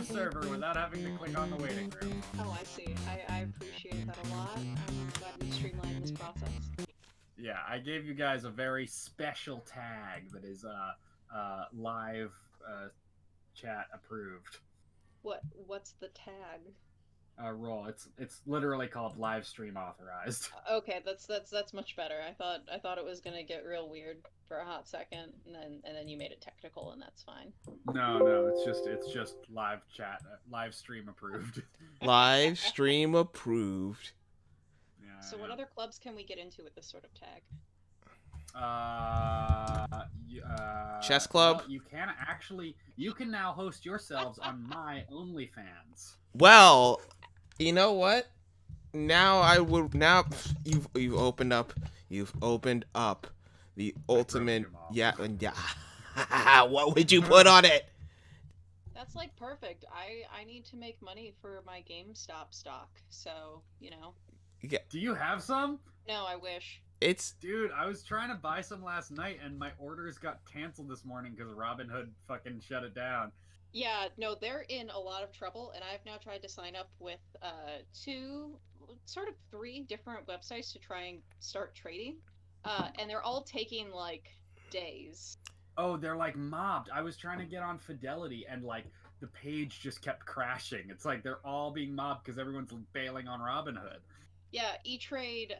server without having to click on the waiting room. Oh, I see. I appreciate that a lot. I'm glad we streamlined this process. Yeah, I gave you guys a very special tag that is live uh, chat approved. What's the tag? Role. It's literally called live stream authorized. Okay, that's much better. I thought it was gonna get real weird for a hot second, and then you made it technical, and that's fine. No, it's just live chat, live stream approved. Live stream approved. So what other clubs can we get into with this sort of tag? Chess club. Well, you can now host yourselves on my OnlyFans. Well, you know what? You've opened up the ultimate what would you put on it? That's like perfect. I need to make money for my GameStop stock, so Yeah, Do you have some? No, I wish. it's Dude, I was trying to buy some last night and my orders got canceled this morning because Robinhood fucking shut it down. Yeah, no, they're in a lot of trouble, and I've now tried to sign up with three different websites to try and start trading, and they're all taking like days. Oh, they're like mobbed. I was trying to get on Fidelity and like the page just kept crashing. It's like they're all being mobbed because everyone's bailing on Robinhood. Yeah, E-Trade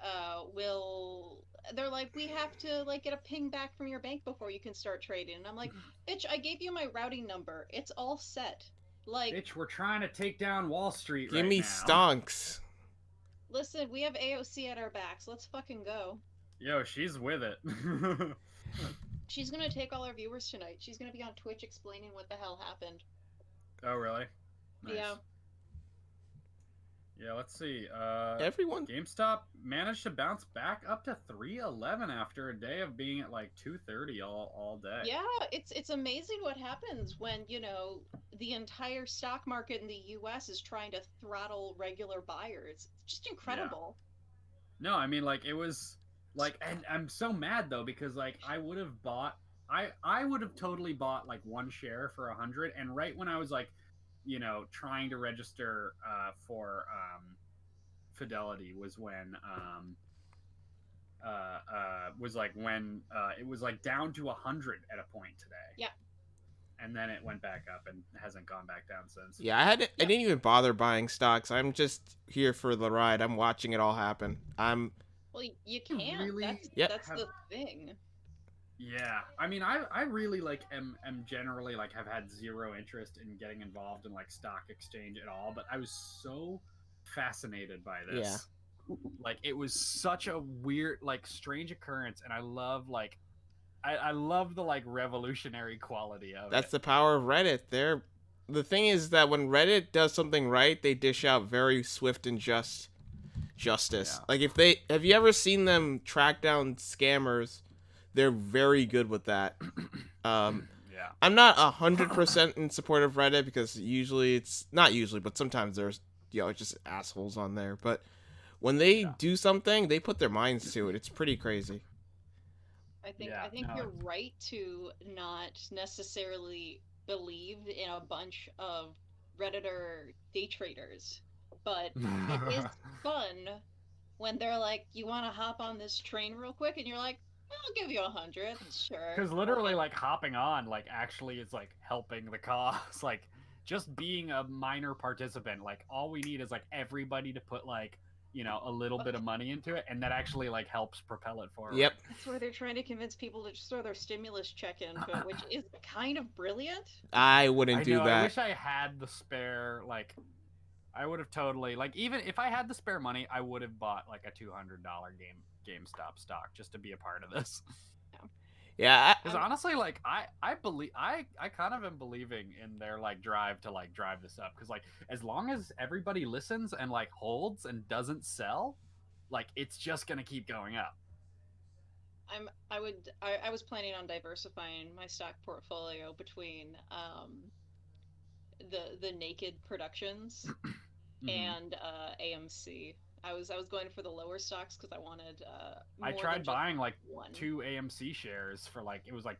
will. They're like, we have to like get a ping back from your bank before you can start trading, and I'm like, bitch, I gave you my routing number. It's all set. Like, Bitch, we're trying to take down Wall Street give right me now. stonks. listen, we have AOC at our backs. Let's fucking go. Yo, she's with it. She's gonna take all our viewers tonight. She's gonna be on Twitch explaining what the hell happened. Oh, really? Nice. Yeah. Yeah, let's see. Everyone, GameStop managed to bounce back up to 311 after a day of being at like 230 all day. Yeah, it's amazing what happens when, the entire stock market in the US is trying to throttle regular buyers. It's just incredible. No, I mean like it was like, and I'm so mad though because like I would have bought, I would have totally bought like one share for 100, and right when I was like, trying to register for Fidelity was when it was like down to 100 at a point today. Yeah. And then it went back up and hasn't gone back down since. yeah, I didn't even bother buying stocks. I'm just here for the ride. I'm watching it all happen. Well, you can't. really That's have- the thing. Yeah, I mean, I really like am generally like have had zero interest in getting involved in like stock exchange at all, but I was so fascinated by this. Like it was such a weird, like strange occurrence, and I love like I love the like revolutionary quality of That's it. the power of Reddit. The thing is that when Reddit does something right, they dish out very swift and justice. Yeah. Like have you ever seen them track down scammers? They're very good with that. Yeah. I'm not 100% in support of Reddit because usually it's not usually, but sometimes there's just assholes on there. But when they do something, they put their minds to it. It's pretty crazy. I think Yeah, no. you're right to not necessarily believe in a bunch of Redditor day traders, but it is fun when they're like, "You want to hop on this train real quick?" and you're like, "I'll give you 100, sure." Because literally, like hopping on, like actually is like helping the cause. Like just being a minor participant, like all we need is like everybody to put like a little bit of money into it, and that actually like helps propel it forward. Yep. That's where they're trying to convince people to just throw their stimulus check into it, which is kind of brilliant. I wouldn't I do know. that. I wish I had the spare. Like, I would have totally like even if I had the spare money, I would have bought like a $200 GameStop stock just to be a part of this. Yeah. Because honestly, like I believe I kind of am believing in their like drive to like drive this up. Because like as long as everybody listens and like holds and doesn't sell, like it's just gonna keep going up. I was planning on diversifying my stock portfolio between the Naked Productions Mhm. and AMC. I was going for the lower stocks because I wanted I more tried than just buying like one. 2 AMC shares for like it was like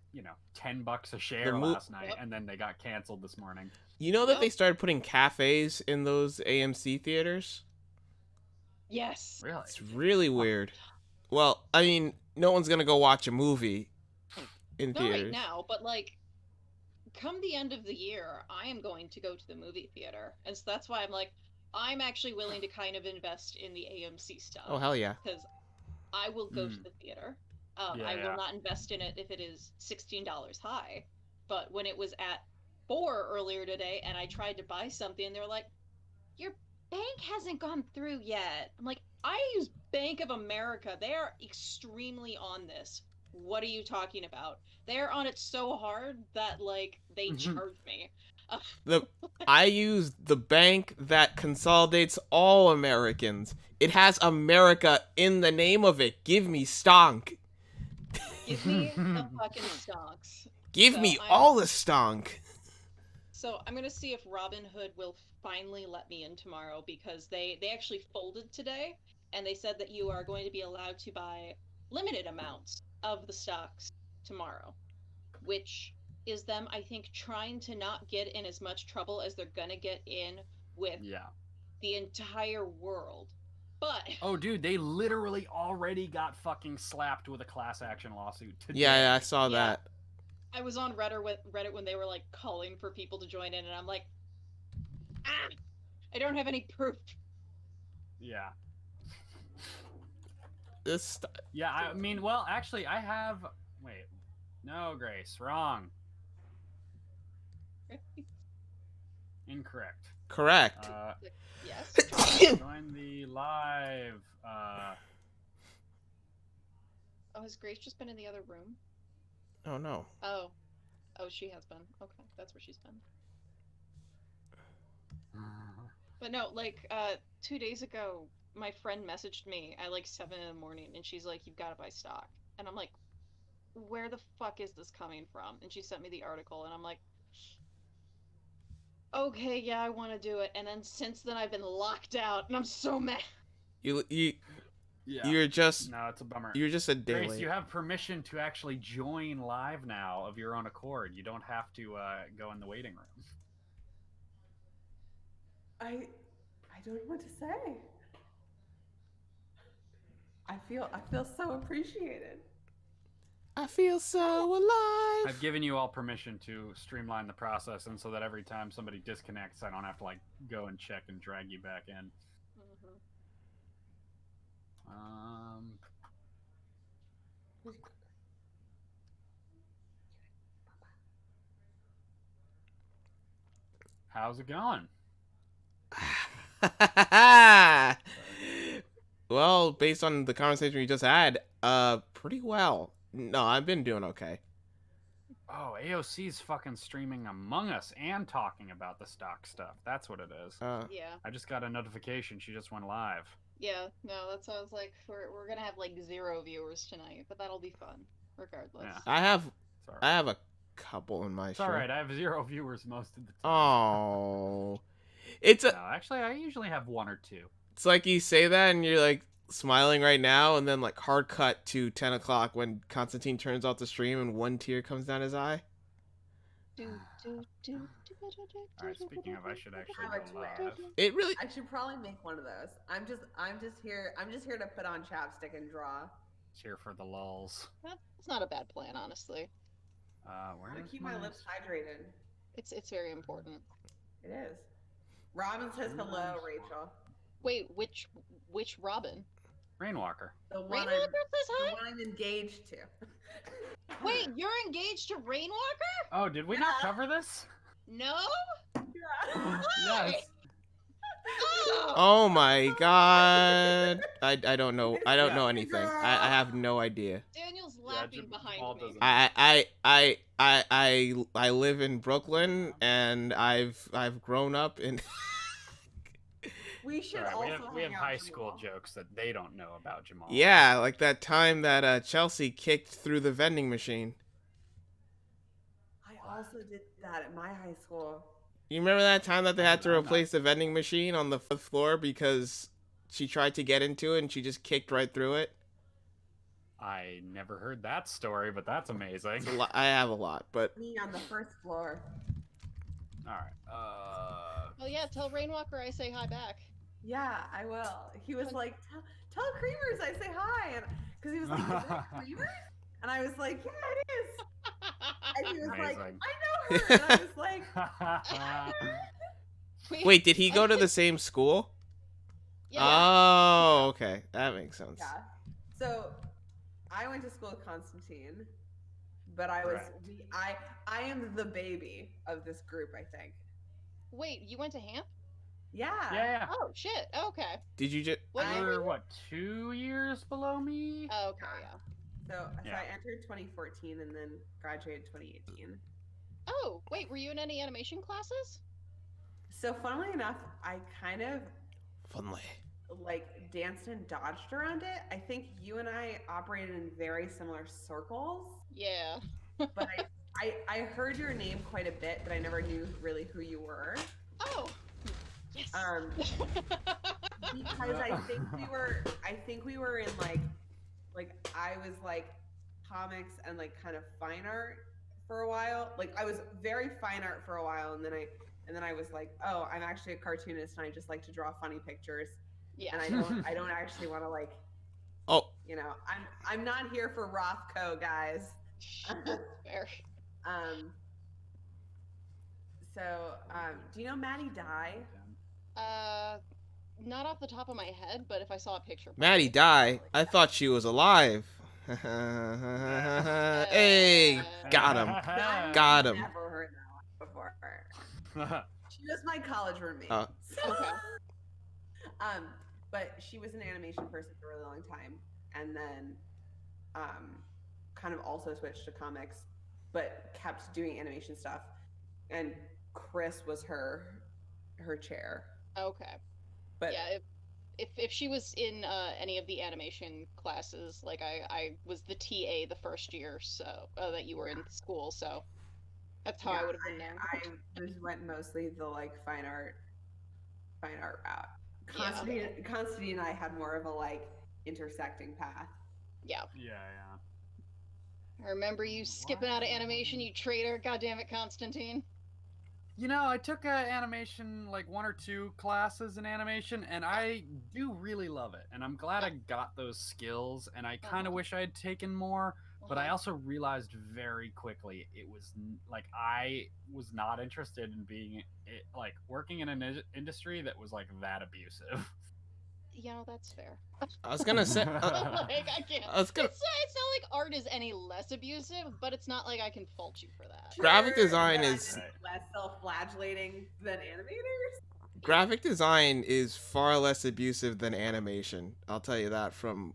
$10 a share The last night, Yep. and then they got canceled this morning. You know that Yep. they started putting cafes in those AMC theaters? Yes. Really? It's really weird. Well, I mean, no one's gonna go watch a movie in Not right theaters. now, but like, come the end of the year, I am going to go to the movie theater, and so that's why I'm like, I'm actually willing to kind of invest in the AMC stuff. Oh hell yeah! Because I will go to the theater. I Yeah. will not invest in it if it is $16 high. But when it was at 4 earlier today, and I tried to buy something, and they were like, "Your bank hasn't gone through yet." I'm like, I use Bank of America. They are extremely on this. What are you talking about? They're on it so hard that like they charge me. I use the bank that consolidates all Americans. It has America in the name of it. Give me stonk. Give me the fucking stocks. Give me all the stonk. So I'm gonna see if Robinhood will finally let me in tomorrow, because they actually folded today, and they said that you are going to be allowed to buy limited amounts of the stocks tomorrow, which is them, I think, trying to not get in as much trouble as they're gonna get in with the entire world. But oh, dude, they literally already got fucking slapped with a class action lawsuit today. Yeah, I saw that. I was on Reddit when they were like calling for people to join in, and I'm like, I don't have any proof. Yeah. This. Yeah, I mean, well, actually, I have. Wait, no, Grace, wrong. Incorrect. Correct. Yes. Join the live. Oh, has Grace just been in the other room? Oh no. Oh, she has been. Okay, that's where she's been. But no, like 2 days ago, my friend messaged me at like 7 in the morning, and she's like, "You've got to buy stock," and I'm like, "Where the fuck is this coming from?" And she sent me the article, and I'm like, "Okay, yeah, I want to do it." And then since then, I've been locked out, and I'm so mad. You're just. No, it's a bummer. You're just a day Grace, late. you have permission to actually join live now of your own accord. You don't have to go in the waiting room. I don't know what to say. I feel so appreciated. I feel so alive. I've given you all permission to streamline the process, and so that every time somebody disconnects, I don't have to like go and check and drag you back in. How's it going? Well, based on the conversation we just had, pretty well. No, I've been doing okay. Oh, AOC's fucking streaming Among Us and talking about the stock stuff. That's what it is. Yeah. I just got a notification she just went live. Yeah, no, that sounds like we're gonna have like 0 viewers tonight, but that'll be fun, regardless. Yeah. I have a couple in my It's stream. alright, I have 0 viewers most of the time. Oh. It's a. No, actually, I usually have 1 or 2. It's like you say that and you're like smiling right now, and then like hard cut to 10 o'clock when Constantine turns off the stream and one tear comes down his eye. Alright, speaking of, I should actually go live. It really. I should probably make one of those. I'm just here to put on chapstick and draw. Cheer for the lulls. That's not a bad plan, honestly. Where To is keep my lips hydrated. It's very important. It is. Robin says hello, Rachel. Wait, which Robin? Rainwalker. The one Rainwalker I'm, says the hi? one I'm engaged to. Wait, you're engaged to Rainwalker? Oh, did we not cover this? No? Yes. Oh my god. I don't know. I don't know anything. I have no idea. Daniel's laughing behind Paul me. doesn't. I live in Brooklyn and I've grown up in. We should Alright, also we have hang out high with school Jamal. jokes that they don't know about Jamal. Yeah, like that time that Chelsea kicked through the vending machine. I also did that at my high school. You remember that time that they had to I'm not- replace the vending machine on the 5th floor because she tried to get into it and she just kicked right through it? I never heard that story, but that's amazing. It's I have a lot, but Me on the first floor. All right. Well, yeah, tell Rainwalker I say hi back. Yeah, I will. He was like, tell Creamers I say hi. And because he was like, is it Creamers? And I was like, yeah, it is. And he was like, Amazing. I know her. And I was like, wait, did he go to the same school? Yeah. Oh, okay. That makes sense. yeah. So I went to school with Constantine, but I was I am the baby of this group, I think. Wait, you went to Hamp? Yeah. Yeah. Oh shit. Okay. Did you just? What year were You're you? what, 2 years below me? Oh, okay, yeah. So Yeah. I entered 2014 and then graduated 2018. Oh, wait, were you in any animation classes? So funnily enough, I kind of Funly. like danced and dodged around it. I think you and I operated in very similar circles, Yeah. but I heard your name quite a bit, but I never knew really who you were. Oh. Yes. Because I think we were in like I was like comics and like kind of fine art for a while. Like I was very fine art for a while, and then I was like, oh, I'm actually a cartoonist and I just like to draw funny pictures. Yeah. And I don't actually want to like, Oh, you know, I'm not here for Rothko, guys. Fair. Do you know Maddie Dye? Not off the top of my head, but if I saw a picture. Maddie Dye. I thought she was alive. Hey, got him. Got him. Never heard that one before. She was my college roommate. Oh. Okay. But she was an animation person for a really long time, and then kind of also switched to comics, but kept doing animation stuff. And Chris was her chair. Okay. But Yeah, if she was in any of the animation classes, like I was the TA the first year, so that you were in school, so that's how I would have been known. I just went mostly the like fine art route. Yeah. Constantine and I had more of a like intersecting path. Yeah. Yeah. I remember you skipping out of animation, you traitor. God damn it, Constantine. You know, I took animation, like 1 or 2 classes in animation, and I do really love it. And I'm glad I got those skills, and I kind of wish I had taken more. But I also realized very quickly it was like I was not interested in being like working in an industry that was like that abusive. You know, that's fair. I was gonna say. Like, I can't. I was gonna. It's not like art is any less abusive, but it's not like I can fault you for that. Graphic design but is- less self-flagellating than animators. Graphic design is far less abusive than animation. I'll tell you that from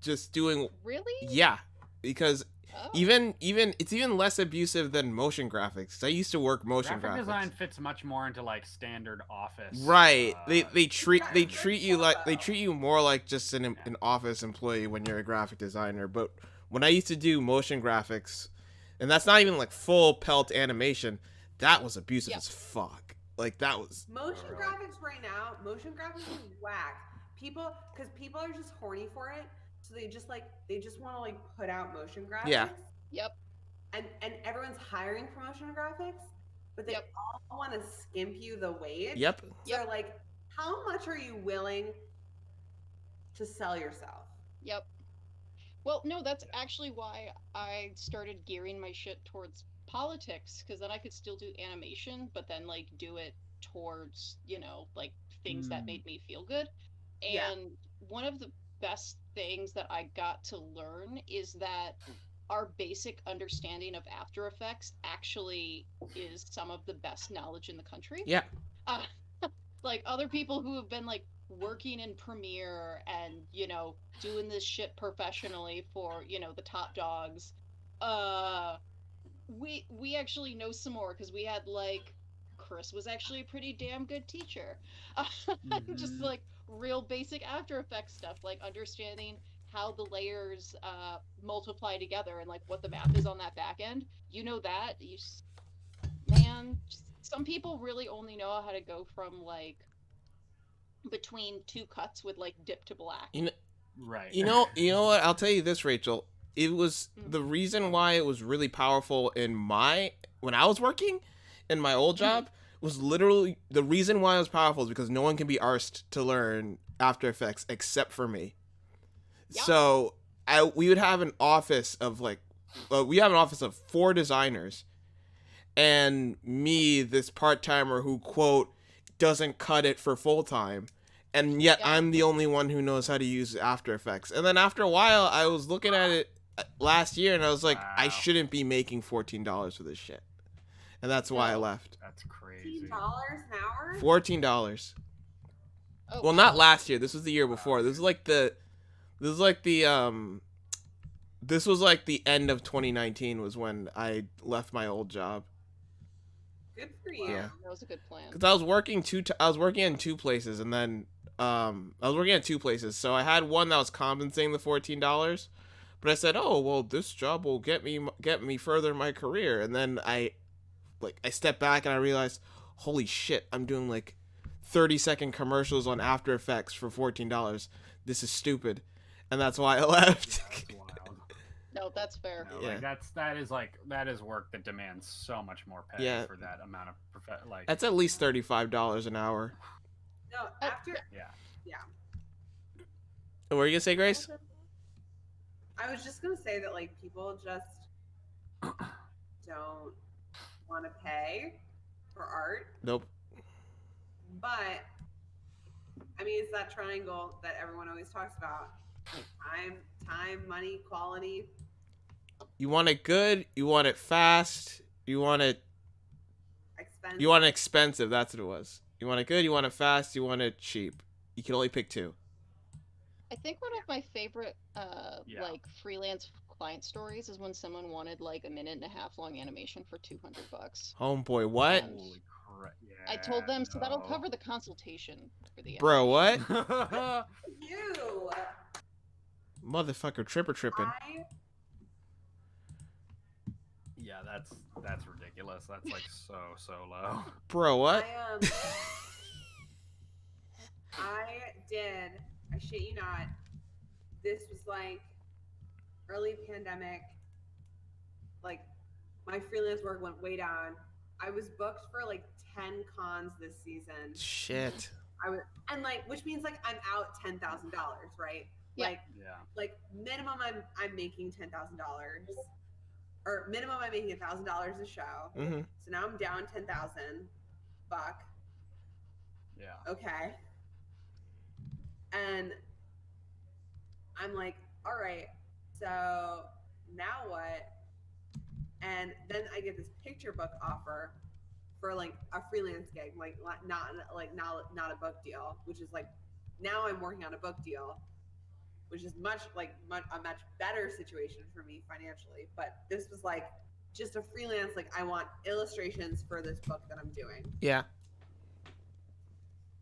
just doing. Really? Yeah, because Oh. even it's even less abusive than motion graphics. I used to work motion Graphic graphics. design fits much more into like standard office. Right. They treat Yeah, they treat you more like just an office employee when you're a graphic designer. But when I used to do motion graphics, and that's not even like full pelt animation, that was abusive as fuck. Like that was. Motion graphics right now, motion graphics is whack. People are just horny for it, so they just want to like put out motion graphics. Yeah. Yep. And everyone's hiring for motion graphics, but they Yep. all want to skimp you the wage. Yep. So like, how much are you willing to sell yourself? Yep. Well, no, that's actually why I started gearing my shit towards politics, because then I could still do animation, but then like do it towards, you know, like things that made me feel good. And Yeah. one of the best things that I got to learn is that our basic understanding of After Effects actually is some of the best knowledge in the country. Yeah. Like other people who have been like working in Premiere and, you know, doing this shit professionally for, you know, the top dogs. We actually know some more because we had like Chris was actually a pretty damn good teacher. Just Mhm. like real basic After Effects stuff, like understanding how the layers multiply together and like what the math is on that back end. You know that. Man, some people really only know how to go from like between two cuts would like dip to black. Right. You know what? I'll tell you this, Rachel. It was the reason why it was really powerful when I was working in my old job was literally the reason why it was powerful is because no one can be arsed to learn After Effects except for me. Yep. So we would have an office of we have an office of 4 designers, and me, this part-timer who quote doesn't cut it for full time. And yet I'm the only one who knows how to use After Effects. And then after a while, I was looking at it last year, and I was like, I shouldn't be making $14 for this shit. And that's why I left. That's crazy. $14 an hour? $14. Oh, Well, not last year. This was the year before. This was like the end of 2019 was when I left my old job. Good for you. Yeah. That was a good plan. Cause I was working in 2 places, and then I was working at 2 places. So I had one that was compensating the $14, but I said, oh well, this job will get me further in my career. And then I stepped back and I realized, holy shit, I'm doing like 30-second commercials on After Effects for $14. This is stupid, and that's why I left. That's wild. No, that's fair. No, Yeah. that is work that demands so much more pay Yeah. for that amount of That's at least $35 an hour. No, after yeah. What were you gonna say, Grace? I was just gonna say that like people just don't want to pay for art, Nope. but I mean it's that triangle that everyone always talks about: time, money, quality. You want it good, you want it fast, you want it expensive. That's what it was. You want it good, you want it fast, you want it cheap. You can only pick 2. I think one of my favorite like freelance client stories is when someone wanted like a 1.5-minute long animation for $200. Homeboy, what? And Holy crap! Yeah. I told them, so that'll no. cover the consultation for the Bro, what? You. Motherfucker tripping. Yeah, that's ridiculous. That's like so low. Bro, what? I shit you not, this was like early pandemic, like my freelance work went way down. I was booked for like 10 cons this season. Shit. Which means like I'm out $10,000, right? Yeah. Like minimum I'm making $10,000, or minimum I'm making $1,000 a show. Mm-hmm. So now I'm down 10,000 buck. Yeah. Okay. And I'm like, all right, so now what? And then I get this picture book offer for like a freelance gig, like not a book deal, which is like now I'm working on a book deal, which is a much better situation for me financially. But this was like just a freelance, like I want illustrations for this book that I'm doing. Yeah.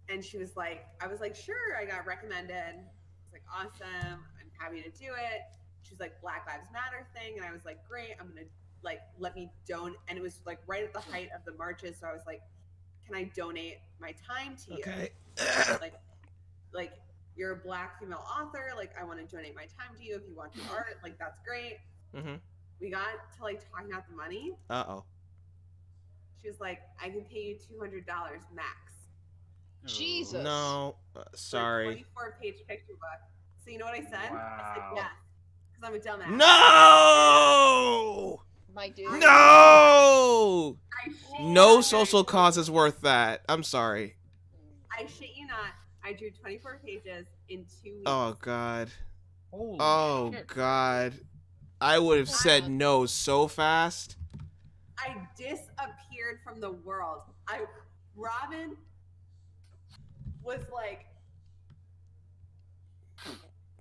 And she was like, I was like, sure, I got recommended. I was like, awesome, I'm happy to do it. She was like, Black Lives Matter thing. And I was like, great, I'm gonna like, let me donate. And it was like right at the height of the marches. So I was like, can I donate my time to you? Okay. like you're a Black female author. Like I want to donate my time to you. If you want to art, like that's great. Mm-hmm. We got to like talking about the money. Uh-oh. She was like, I can pay you $200 max. Jesus. No. Sorry. 24-page picture book. So you know what I said? Wow. I said yes. Because I'm a dumbass. No! My dude. No! I shit No you social not. cause is worth that. I'm sorry. I shit you not. I drew 24 pages in 2 weeks. Oh, God. Holy Oh, shit. God. I would have said no so fast. I disappeared from the world. Robin was like,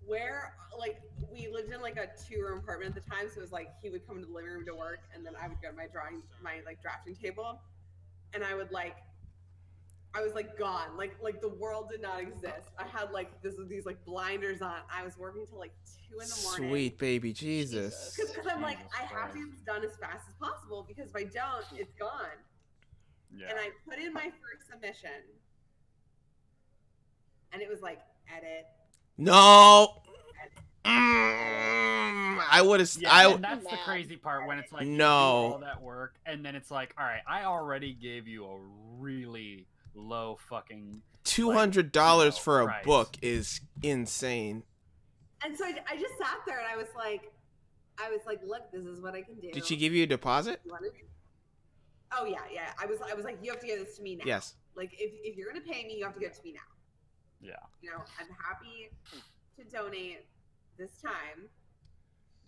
where, like, we lived in like a 2-room apartment at the time, so it was like he would come into the living room to work, and then I would go to my drafting table, and I was like gone, like the world did not exist. I had like these like blinders on. I was working till like 2 in the morning. Sweet baby Jesus. Because I'm like, Jesus I have to Christ. get this done as fast as possible, because if I don't, it's gone. Yeah. And I put in my first submission, and it was like edit. No. I would have. Yeah, and that's the crazy part when it's like you do No. all that work, and then it's like, all right, I already gave you a really low fucking $200 for a price. book is insane. And so I just sat there and I was like, look, this is what I can do. Did she give you a deposit? Oh yeah. I was like, you have to give this to me now. Yes. Like if you're gonna pay me, you have to give it to me now. Yeah. You know, I'm happy to donate this time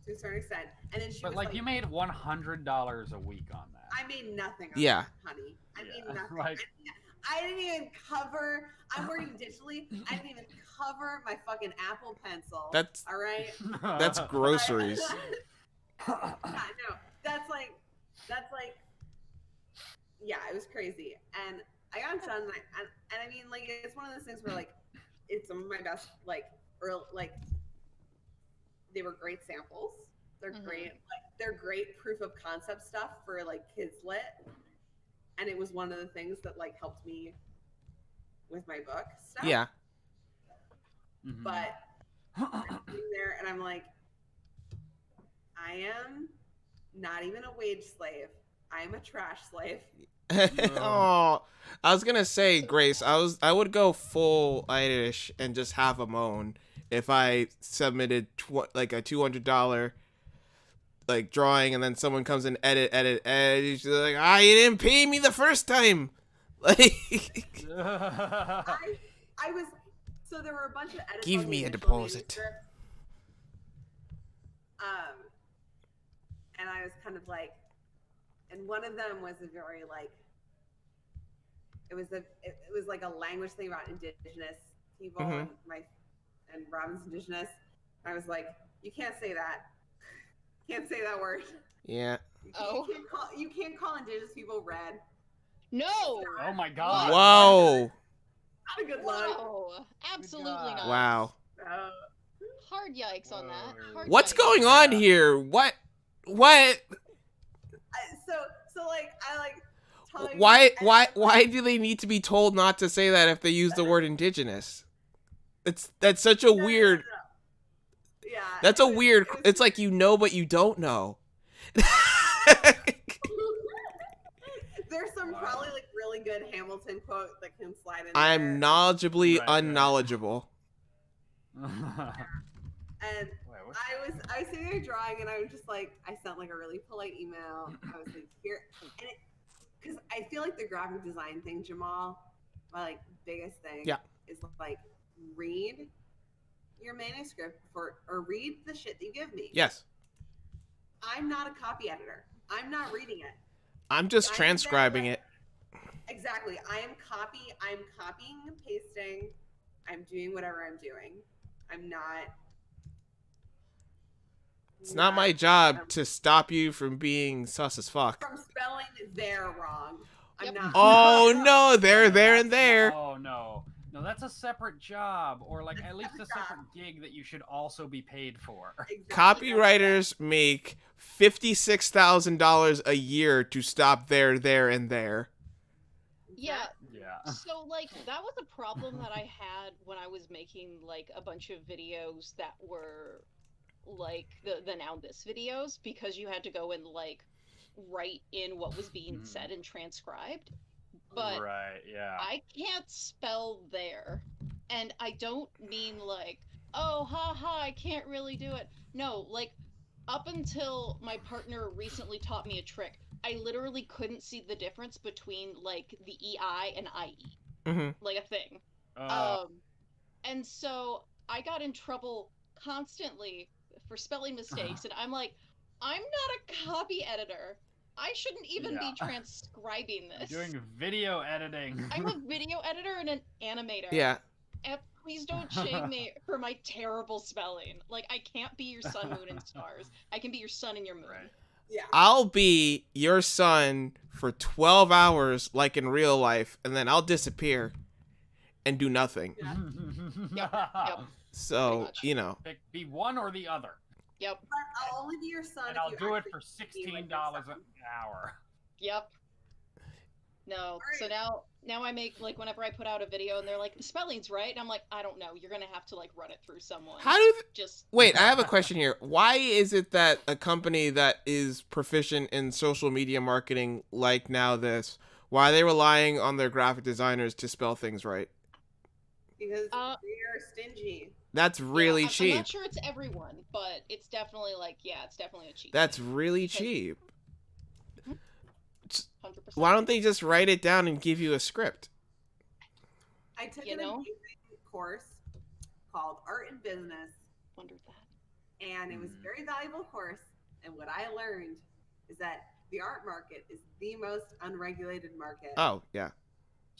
to a certain extent. And then she But was like, you made $100 a week on that. I made nothing on Yeah. that, honey. I made Yeah, nothing. like- I didn't even cover. I'm working digitally. I didn't even cover my fucking Apple Pencil. That's all right. that's groceries. Yeah, no, that's like, yeah, it was crazy. And I got done, and I mean, like, it's one of those things where, like, it's some of my best, like, they were great samples. They're great, like, they're great proof of concept stuff for, like, kids lit. And it was one of the things that, like, helped me with my book stuff. Yeah. But I'm sitting there and I'm like, I am not even a wage slave. I am a trash slave. Oh, I was gonna say, Grace, I would go full Irish and just have a moan if I submitted like a $200 like drawing and then someone comes and edit. She's like, you didn't pay me the first time. Like, I was, so there were a bunch of edits. Give on me the a initial deposit. manuscript. And I was kind of like, and one of them was a very like, it was like a language thing about indigenous people and Robin's indigenous. I was like, you can't say that. Can't say that word. yeah. You can't call indigenous people red. No. Oh my god. Whoa. Not a good look. No, absolutely not. Wow. Hard yikes on that. Hard What's yikes. going on here? What? So like I like. telling- Why do they need to be told not to say that if they use the word indigenous? That's such a weird. Yeah. That's a weird. It's like you know, but you don't know. There's some probably like really good Hamilton quote that can slide in. I'm there. knowledgeably Right. unknowledgeable. And I was sitting there drawing, and I was just like, I sent like a really polite email. I was like, here, and because I feel like the graphic design thing, Jamal, my like biggest thing, is like read your manuscript or read the shit that you give me. Yes. I'm not a copy editor. I'm not reading it. I'm just transcribing it. Exactly. I'm copying and pasting. I'm doing whatever I'm doing. I'm not. It's not my job to stop you from being sus as fuck. From spelling there wrong. I'm not. Oh no, there, and there. Oh no. No, that's a separate job, or like at least a separate gig that you should also be paid for. Exactly. Copywriters make $56,000 a year to stop there, and there. Yeah. Yeah. So like that was a problem that I had when I was making like a bunch of videos that were like the Now This videos, because you had to go and like write in what was being said and transcribed. But right, yeah. I can't spell there. And I don't mean like, oh, haha, I can't really do it. No, like, up until my partner recently taught me a trick, I literally couldn't see the difference between, like, the EI and IE. Mm-hmm. Like a thing. And so I got in trouble constantly for spelling mistakes, and I'm like, I'm not a copy editor. I shouldn't even be transcribing this. You're doing video editing. I'm a video editor and an animator. Yeah. And please don't shame me for my terrible spelling. Like, I can't be your sun, moon, and stars. I can be your sun and your moon. Right. Yeah. I'll be your son for 12 hours like in real life, and then I'll disappear and do nothing. Yep. So, you know. Be one or the other. Yep. But I'll only be your son. And if I'll you do it actually for be $16 like your son. an hour. Yep. No. So now I make, like, whenever I put out a video and they're like, the spelling's right, and I'm like, I don't know. You're gonna have to, like, run it through someone. How do just wait? I have a question here. Why is it that a company that is proficient in social media marketing, like Now This, why are they relying on their graphic designers to spell things right? Because they are stingy. That's really cheap. I'm not sure it's everyone, but it's definitely like, it's definitely a cheap. That's really cheap. 100%. Why don't they just write it down and give you a script? I took an amazing course called Art and Business. Wondered that. And it was a very valuable course. And what I learned is that the art market is the most unregulated market. Oh, yeah.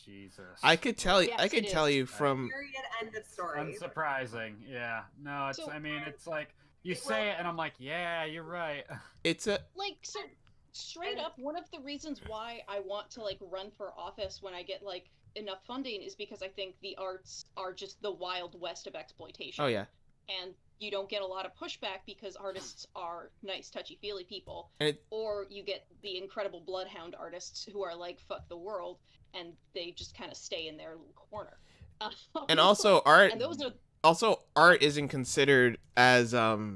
Jesus. I could tell you. Yes, I could tell you from. Period. End of story. Unsurprising. Yeah. No, it's. So, I mean, it's like you say it, and I'm like, yeah, you're right. It's a. Like, so straight up, one of the reasons why I want to, like, run for office when I get, like, enough funding is because I think the arts are just the wild west of exploitation. Oh yeah. And you don't get a lot of pushback because artists are nice, touchy-feely people. Or you get the incredible bloodhound artists who are like, fuck the world, and they just kind of stay in their little corner. And also art. And those are... Also, art isn't considered as No,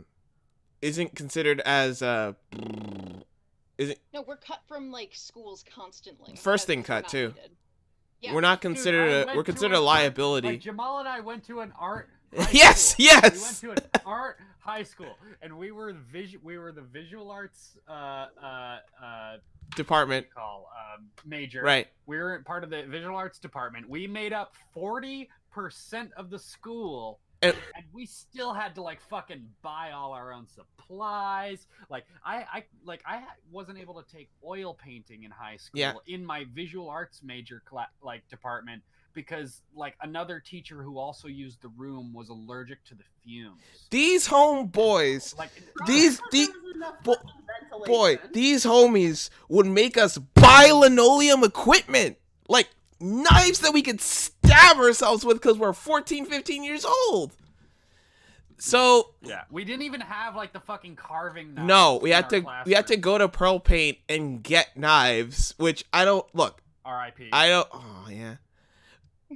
we're cut from, like, schools constantly. First thing cut too. Needed. Yeah. We're not considered we're considered a liability. Like Jamal and I went to an art yes, school. yes. We went to an art high school, and we were the visual arts department major. Right. We were part of the visual arts department. We made up 40% of the school. And we still had to, like, fucking buy all our own supplies. Like I wasn't able to take oil painting in high school in my visual arts major department because, like, another teacher who also used the room was allergic to the fumes. These homeboys, like these homies would make us buy linoleum equipment, like knives that we could stab ourselves with because we're 14, 15 years old. So yeah, we didn't even have, like, the fucking carving knives. No, we had to go to Pearl Paint and get knives, which I don't look. R.I.P. I don't. Oh yeah,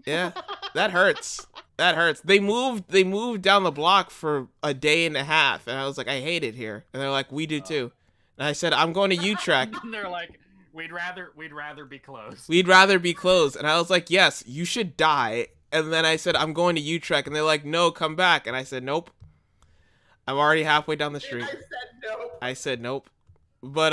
yeah. That hurts. That hurts. They moved down the block for a day and a half, and I was like, I hate it here. And they're like, we do too. And I said, I'm going to Utrecht. And they're like, we'd rather be closed. We'd rather be closed. And I was like, yes, you should die. And then I said, I'm going to Utrecht. And they're like, no, come back. And I said, nope. I'm already halfway down the street. I said nope. But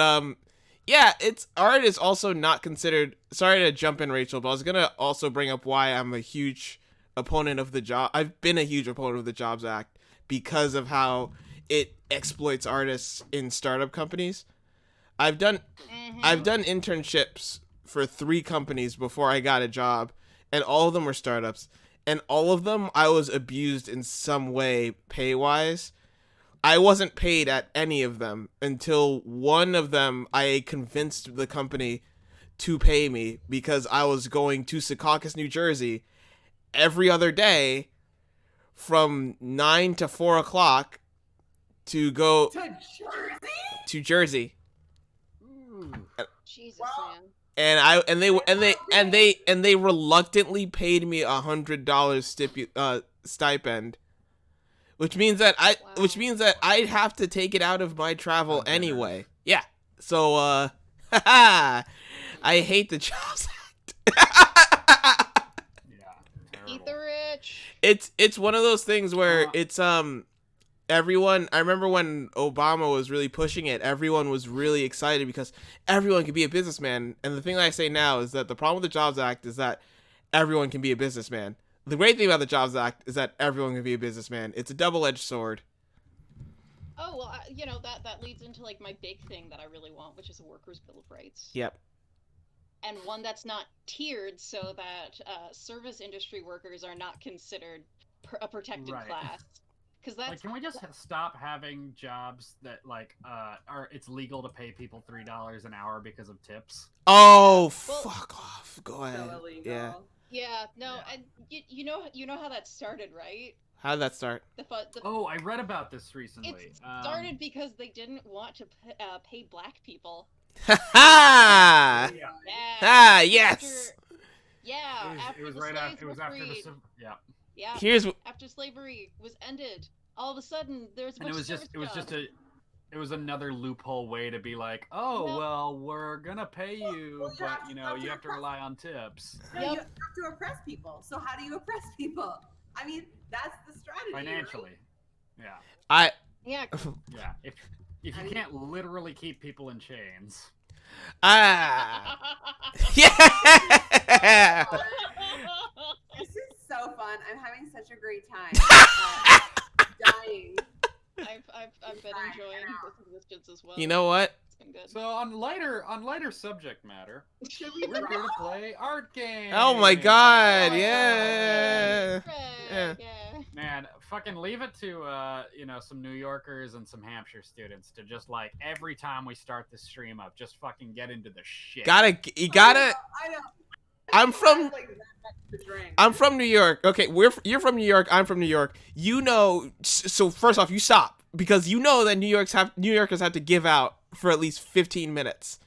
yeah, art is also not considered. Sorry to jump in, Rachel, but I was gonna also bring up why I'm a huge opponent of the job. I've been a huge opponent of the Jobs Act because of how it exploits artists in startup companies. I've done internships for 3 companies before I got a job, and all of them were startups, and all of them I was abused in some way pay-wise. I wasn't paid at any of them until one of them I convinced the company to pay me because I was going to Secaucus, New Jersey every other day from 9 to 4 o'clock to go to Jersey. Jesus, man. And they reluctantly paid me $100 stipend. Which means that I'd have to take it out of my travel anyway. Yeah. So I hate the Jobs Act. Eat the rich. It's one of those things where it's everyone. I remember when Obama was really pushing it, everyone was really excited because everyone could be a businessman. And the thing that I say now is that the problem with the Jobs Act is that everyone can be a businessman. The great thing about the Jobs Act is that everyone can be a businessman. It's a double-edged sword. Oh, well, that leads into, like, my big thing that I really want, which is a workers' bill of rights. Yep. And one that's not tiered so that service industry workers are not considered a protected class. Because that's... Like, can we just stop having jobs that, like, it's legal to pay people $3 an hour because of tips? Oh, fuck off. Go ahead. So illegal. Yeah. Yeah, no, and you know how that started, right? How did that start? Oh, I read about this recently. It started because they didn't want to pay black people Ha! Yeah. Ah, yes. After It was the right slaves after. It were was after the. freed. Yeah. Yeah. Here's After slavery was ended, all of a sudden there was a And bunch of service jobs. it was another loophole way to be like, oh Yep. well, we're gonna pay you, Well, but have you to know go you to have to the rely on tips No, Yep. you have to oppress people. So how do you oppress people? I mean, that's the strategy. financially. Right? Yeah, I. Yeah. yeah. If I you mean- can't literally keep people in chains, Ah. Yeah. This is so fun. I'm having such a great time. Dying. I've been Fine, enjoying get out. this existence as well. You know what? It's been good. so on lighter subject matter, Should we we're here draw? to play art games. Oh my god, Oh, yeah. Yeah. Man, fucking leave it to you know, some New Yorkers and some Hampshire students to just like every time we start the stream up, just fucking get into the shit. You gotta. I know. I'm from. Like, that to drink. I'm from New York. Okay, you're from New York. I'm from New York. You know. So first off, you stop because you know that New Yorkers have to give out for at least 15 minutes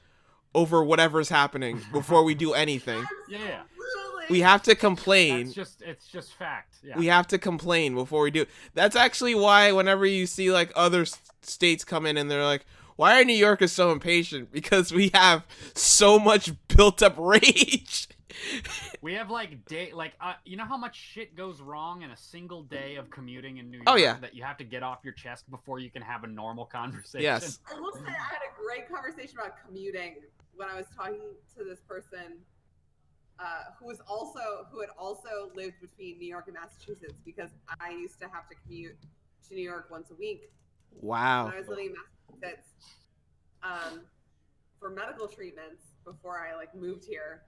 over whatever's happening before we do anything. Yeah. Absolutely. We have to complain. It's just fact. Yeah. We have to complain before we do. That's actually why whenever you see like other states come in and they're like, why are New Yorkers so impatient? Because we have so much built up rage. We have like you know how much shit goes wrong in a single day of commuting in New York? Oh, yeah. That you have to get off your chest before you can have a normal conversation. Yes. I will say I had a great conversation about commuting when I was talking to this person who had also lived between New York and Massachusetts, because I used to have to commute to New York once a week Wow. when I was living in Massachusetts for medical treatments before I like moved here.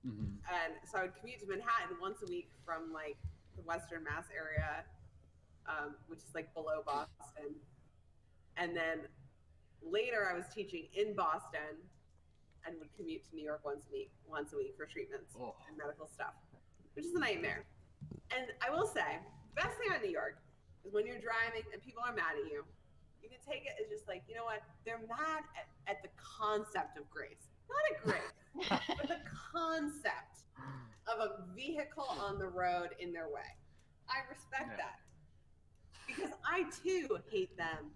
Mhm. And so I would commute to Manhattan once a week from like the Western Mass area, which is like below Boston. And then later I was teaching in Boston and would commute to New York once a week for treatments Oh. and medical stuff, which is a nightmare. And I will say, the best thing on New York is when you're driving and people are mad at you, you can take it as just like, you know what, they're mad at the concept of grace. Not at grace, but the concept of a vehicle on the road in their way. I respect Yeah. that. Because I too hate them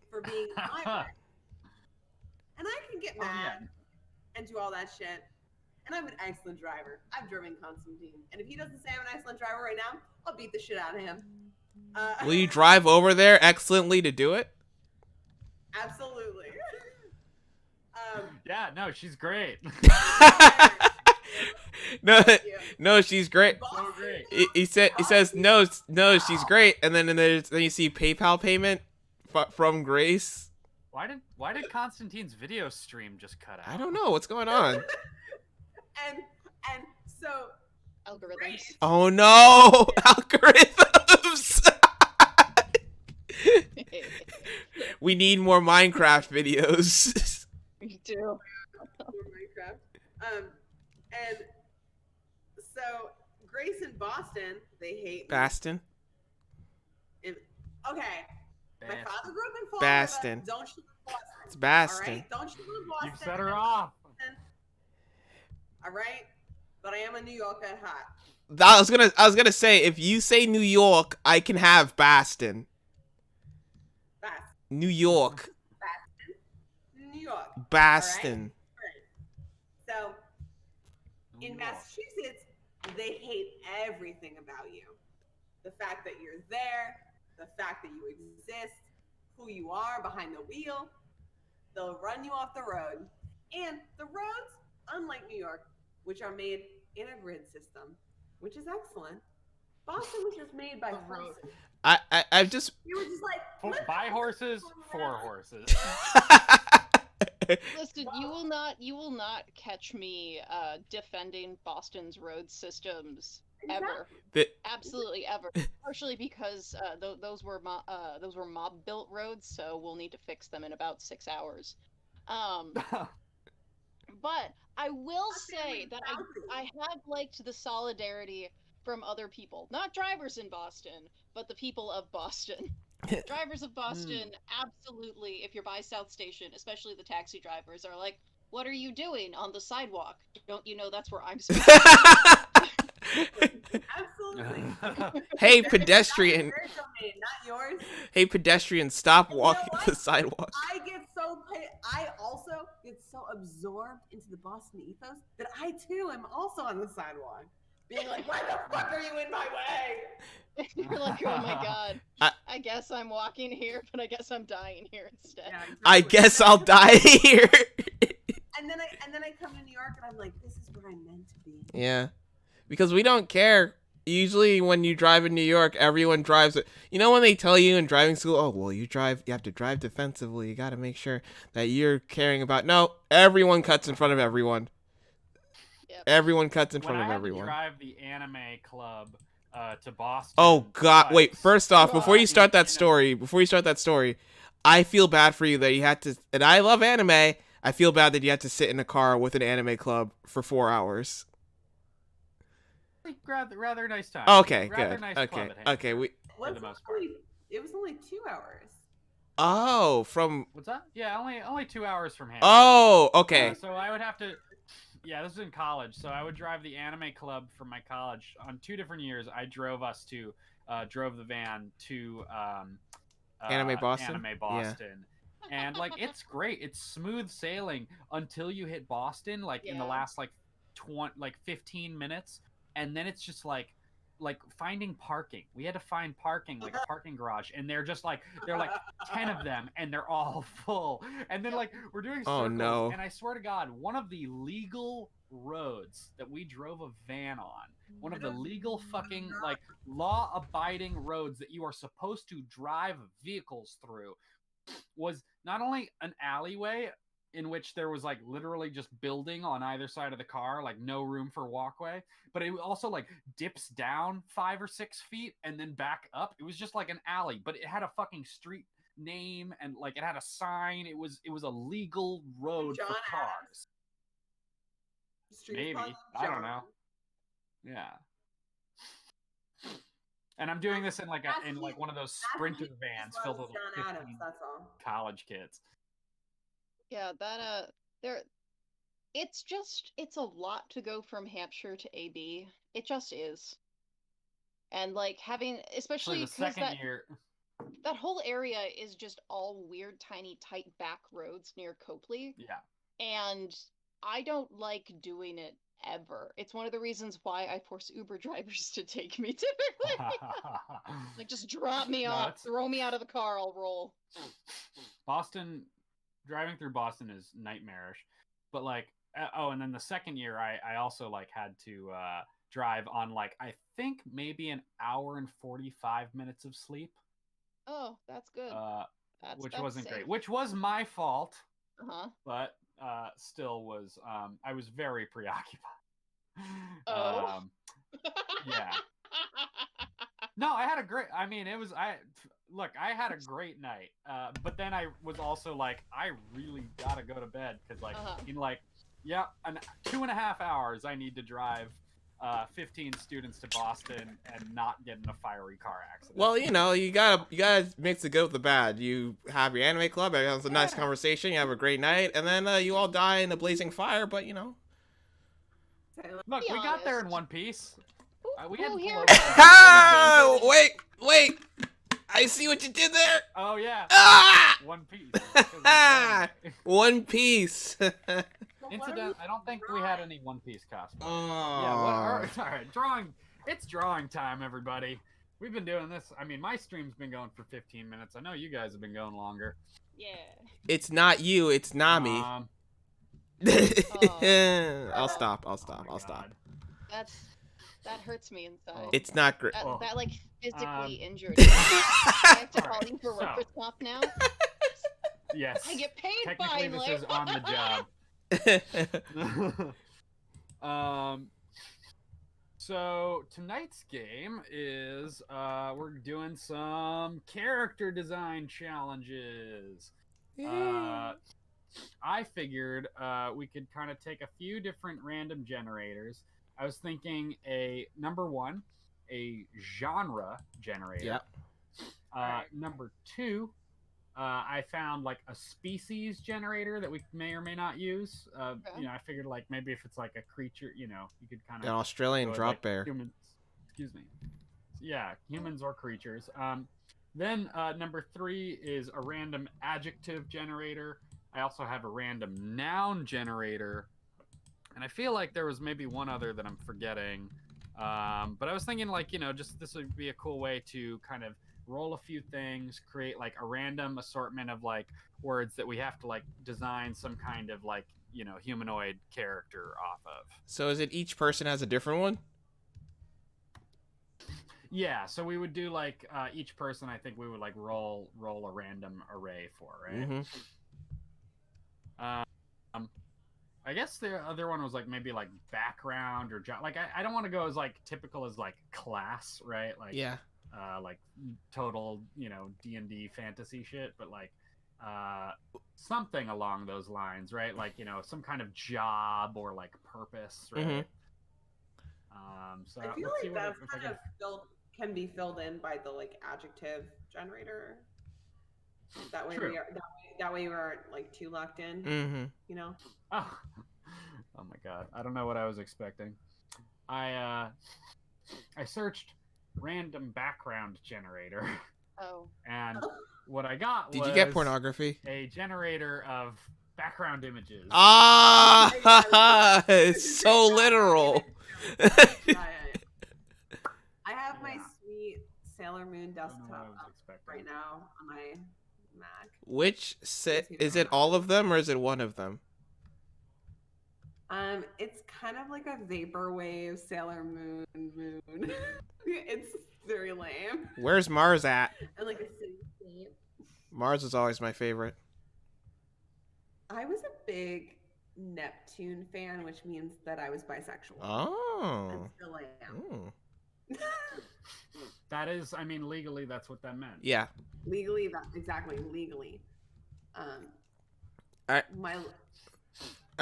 for being my way. And I can get Oh, mad yeah. and do all that shit. And I'm an excellent driver. I've driven Constantine. And if he doesn't say I'm an excellent driver right now, I'll beat the shit out of him. Will you drive over there excellently to do it? Absolutely. Yeah, no, she's great. No, yeah. no, she's great. So great. He says no, she's great, and then then you see PayPal payment from Grace. Why did Constantine's video stream just cut out? I don't know what's going on. And so Algorithms. Oh no, algorithms. We need more Minecraft videos. You do. Minecraft. And so Grace in Boston, they hate me. Baston. Okay. My Bastard. father grew up in Florida. Baston. Don't shoot in Boston. It's Baston. All right? Don't shoot in Boston. You set her off. All right? But I am a New Yorker at heart. I was gonna say, if you say New York, I can have Baston. Baston. New York. New York. Baston. So in Ooh. Massachusetts, they hate everything about you. The fact that you're there, the fact that you exist, who you are behind the wheel. They'll run you off the road. And the roads, unlike New York, which are made in a grid system, which is excellent. Boston was just made by horses. I've just. You were just like, let's By just horses, go for around. horses. Listen, you will not catch me defending Boston's road systems ever. Absolutely ever. Partially because those were mob built roads, so we'll need to fix them in about 6 hours. But I will say that I have liked the solidarity from other people, not drivers in Boston, but the people of Boston. Drivers of Boston, absolutely, if you're by South Station, especially the taxi drivers, are like, what are you doing on the sidewalk? Don't you know that's where I'm supposed to be? Absolutely. Hey, pedestrian. Their domain, not yours. Hey, pedestrian, stop And you know walking what? the sidewalk. I also get so absorbed into the Boston ethos that I too am also on the sidewalk, being like, "Why the fuck are you in my way?" You're like, oh my god. I guess I'm walking here, but I guess I'm dying here instead. Yeah, exactly. I guess I'll die here. And then I come to New York and I'm like, this is where I'm meant to be. Yeah, because we don't care. Usually when you drive in New York, everyone drives it. You know when they tell you in driving school, oh, well, you have to drive defensively. You got to make sure that you're caring about. No, everyone cuts in front of everyone. Yep. Everyone cuts in front of When I everyone. had to drive the anime club to Boston. Oh God! Wait. twice, First off, before you start that in story, I feel bad for you that you had to. And I love anime. I feel bad that you had to sit in a car with an anime club for 4 hours. rather nice time. Okay, rather good. Nice Okay, club at okay. Hampton, We. for the most part. It was only 2 hours. Oh, from. What's that? Yeah, only 2 hours from Hampton. Oh, okay. So I would have to. Yeah, this is in college. So I would drive the anime club from my college on 2 different years. I drove the van to Anime Boston? Anime Boston. And like it's great. It's smooth sailing until you hit Boston, like in the Yeah. last 15 minutes, and then it's just like finding parking. We had to find parking, like a parking garage, and they're like 10 of them, and they're all full. And then like we're doing circles, Oh, no. and I swear to God, one of the legal roads that we drove a van on, one of the legal fucking like law-abiding roads that you are supposed to drive vehicles through, was not only an alleyway in which there was like literally just building on either side of the car, like no room for walkway, but it also like dips down 5 or 6 feet and then back up. It was just like an alley, but it had a fucking street name and like it had a sign. It was a legal road John for Adams. cars. Street Maybe. called I don't John. know. Yeah. And I'm doing this in like one of those sprinter vans filled with John Adams, 15 that's all. college kids. Yeah, it's a lot to go from Hampshire to AB. It just is. And like having, especially the because second year. that whole area is just all weird, tiny, tight back roads near Copley. Yeah. And I don't like doing it ever. It's one of the reasons why I force Uber drivers to take me typically. Like, just drop me off, it's- throw me out of the car, I'll roll. Boston, driving through Boston is nightmarish. But like, and then the second year, I also like had to drive on like I think maybe an hour and 45 minutes of sleep. Oh, that's good. Which that's wasn't safe. great. Which was my fault, Uh-huh. but still was. I was very preoccupied. Oh. Yeah. No, I had a great. I mean, it was. I had a great night. But then I was also like, I really gotta go to bed because, like, in like, 2.5 hours, I need to drive 15 students to Boston and not get in a fiery car accident. Well, you gotta mix the good with the bad. You have your anime club, everyone's a nice conversation, you have a great night, and then you all die in a blazing fire. But Look, we got there in one piece. We had to pull over. Ah, wait! I see what you did there. Oh yeah. Ah! One piece. One Piece. Incident. I don't think we had any One Piece cosplay. Oh. Yeah. All right. Drawing. It's drawing time, everybody. We've been doing this. I mean, my stream's been going for 15 minutes. I know you guys have been going longer. Yeah. It's not you. It's Nami. I'll stop. God. That hurts me inside. It's not great. That like physically injured me. I have to call you for Alright, workers' comp now. Yes. I get paid Technically, finally. this is on the job. So tonight's game is we're doing some character design challenges. I figured we could kind of take a few different random generators. I was thinking number one, a genre generator. Yep. Alright. Number 2, I found like a species generator that we may or may not use. Okay. I figured like maybe if it's like a creature, you could kind An of Australian drop like bear. humans. Excuse me. Yeah, humans or creatures. Then number 3 is a random adjective generator. I also have a random noun generator, and I feel like there was maybe one other that I'm forgetting. But I was thinking like just this would be a cool way to kind of roll a few things, create like a random assortment of like words that we have to like design some kind of like humanoid character off of. So is it each person has a different one? Yeah, so we would do like each person. I think we would like roll a random array for, right? Mm-hmm. I guess the other one was like maybe like background or job. Like I don't want to go as like typical as like class, right? Like Yeah. like total D&D fantasy shit, but like something along those lines, right? Like some kind of job or like purpose, right? Mhm. So I feel let's see like what that's if I kind of can be filled in by the like adjective generator. That way True. that way we aren't like too locked in. Mm-hmm. Oh. Oh my god, I don't know what I was expecting. I searched random background generator. Oh. And what I got was Did you get pornography? a generator of background images. Ah, it's so literal. Yeah. I have my sweet Sailor Moon I don't know what I desktop was up expecting. right now on my Mac. Which set is it? All of them, or is it one of them? It's kind of like a vaporwave Sailor Moon. It's very lame. Where's Mars at? And like a city. Mars was always my favorite. I was a big Neptune fan, which means that I was bisexual. Oh. And still am. Mm. That is, I mean, legally, that's what that meant. Yeah. Legally, exactly legally. I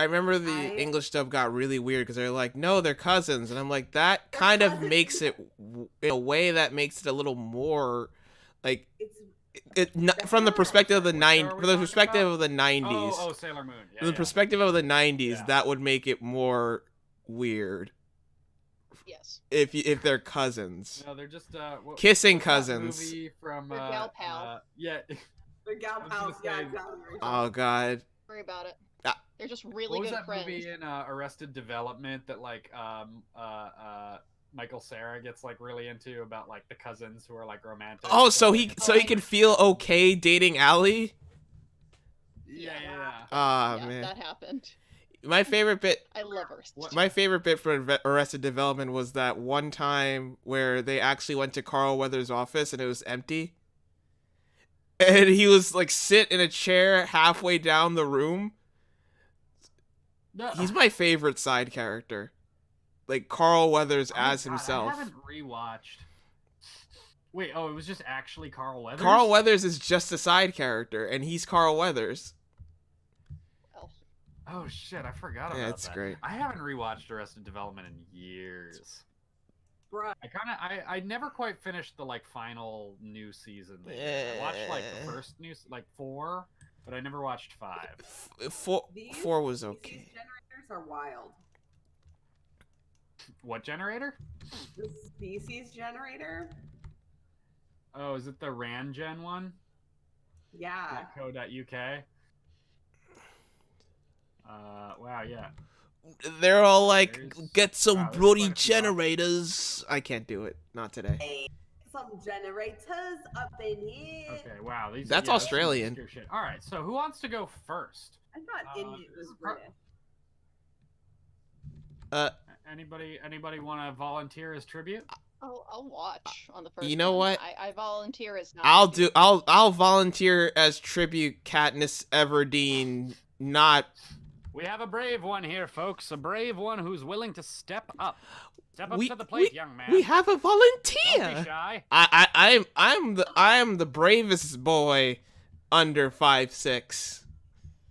remember the English dub got really weird because they're like, no, they're cousins. And I'm like, that kind of makes it, in a way that makes it a little more, like, from the perspective of the from the perspective of the 90s. Oh, Sailor Moon. Yeah, From the perspective of the 90s, that would make it more weird. Yes. If they're cousins. No, they're just kissing what's cousins. That movie from They're gal pal. yeah. They're gal pals. Yeah, exactly. Oh god. Worry about it. Ah. They're just really what was good that friends. movie in Arrested Development that like Michael Cera gets like really into about like the cousins who are like romantic? Oh, so he can feel okay dating Allie? Yeah. Ah, yeah, man. that happened. My favorite bit. I love her. My favorite bit for Arrested Development was that one time where they actually went to Carl Weathers' office and it was empty. And he was like sit in a chair halfway down the room. He's my favorite side character. Like Carl Weathers as himself. I haven't rewatched. Wait, it was just actually Carl Weathers? Carl Weathers is just a side character and he's Carl Weathers. Oh shit, I forgot about that. Yeah, it's great. I haven't rewatched Arrested Development in years. Bruh. I never quite finished the like final new season. I watched like the first like 4, but I never watched 5. 4 was okay. These generators are wild. What generator? The species generator? Oh, is it the RanGen one? Yeah. .co.uk. Wow, yeah. They're all like, get some bloody generators. I can't do it. Not today. Hey, some generators up in here. Okay, wow. That's Australian. Shit. All right, so who wants to go first? I thought Indian was British. Anybody want to volunteer as tribute? I'll watch on the first. You know one. what? I volunteer as not. I'll volunteer as tribute Katniss Everdeen. Not. We have a brave one here, folks. A brave one who's willing to step up. Step up to the plate, young man. We have a volunteer. Don't be shy. I am the bravest boy under 5'6".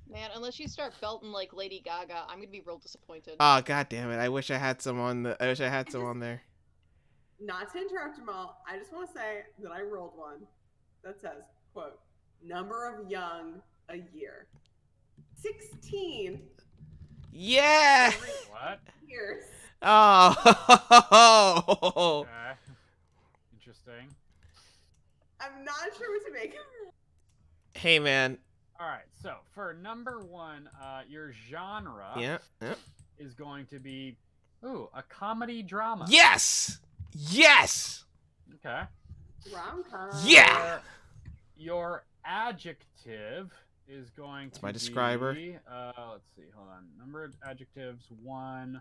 Man, unless you start belting like Lady Gaga, I'm gonna be real disappointed. Oh god damn it! I wish I had some on there. Not to interrupt Jamal, I just want to say that I rolled one. that says, quote, number of young a year. 16 Yeah. What? years. Oh. Okay. Interesting. I'm not sure what to make. Hey, man. All right. So for number one, your genre Yeah. is going to be, a comedy drama. Yes. Yes. Okay. Rom-com. Yeah. Your adjective is going to my be, describer. Let's see. Hold on. Number of adjectives 1.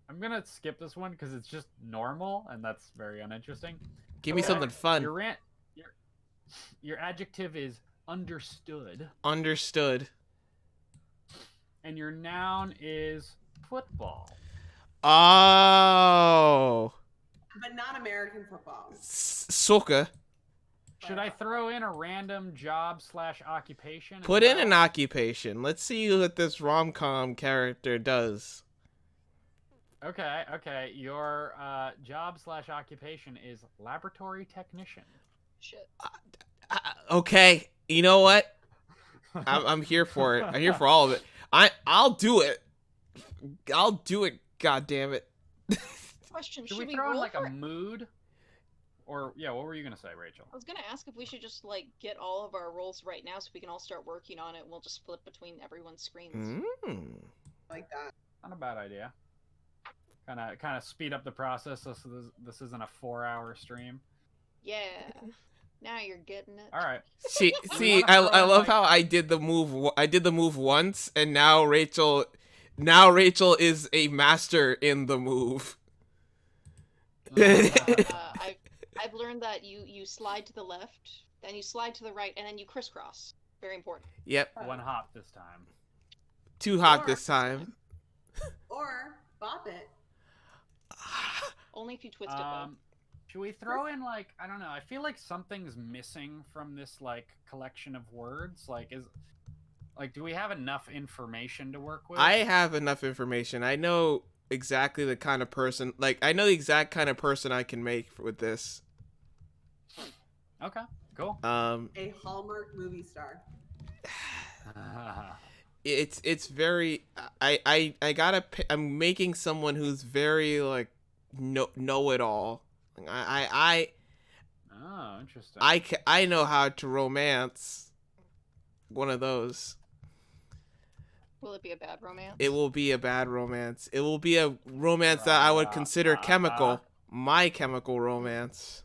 I'm gonna skip this one because it's just normal and that's very uninteresting. Give me something fun. Your adjective is understood, Understood. and your noun is football. Oh. But not American football. Soccer. Should I throw in a random job/occupation? as Put in well? an occupation. Let's see what this rom-com character does. Okay. Your job/occupation is laboratory technician. Shit. Okay. You know what? I'm here for it. I'm here for all of it. I'll do it. I'll do it. God damn it. Question: Should Should we we throw in roll like for a mood? Or yeah, what were you gonna say, Rachel? I was gonna ask if we should just like get all of our rolls right now so we can all start working on it. We'll just flip between everyone's screens. Like that. Not a bad idea. Kind of speed up the process. So this isn't a 4-hour stream. Yeah. Now you're getting it. All right. See, wanna I throw in, love like- how I did the move. I did the move once, and now Rachel is a master in the move. I've learned that you slide to the left, then you slide to the right, and then you crisscross. Very important. Yep. One hop this time. Too hot Or- this time. Or bop it. Only if you twist it though. Should we throw in like, I don't know, I feel like something's missing from this like collection of words. Do we have enough information to work with? I have enough information. I know exactly the kind of person. I know the exact kind of person I can make with this. Okay, cool. A Hallmark movie star. It's very. I'm making someone who's very know it all. Oh, interesting. I know how to romance one of those. Will it be a bad romance? It will be a bad romance. It will be a romance that I would consider chemical. My chemical romance.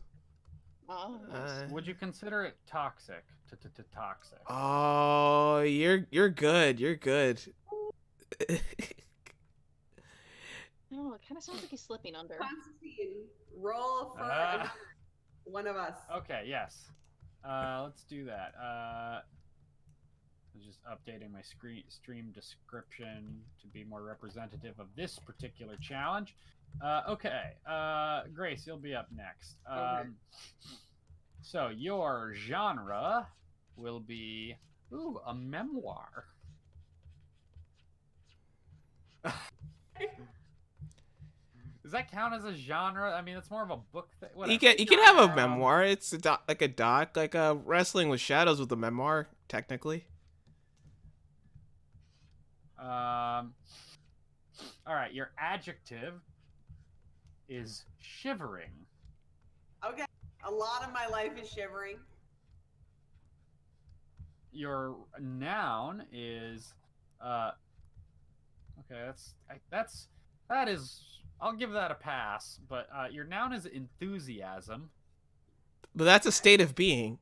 Oh. Would you consider it toxic? Toxic. Oh, you're good. You're good. No, it kind of sounds like he's slipping under. Constantine, roll for one of us. Okay, yes. Let's do that. I'm just updating my stream description to be more representative of this particular challenge. Okay. Grace, you'll be up next. Okay. So your genre will be a memoir. Does that count as a genre? I mean, it's more of a book thing. You can have a memoir. It's like a doc, like a Wrestling with Shadows with a memoir, technically. All right, your adjective is shivering. Okay. A lot of my life is shivering. Your noun is okay, that is I'll give that a pass, but your noun is enthusiasm. But that's a state of being.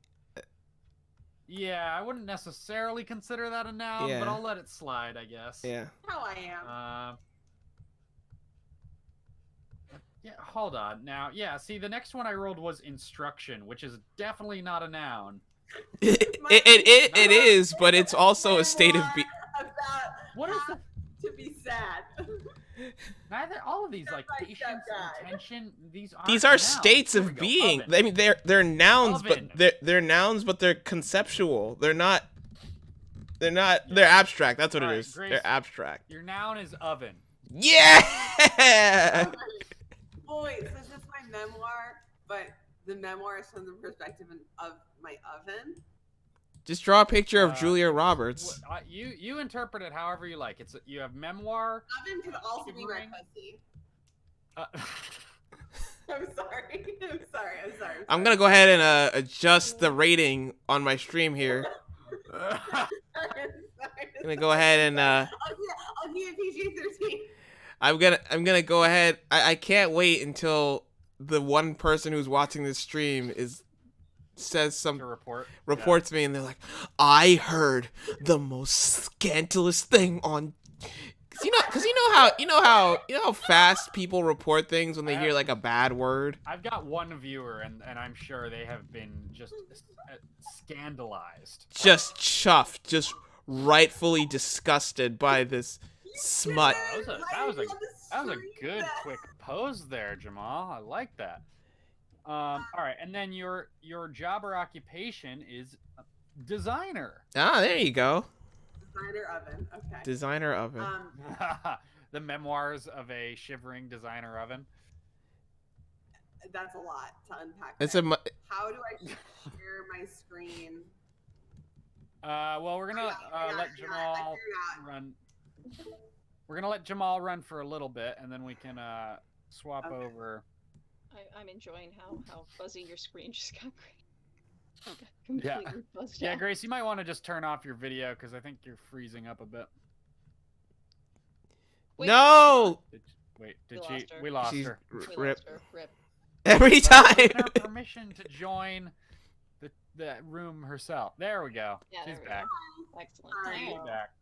Yeah, I wouldn't necessarily consider that a noun, Yeah. but I'll let it slide, I guess. Yeah. How I am. Yeah, hold on. Now, yeah, see, the next one I rolled was instruction, which is definitely not a noun. It is, but it's also a state of being. About What is the... to be sad. Neither all of these, like Step by step patience, guide. intention, these are These states Here of we go, being. oven. I mean, they're nouns, Oven. but they're nouns, but they're conceptual. They're not. They're abstract. That's what All it right, is. Grace. They're abstract. Your noun is oven. Yeah. Well, wait. So it's just my memoir, but the memoir is from the perspective of my oven. Just draw a picture of Julia Roberts. You interpret it however you like. You have memoir. Oven could also be my pussy. I'm sorry. I'm sorry. I'm gonna go ahead and adjust the rating on my stream here. I'm gonna go ahead and I'll give it PG-13. I'm gonna go ahead. I can't wait until the one person who's watching this stream reports me, and they're like, I heard the most scandalous thing on. Cause you know how fast people report things when they hear like a bad word. I've got one viewer, and I'm sure they have been just scandalized, just chuffed, just rightfully disgusted by this smut. That was a good quick pose there, Jamal. I like that. All right, and then your job or occupation is designer. Ah, there you go. Designer oven. Okay. Designer oven. The memoirs of a shivering designer oven. That's a lot to unpack. How do I share my screen? Well, we're gonna let Jamal run. We're gonna let Jamal run for a little bit, and then we can swap over. I'm enjoying how fuzzy your screen just got. Yeah. Yeah, Grace, you might want to just turn off your video because I think you're freezing up a bit. Wait, no! We lost her. Rip. Rip. Every time! Her permission to join the room herself. There we go. Yeah, she's back. Excellent. She's back.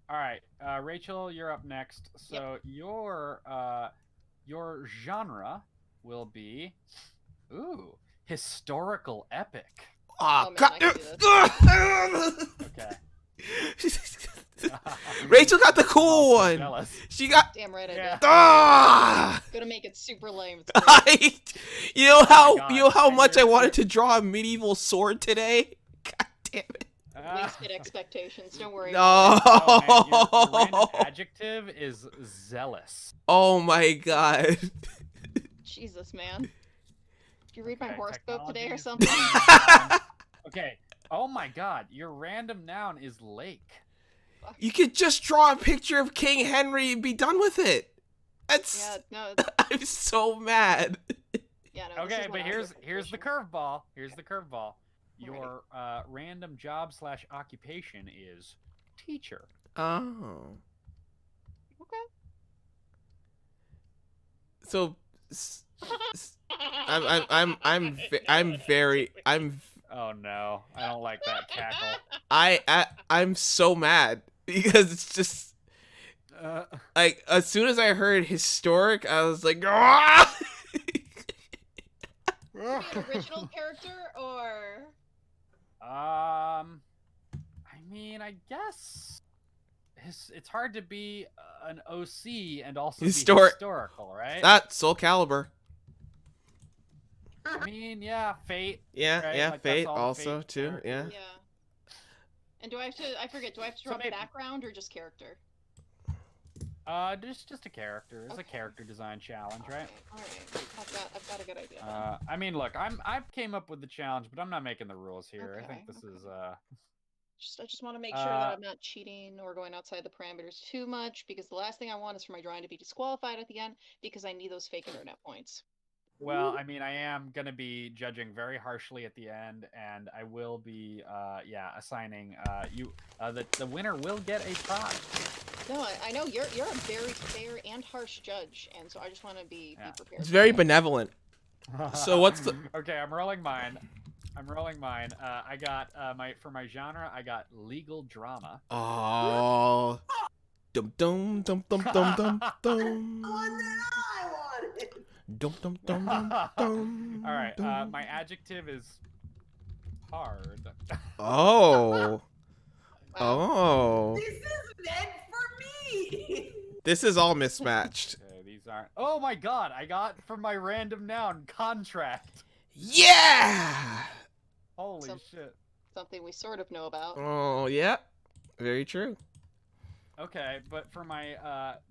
All right. Rachel, you're up next. So your genre will be historical epic. Oh, man, God. Okay. Rachel got the cool one. Jealous. She got. Damn right I Yeah. did. Ah! Gonna make it super lame. You know how God. much I wanted to draw a medieval sword today. God damn it. Please hit expectations. Don't worry. No. Oh, man, your random adjective is zealous. Oh my God. Jesus, man. Did you read my Okay, horoscope today or technology something? Okay. Oh my God, your random noun is lake. You could just draw a picture of King Henry and be done with it. Yeah, no. I'm so mad. Yeah, no. Okay, but here's the curveball. Here's the curveball. Your random job / occupation is teacher. Oh. Okay. So, I'm very. Oh no, I don't like that cackle. I'm so mad because it's just like as soon as I heard historic, I was like, ah! The original character or? I mean, I guess it's hard to be an OC and also be historical, right? Not Soul Calibur. I mean, yeah, Fate. Yeah, right? yeah, Like, Fate that's all also Fate too. Yeah. characters. Yeah. And do I have to? I forget. Do I have to draw background or just character? Just a character. It's a character design challenge, right? All right. I've got a good idea. I mean, look, I came up with the challenge, but I'm not making the rules here. Okay, I think this is I just want to make sure that I'm not cheating or going outside the parameters too much, because the last thing I want is for my drawing to be disqualified at the end because I need those fake internet points. Well, I mean, I am gonna be judging very harshly at the end, and I will be, assigning the winner will get a prize. No, I know you're a very fair and harsh judge, and so I just want to be prepared. It's very benevolent. So what's the? Okay, I'm rolling mine. I got for my genre, I got legal drama. Oh. Dum dum dum dum dum dum dum. I wanted. Dum dum dum dum dum. All right, my adjective is hard. Oh. Oh. This is meant for me. This is all mismatched. Okay, these aren't. Oh my God! I got from my random noun contract. Yeah. Holy shit. Something we sort of know about. Oh yeah. Very true. Okay, but for my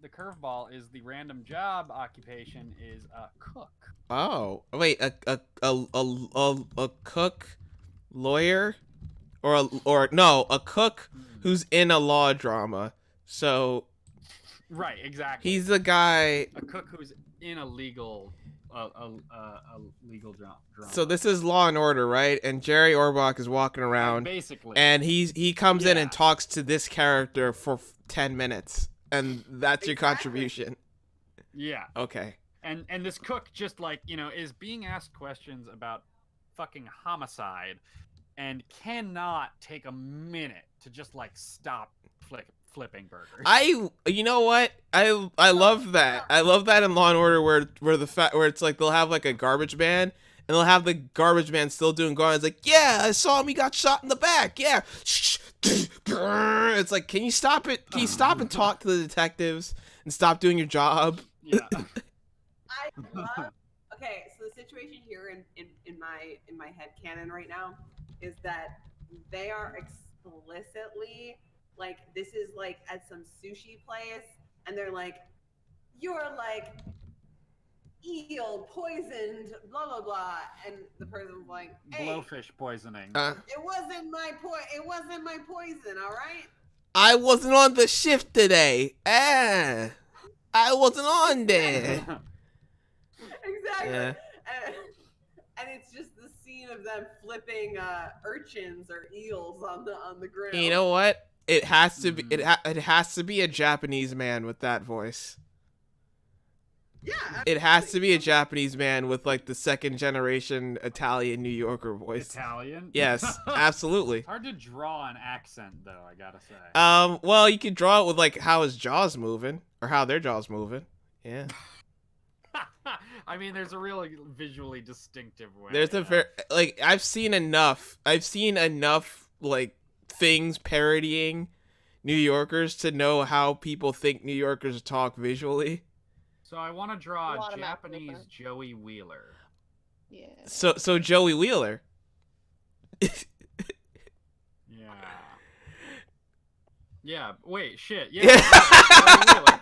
the curveball is the random job occupation is a cook. Oh, wait, a cook, lawyer, or no, a cook who's in a law drama. So Right, exactly. he's the guy. A cook who's in a legal legal drama. So this is Law and Order, right? And Jerry Orbach is walking around, basically, and he comes in Yeah. and talks to this character for 10 minutes, and that's your Exactly. contribution. yeah. Okay. And this cook just like, you know, is being asked questions about fucking homicide and cannot take a minute to just like stop flipping burgers. You know what? I love that. I love that in Law and Order where it's like they'll have like a garbage man, and they'll have the garbage man still doing garbage. It's like, yeah, I saw him. He got shot in the back. Yeah. It's like, can you stop it? Can you stop and talk to the detectives and stop doing your job? Yeah. I love. Okay, so the situation here in my head canon right now is that they are explicitly like, this is like at some sushi place, and they're like, you're like eel poisoned, blah blah blah, and the person's like, hey, Blowfish poisoning. it wasn't my poison, all right? I wasn't on the shift today. I wasn't on there. Exactly. Yeah. And it's just the scene of them flipping urchins or eels on the grill. You know what? It has to be. It has to be a Japanese man with that voice. Yeah. It has to be a Japanese man with like the second generation Italian New Yorker voice. Italian? Yes, absolutely. Hard to draw an accent though, I gotta say. Well, you could draw it with like how his jaw's moving or how their jaw's moving. Yeah. I mean, there's a real visually distinctive way. There's a very like I've seen enough like things parodying New Yorkers to know how people think New Yorkers talk visually. So I want to draw A lot a of mouth Japanese movement. Joey Wheeler. Yeah. So Joey Wheeler. Yeah. Yeah. Wait. Shit. Yeah. Joey Wheeler.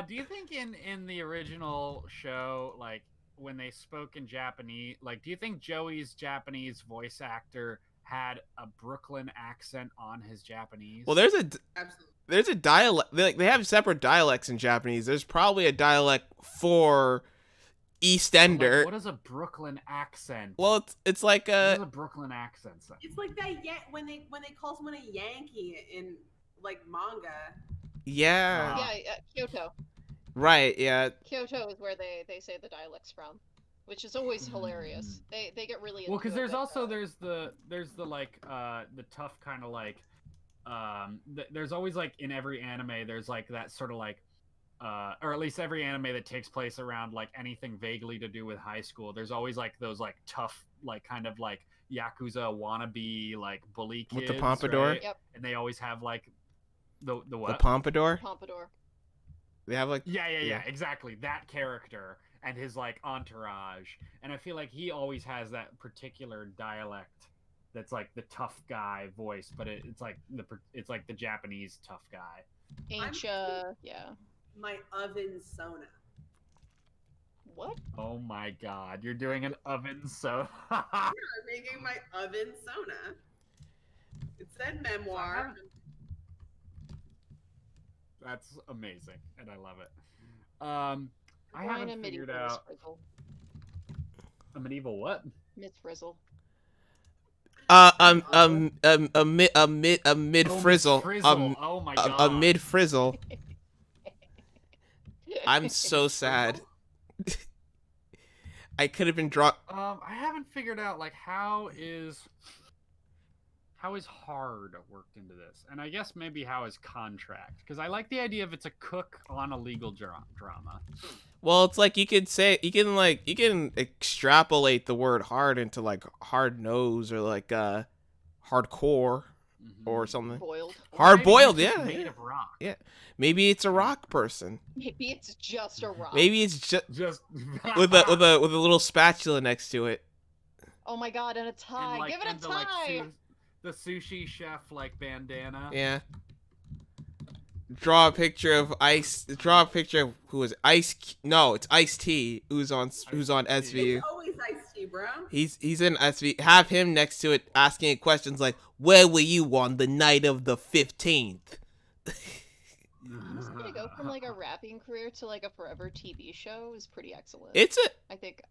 Do you think in the original show, like when they spoke in Japanese, like do you think Joey's Japanese voice actor had a Brooklyn accent on his Japanese? Well, there's Absolutely. a dialect. They have separate dialects in Japanese. There's probably a dialect for East Ender. Like, what is a Brooklyn accent? Well, it's like What does a Brooklyn accent say? It's like that when they call someone a Yankee in like manga. yeah, Yeah, Kyoto. right, yeah. Kyoto is where they say the dialects from, which is always hilarious. They get really into Well, because it there's with, also there's the like the tough kind of like there's always like in every anime there's like that sort of like or at least every anime that takes place around like anything vaguely to do with high school, there's always like those like tough like kind of like yakuza wannabe like bully kids With the pompadour? right? Yep. And they always have like the what? The pompadour. Pompadour. They have like Yeah, exactly. That character and his like entourage. And I feel like he always has that particular dialect that's like the tough guy voice, but it's like the Japanese tough guy. Aincha. Yeah. My oven sona. What? Oh my god, you're doing an oven so I'm making my oven sona. It said memoir. That's amazing, and I love it. I Wine haven't a figured medieval out Frizzle. a medieval what? Miss Frizzle. a mid frizzle. Oh my god. A mid frizzle. I'm so sad. I could have been drawn. I haven't figured out like how is hard worked into this, and I guess maybe how is contract, because I like the idea of it's a cook on a legal drama. Well, it's like you can extrapolate the word hard into like hard nose or like hardcore or something. Boiled. Hard Maybe boiled, it's just yeah, made yeah. of rock. Yeah. Maybe it's a rock person. Maybe it's just a rock. Maybe it's just Just with a little spatula next to it. Oh my god, and a tie. and, like, Give it a and tie. the sushi chef like bandana. Yeah. Draw a picture of Ice. Draw a picture of who is Ice. No, it's Ice-T who's on SVU. It's always Ice-T, bro. He's in SVU. Have him next to it asking it questions like, "Where were you on the night of the 15th?" He's gonna go from like a rapping career to like a forever TV show is pretty excellent. It's a. I think.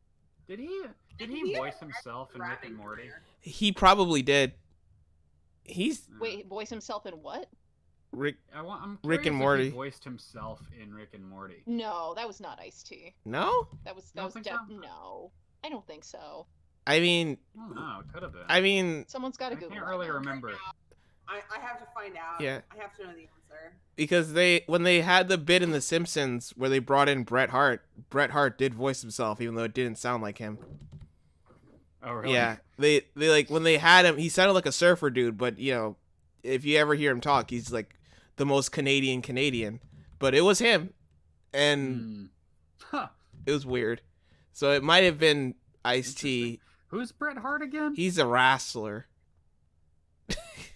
Did he voice himself in Rick and Morty? He probably did. He's Wait, voice himself in what? Rick. I'm Rick and curious if Morty. He voiced himself in Rick and Morty. No, that was not Ice-T. No. That was Don't think so? no. I don't think so. I mean. I don't know. It could have been. I mean. Someone's got to I Google. can't that really now. remember. I have to find out. Yeah. I have to know the answer. Because when they had the bit in The Simpsons where they brought in Bret Hart did voice himself, even though it didn't sound like him. Oh really? Yeah, they like when they had him, he sounded like a surfer dude, but you know, if you ever hear him talk, he's like the most Canadian. But it was him, and Huh. it was weird. So it might have been Ice-T. Who's Bret Hart again? He's a wrestler.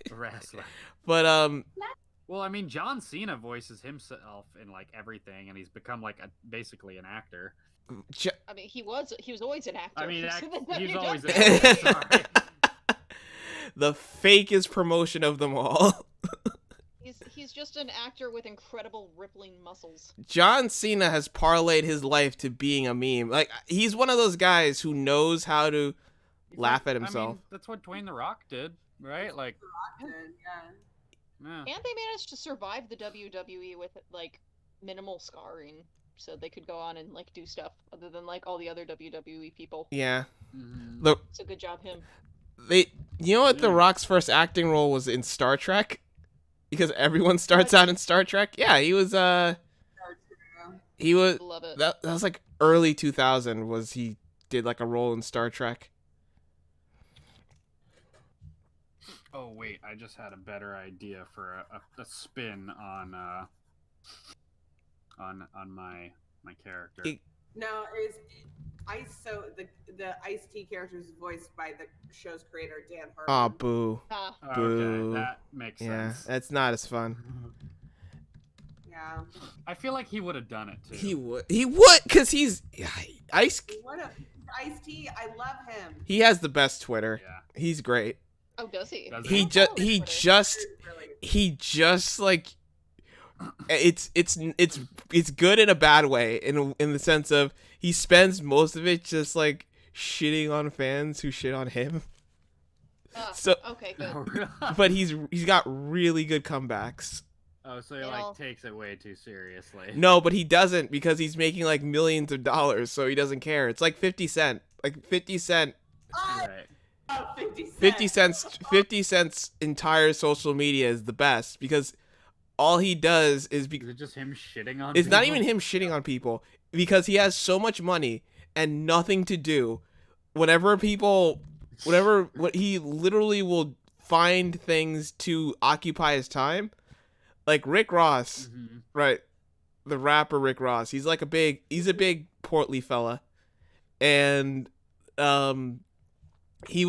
A wrestler. But Well, I mean, John Cena voices himself in like everything, and he's become like basically an actor. I mean, he was always an actor. I mean, So he's then always you an don't- actor. Sorry. the fakest promotion of them all. He's just an actor with incredible rippling muscles. John Cena has parlayed his life to being a meme. Like, he's one of those guys who knows how to laugh at himself. I mean, that's what Dwayne the Rock did, right? Like, Yeah. yeah. And they managed to survive the WWE with like minimal scarring, so they could go on and like do stuff other than like all the other WWE people. Yeah. Mhm. Look, So good job him. you know what The Yeah. Rock's first acting role was in Star Trek? Because everyone starts out in Star Trek. Yeah, he was Love Love it. that was like early 2000 was he did like a role in Star Trek. Oh wait, I just had a better idea for a spin on my character. He- No, is Ice? So the Ice-T character is voiced by the show's creator Dan Harmon. Oh, boo. Ah, Boo. Okay, that makes Yeah, sense. that's not as fun. Yeah. I feel like he would have done it too. He would cuz he's Ice What a Ice-T! I love him. he has the best Twitter. Yeah. He's great. oh, does he? Does He he? just follow he Twitter. just Really. he just like it's good in a bad way in the sense of he spends most of it just like shitting on fans who shit on him. Ah, So okay, good. Oh, really? but he's got really good comebacks. Oh, so he You like know- takes it way too seriously. No, but he doesn't because he's making like millions of dollars, so he doesn't care. It's like 50 Cent. Like 50 Cent Right. Oh, 50 Cent. 50 Cent's entire social media is the best because all he does is Is it just him shitting on? it's not people? even him shitting on people because he has so much money and nothing to do. What he literally will find things to occupy his time. Like Rick Ross, Mhm. right? The rapper Rick Ross. He's a big portly fella. And he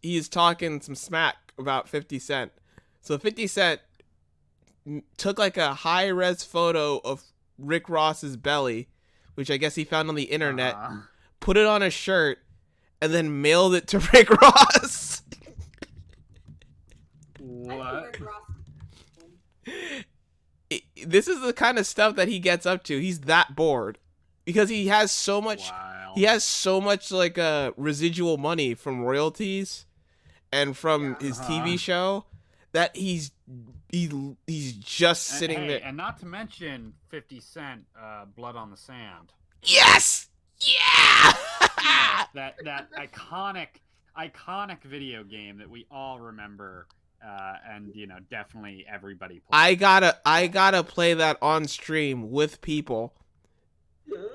is talking some smack about 50 Cent. So 50 Cent took like a high res photo of Rick Ross's belly, which I guess he found on the internet, put it on a shirt, and then mailed it to Rick Ross. I think What? Rick Ross- This is the kind of stuff that he gets up to. He's that bored because he has so much. Wow. He has so much like residual money from royalties and from his TV show that he's just sitting Hey, there. and not to mention 50 Cent, Blood on the Sand. Yes, yeah. that iconic video game that we all remember, and definitely everybody plays. I gotta play that on stream with people.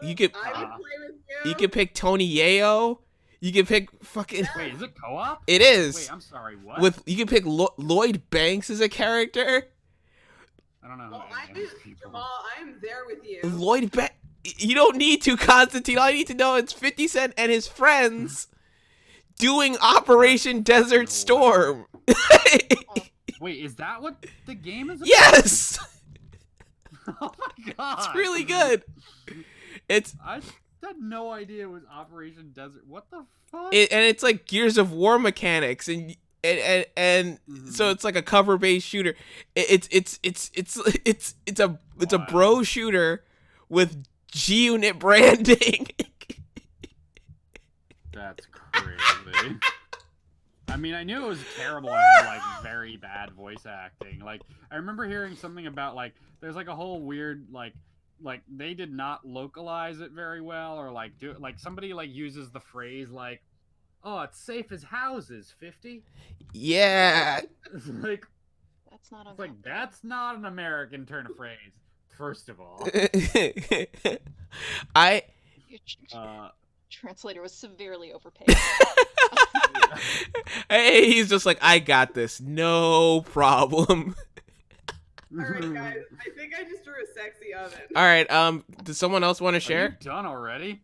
You could I would play with you. you could pick Tony Yayo. You could pick fucking. Wait, is it co-op? It is. Wait, I'm sorry. What? With you can pick Lloyd Banks as a character. I don't know. Well, who any of these people are. Jamal, I'm there with you. Lloyd Banks. You don't need to, Constantine. All you need to know is 50 Cent and his friends doing Operation Desert Storm. Wait, is that what the game is about? Yes. Oh my god. It's really good. I had no idea it was Operation Desert. What the fuck? And it's like Gears of War mechanics, and so it's like a cover based shooter. It's a bro shooter with G-Unit branding. That's crazy. I mean, I knew it was terrible and had like very bad voice acting. Like, I remember hearing something about like there's like a whole weird like they did not localize it very well, or like do like somebody like uses the phrase like, "Oh, it's safe as houses, 50." Yeah. It's like That's not it's like that's not an American turn of phrase. First of all, Your translator was severely overpaid. Hey, he's just like, I got this, no problem. All right, guys. I think I just drew a sexy oven. All right, does someone else want to Are share? you done already?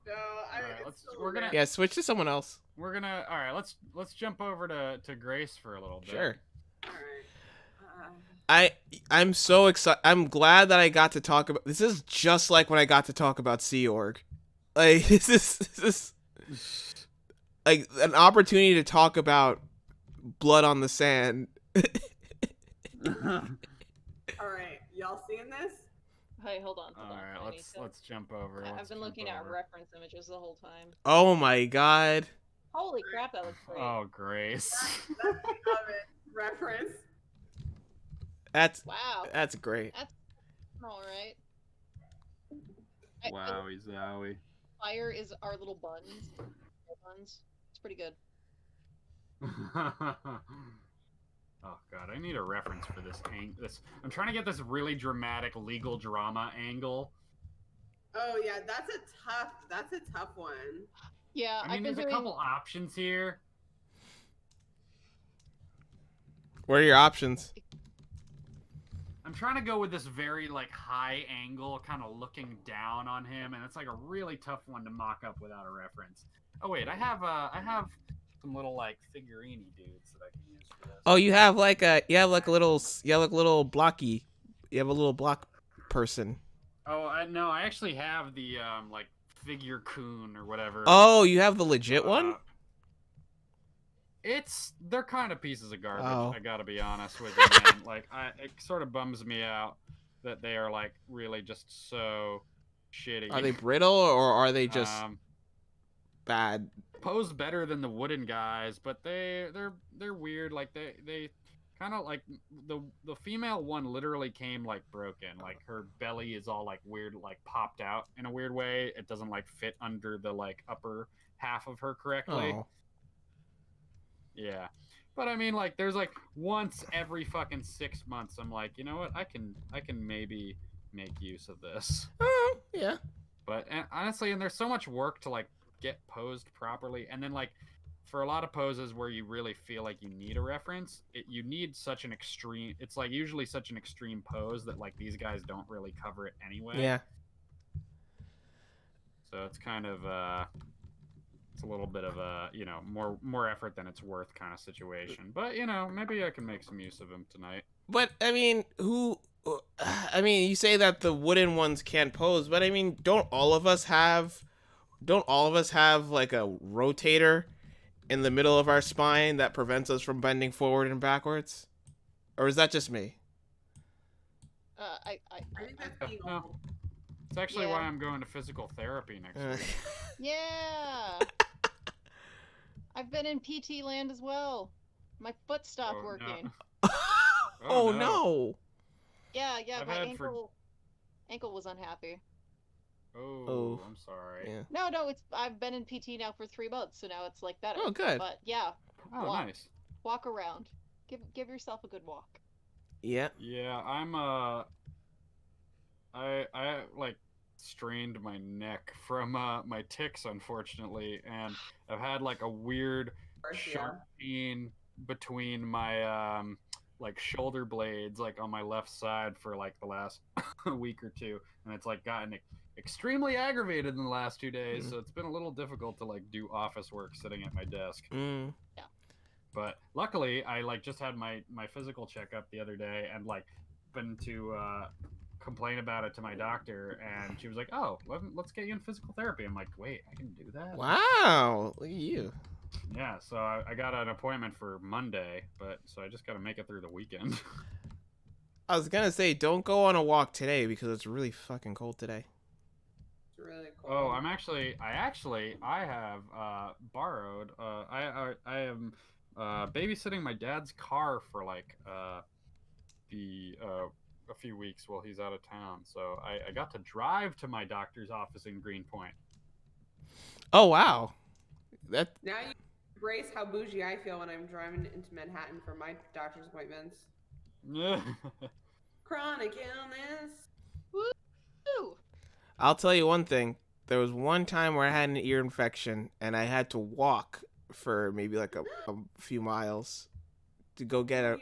No, Alright, we're gonna. Yeah, switch to someone else. We're gonna. All right, let's jump over to Grace for a little bit. Sure. All right. I'm so excited. I'm glad that I got to talk about. This is just like when I got to talk about Sea Org. Like this is like an opportunity to talk about blood on the sand. All right, y'all seeing this? Hey, hold on. All right, let's jump over. I've been looking at reference images the whole time. Oh my god. Holy crap, that looks great. Oh, Grace. That's the oven reference. Wow. That's great. That's all right. Wowie zowie. Fire is our little buns. It's pretty good. Oh god, I need a reference for this I'm trying to get this really dramatic legal drama angle. Oh yeah, that's a tough one. Yeah, I mean, there's a couple options here. What are your options? I'm trying to go with this very like high angle, kind of looking down on him, and it's like a really tough one to mock up without a reference. Oh wait, I have some little like figurine dudes that I can use for this. Oh, you have like a little blocky. You have a little block person. Oh, no, I actually have the like figure coon or whatever. Oh, you have the legit one? They're kind of pieces of garbage. Oh. I gotta be honest with you, man. Like, it sort of bums me out that they are like really just so shitty. Are they brittle or are they just bad? Pose better than the wooden guys, but they're weird. Like they kind of like the female one literally came like broken. Like her belly is all like weird, like popped out in a weird way. It doesn't like fit under the like upper half of her correctly. Oh. Yeah. But I mean, like, there's like once every fucking 6 months, I'm like, you know what? I can maybe make use of this. Oh, yeah. But honestly, and there's so much work to like get posed properly, and then like for a lot of poses where you really feel like you need a reference, you need such an extreme. It's like usually such an extreme pose that like these guys don't really cover it anyway. Yeah. So it's kind of it's a little bit of a, you know, more effort than it's worth kind of situation. But, you know, maybe I can make some use of him tonight. But I mean, you say that the wooden ones can't pose, but I mean, don't all of us have like a rotator in the middle of our spine that prevents us from bending forward and backwards? Or is that just me? I think that's being old. It's actually why I'm going to physical therapy next week. Yeah. I've been in PT land as well. My foot stopped working. No. Oh no. Yeah, I've my had ankle was unhappy. Oh, I'm sorry. Yeah. No, I've been in PT now for 3 months, so now it's like better. Oh, good. But yeah. Oh, nice. Walk around. Give yourself a good walk. Yeah. Yeah, I'm I like strained my neck from my tics, unfortunately, and I've had like a weird sharp pain between my like shoulder blades, like on my left side for like the last week or two, and it's like gotten extremely aggravated in the last 2 days. So it's been a little difficult to like do office work sitting at my desk. Mm. Yeah. But luckily, I like just had my physical checkup the other day, and like been to complain about it to my doctor, and she was like, "Oh, let's get you in physical therapy." I'm like, "Wait, I can do that?" Wow, look at you. Yeah, so I got an appointment for Monday, but so I just got to make it through the weekend. I was gonna say, don't go on a walk today because it's really fucking cold today. It's really cool. Oh, I have borrowed. I am babysitting my dad's car for like the a few weeks while he's out of town. So I got to drive to my doctor's office in Greenpoint. Oh wow, that Now you embrace how bougie I feel when I'm driving into Manhattan for my doctor's appointments. Chronic illness. Woo! I'll tell you one thing. There was one time where I had an ear infection and I had to walk for maybe like a few miles to go get a.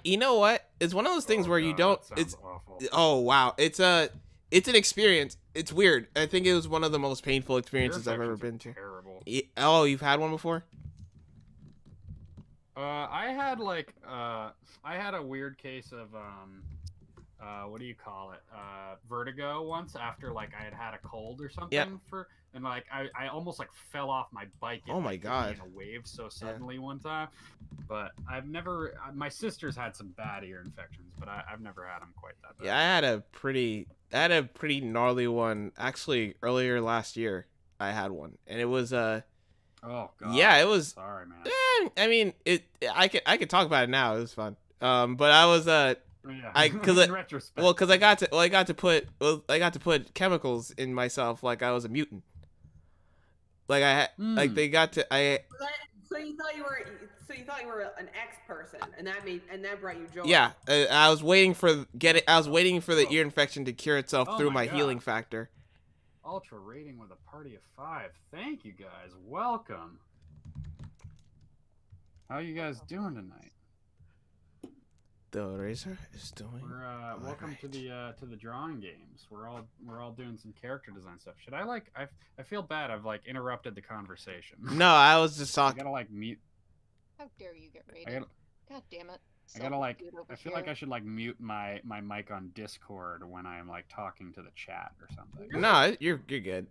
You know what? It's one of those things where you don't. It's awful. oh wow, it's an experience. It's weird. I think it was one of the most painful experiences I've ever been to. Terrible. Oh, you've had one before? I had a weird case of what do you call it? Vertigo once after like I had a cold or something. Yep. And like I almost like fell off my bike. Oh my God. In a wave so suddenly one time. But I've never. My sister's had some bad ear infections, but I've never had them quite that bad. Yeah, I had a pretty gnarly one actually earlier last year. I had one, and it was Oh God. yeah, it was. Sorry, man. I mean, I could talk about it now. It was fun. But I was Yeah. because in retrospect. well, because I got to put chemicals in myself like I was a mutant. Like I had, like they got to So you thought you were an ex person, and that brought you joy. yeah. I was waiting for the ear infection to cure itself Oh through my my God. healing factor. Ultra rating with a party of 5. Thank you guys. Welcome. How you guys doing tonight? The razor is doing. We're welcome to the drawing games. We're all doing some character design stuff. Should I like I feel bad. I've like interrupted the conversation. No, I was just I talking. gotta like mute. How dare you get rated? I gotta God damn it. I gotta like. Self-mute over I feel like here. I should like mute my mic on Discord when I'm like talking to the chat or something. No, you're good.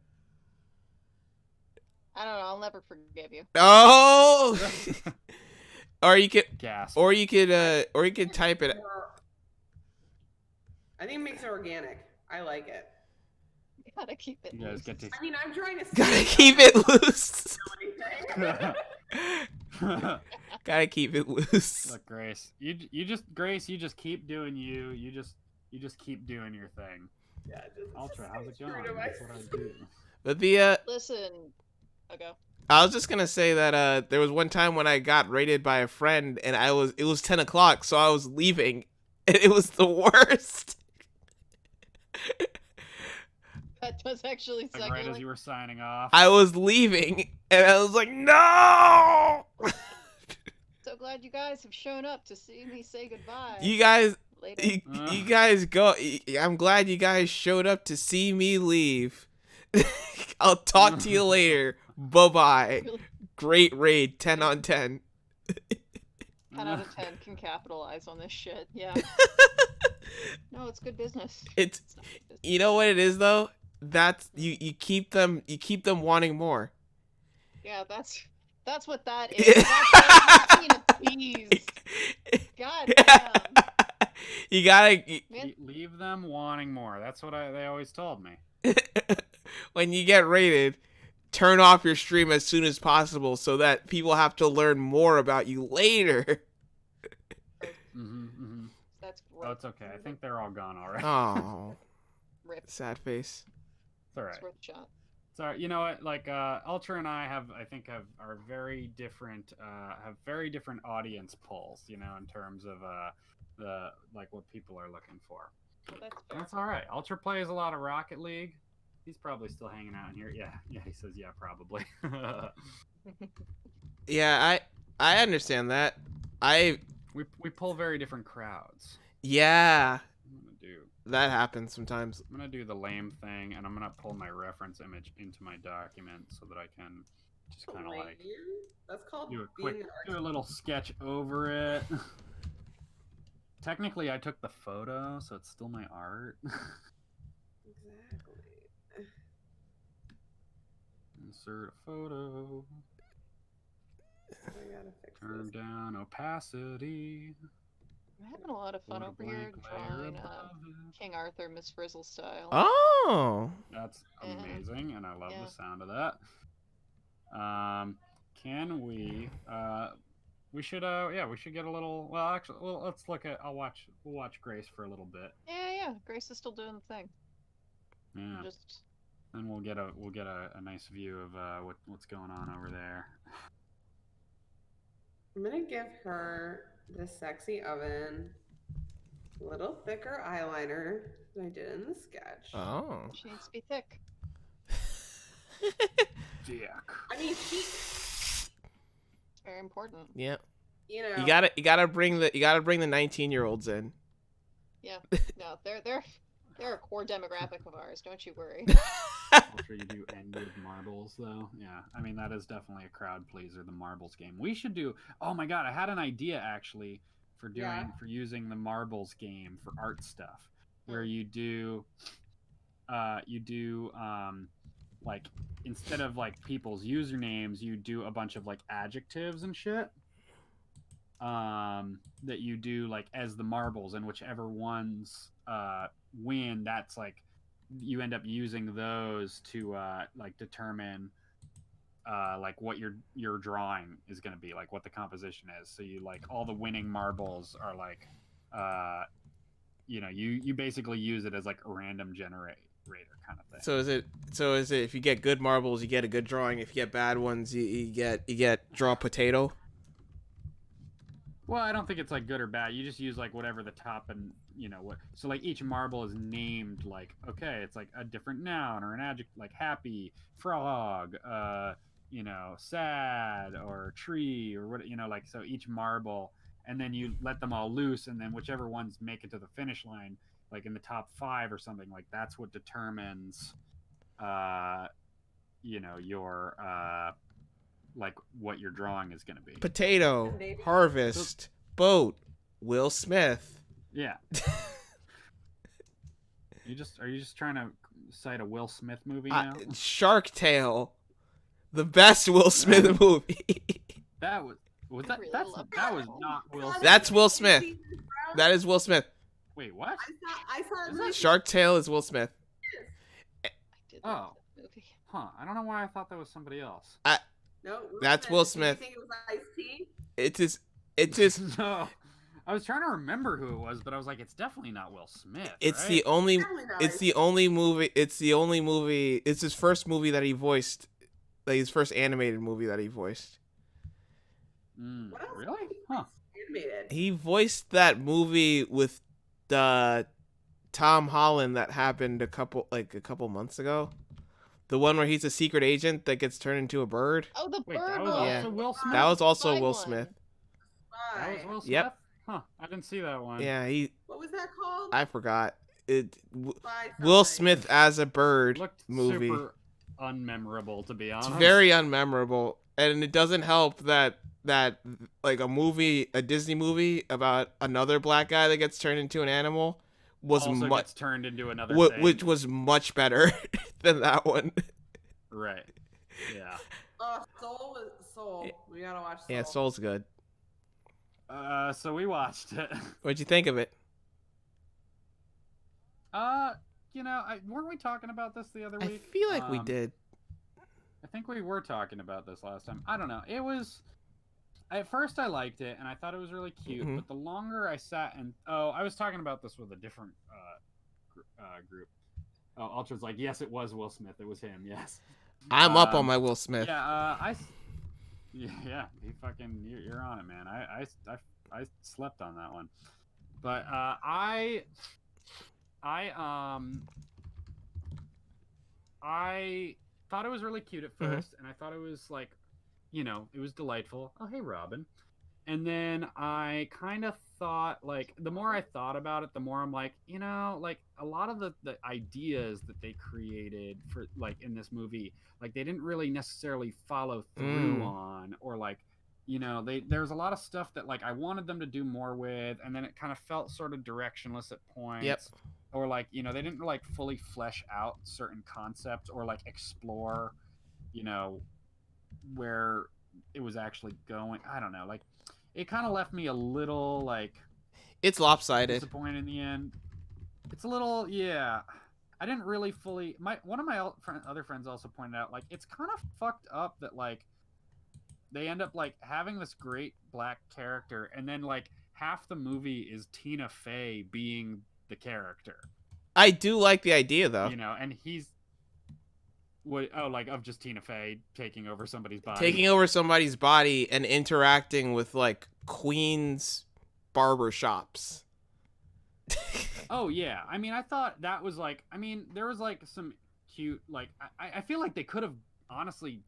I don't know. I'll never forgive you. Oh. Or you could Gasp. or you could type it. I think it makes it organic. I like it. You gotta keep it. You guys loose. get to. I mean, I'm trying to. Gotta keep it loose. Gotta keep it loose. Look, Grace, you just keep doing you. You just keep doing your thing. Yeah, Ultra, how's it true going? to That's what I myself. do. But the Listen. Okay. I was just gonna say that there was one time when I got raided by a friend and it was 10 o'clock, so I was leaving, and it was the worst. That does actually Like suck. right You're as like, you were signing off. I was leaving, and I was like, no. so glad you guys have shown up to see me say goodbye. You guys, Later. you guys go. I'm glad you guys showed up to see me leave. I'll talk to you later. Bye-bye. Really? Great raid, 10 on 10. 10 out of 10 can capitalize on this shit. Yeah. No, it's good business. It's It's not good business. you know what it is though? That's you keep them wanting more. Yeah, that's what that is. That's like appeased. God damn. You gotta Man, Leave them wanting more. That's what they always told me. when you get rated, turn off your stream as soon as possible so that people have to learn more about you later. that's Oh, great. it's okay. I think they're all gone already. Oh, Rip. sad face. It's all right. It's worth a shot. Sorry, you know what? Like, Ultra and I have very different audience polls. You know, in terms of the like what people are looking for. Well, that's fair. That's all right. Ultra plays a lot of Rocket League. He's probably still hanging out in here. Yeah, he says yeah, probably. Yeah, I understand that. we pull very different crowds. Yeah, I'm that happens sometimes. gonna do the lame thing, and I'm gonna pull my reference image into my document so that I can Just kind of like That's called do a being quick, an do a little sketch over it. Technically, I took the photo, so it's still my art. Exactly. Insert a photo. I gotta fix Turn this. down opacity. I'm having a lot of fun Put a over here blank layer drawing above it. King Arthur, Miss Frizzle style. Oh. That's And- amazing, and I love yeah. the sound of that. Can we? We should. Yeah, we should get a little. Well, actually, well, let's look at. We'll watch Grace for a little bit. Yeah. Grace is still doing the thing. Yeah. Just Then we'll get a nice view of what's going on over there. I'm gonna give her the sexy oven, a little thicker eyeliner than I did in the sketch. Oh. she needs to be thick. Dick. I mean, she, It's very important. Yeah. you know, You gotta bring the 19-year-olds in. Yeah. No, they're a core demographic of ours. Don't you worry. I'm sure you do end with marbles, though. Yeah, I mean that is definitely a crowd pleaser. The marbles game. We should do. Oh my god, I had an idea actually for using the marbles game for art stuff, where you do, like instead of like people's usernames, you do a bunch of like adjectives and shit. That you do like as the marbles, and whichever ones win, that's like you end up using those to like determine like what your drawing is going to be, like what the composition is. So you like all the winning marbles are like you basically use it as like a random generator kind of thing. So is it if you get good marbles, you get a good drawing. If you get bad ones, you get draw potato. Well, I don't think it's like good or bad. You just use like whatever the top and what. So like each marble is named like, okay, it's like a different noun or an adjective, like happy, frog, sad, or tree, or what, like, so each marble, and then you let them all loose, and then whichever ones make it to the finish line, like in the top 5 or something, like that's what determines, your like what your drawing is going to be. Potato, harvest, boat, Will Smith. Yeah. Are you just trying to cite a Will Smith movie now? Shark Tale, the best Will Smith movie. That was that really that's love that was not Will Smith. That's Will Smith. That is Will Smith. Wait, what? I saw it. Shark Tale is Will Smith. I did Oh. love that movie. Huh? I don't know why I thought that was somebody else. No, That's Will Smith. Do you think it was Ice-T? It is. No, I was trying to remember who it was, but I was like, it's definitely not Will Smith. It's right? the only. Definitely not It's the only movie. It's the only movie. It's his first movie that he voiced. Like his first animated movie that he voiced. What else Really? did he Huh? voice animated? He voiced that movie with Tom Holland that happened a couple months ago. The one where he's a secret agent that gets turned into a bird. Oh, the Wait, bird that was one. Yeah. also Will Smith. That was also Spy Will one. Smith. That was Spy. Will Smith. Yep. Huh? I didn't see that one. Yeah, What was that called? I forgot. Spy Will something. Smith as a bird Looked movie. super unmemorable, to be honest. It's very unmemorable, and it doesn't help that like a Disney movie about another black guy that gets turned into an animal was also much gets turned into another thing. which was much better than that one. Right. Yeah. Soul. We gotta watch Soul. Yeah, Soul's good. So we watched it. What'd you think of it? Weren't we talking about this the other I week? feel like we did. I think we were talking about this last time. I don't know. It was. At first, I liked it, and I thought it was really cute. Mhm. But the longer I sat and I was talking about this with a different group. Oh, Ultra's like, yes, it was Will Smith. It was him. Yes. I'm up on my Will Smith. Yeah. Yeah. He fucking. You're on it, man. I slept on that one, but I thought it was really cute at first, and I thought it was like, it was delightful. Oh, hey, Robin. And then I kind of thought, like, the more I thought about it, the more I'm like, you know, like a lot of the ideas that they created for like in this movie, like they didn't really necessarily follow through on, or like, you know, there's a lot of stuff that like I wanted them to do more with, and then it kind of felt sort of directionless at points. Yep. Or like, you know, they didn't like fully flesh out certain concepts or like explore, you know, where it was actually going. I don't know, like it kind of left me a little like It's lopsided. disappointed in the end. It's a little, yeah. I didn't really fully. One of my other friends also pointed out, like, it's kind of fucked up that like they end up like having this great black character, and then like half the movie is Tina Fey being the character. I do like the idea though. You know, and he's what? Oh, like of just Tina Fey taking over somebody's body. Taking over somebody's body and interacting with like Queens barber shops. Oh yeah, I mean, I thought that was like, I mean, there was like some cute, like, I feel like they could have honestly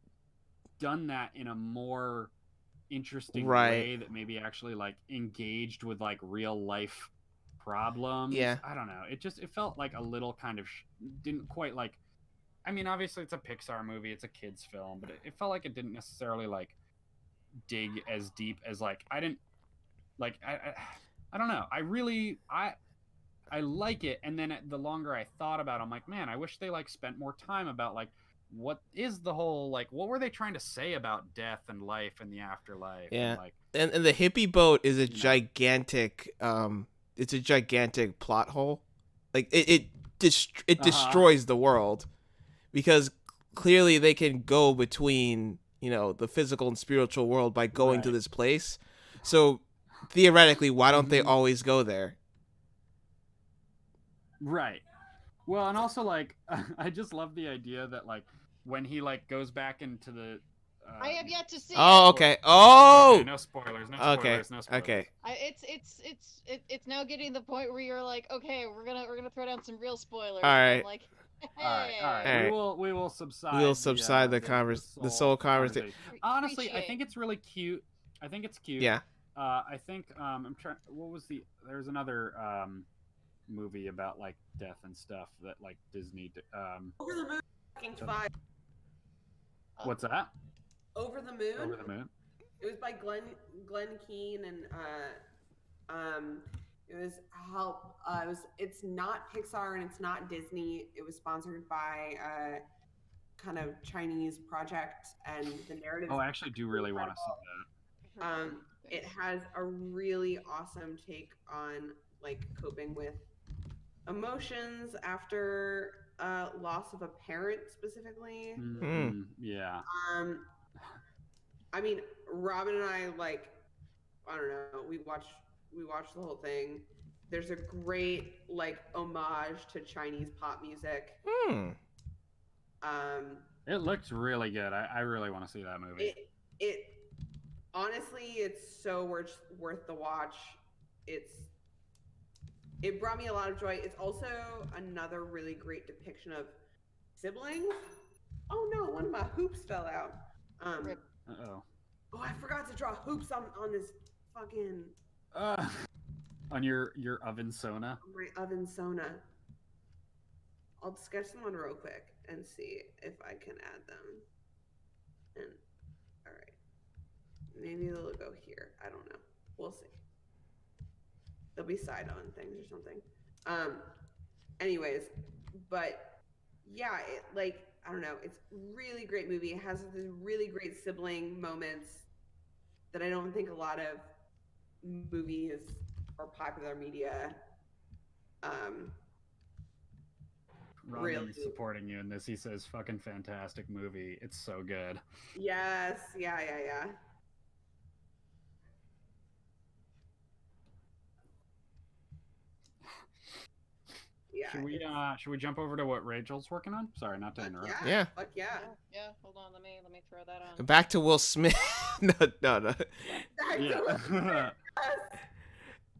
done that in a more interesting way that maybe actually like engaged with like real life problems. Yeah, I don't know. It felt like a little kind of didn't quite like. I mean, obviously it's a Pixar movie, it's a kids film, but it felt like it didn't necessarily like dig as deep as like I didn't like I don't know. I like it, and then the longer I thought about it, I'm like, man, I wish they like spent more time about like what is the whole like what were they trying to say about death and life and the afterlife. Yeah, and, like, and the hippie boat is a gigantic it's a gigantic plot hole. Like it destroys the world, because clearly they can go between, you know, the physical and spiritual world by going to this place. So theoretically, why don't they always go there? Right. Well, and also like I just love the idea that like when he like goes back into the I have yet to see. Oh, okay. Oh. Okay, no spoilers. No spoilers. Okay. No spoilers. Okay. It's now getting to the point where you're like, okay, we're gonna throw down some real spoilers. All right. And I'm like, hey. All right. We will subside. We'll subside the soul conversation. Honestly, I think it's really cute. I think it's cute. Yeah. I think I'm trying. What was there's another movie about like death and stuff that like Disney. Over the Moon. Fucking fire. What's that? Over the Moon. Over the Moon. It was by Glenn Keane, and it was help. It's not Pixar and it's not Disney. It was sponsored by kind of Chinese project, and the narrative. Oh, I actually do really want to see that. It has a really awesome take on like coping with emotions after loss of a parent, specifically. Mm-hmm. Yeah. I mean, Robin and I, like, I don't know, we watched the whole thing. There's a great like homage to Chinese pop music. It looks really good. I really want to see that movie. It honestly, it's so worth the watch. It brought me a lot of joy. It's also another really great depiction of siblings. Oh no, one of my hoops fell out. Uh-oh. Oh, I forgot to draw hoops on this fucking. On your oven Sona. On my oven Sona. I'll sketch them on real quick and see if I can add them. And all right, maybe they'll go here. I don't know. We'll see. They'll be side on things or something. Anyways, but yeah, it like. I don't know. It's a really great movie. It has these really great sibling moments that I don't think a lot of movies or popular media Robin's supporting you in this. He says, fucking fantastic movie. It's so good. Yes. Yeah. Yeah. Should we jump over to what Rachel's working on? Sorry, not to interrupt. Yeah. Fuck yeah. Yeah. Hold on. Let me throw that on. Back to Will Smith. No. Yeah.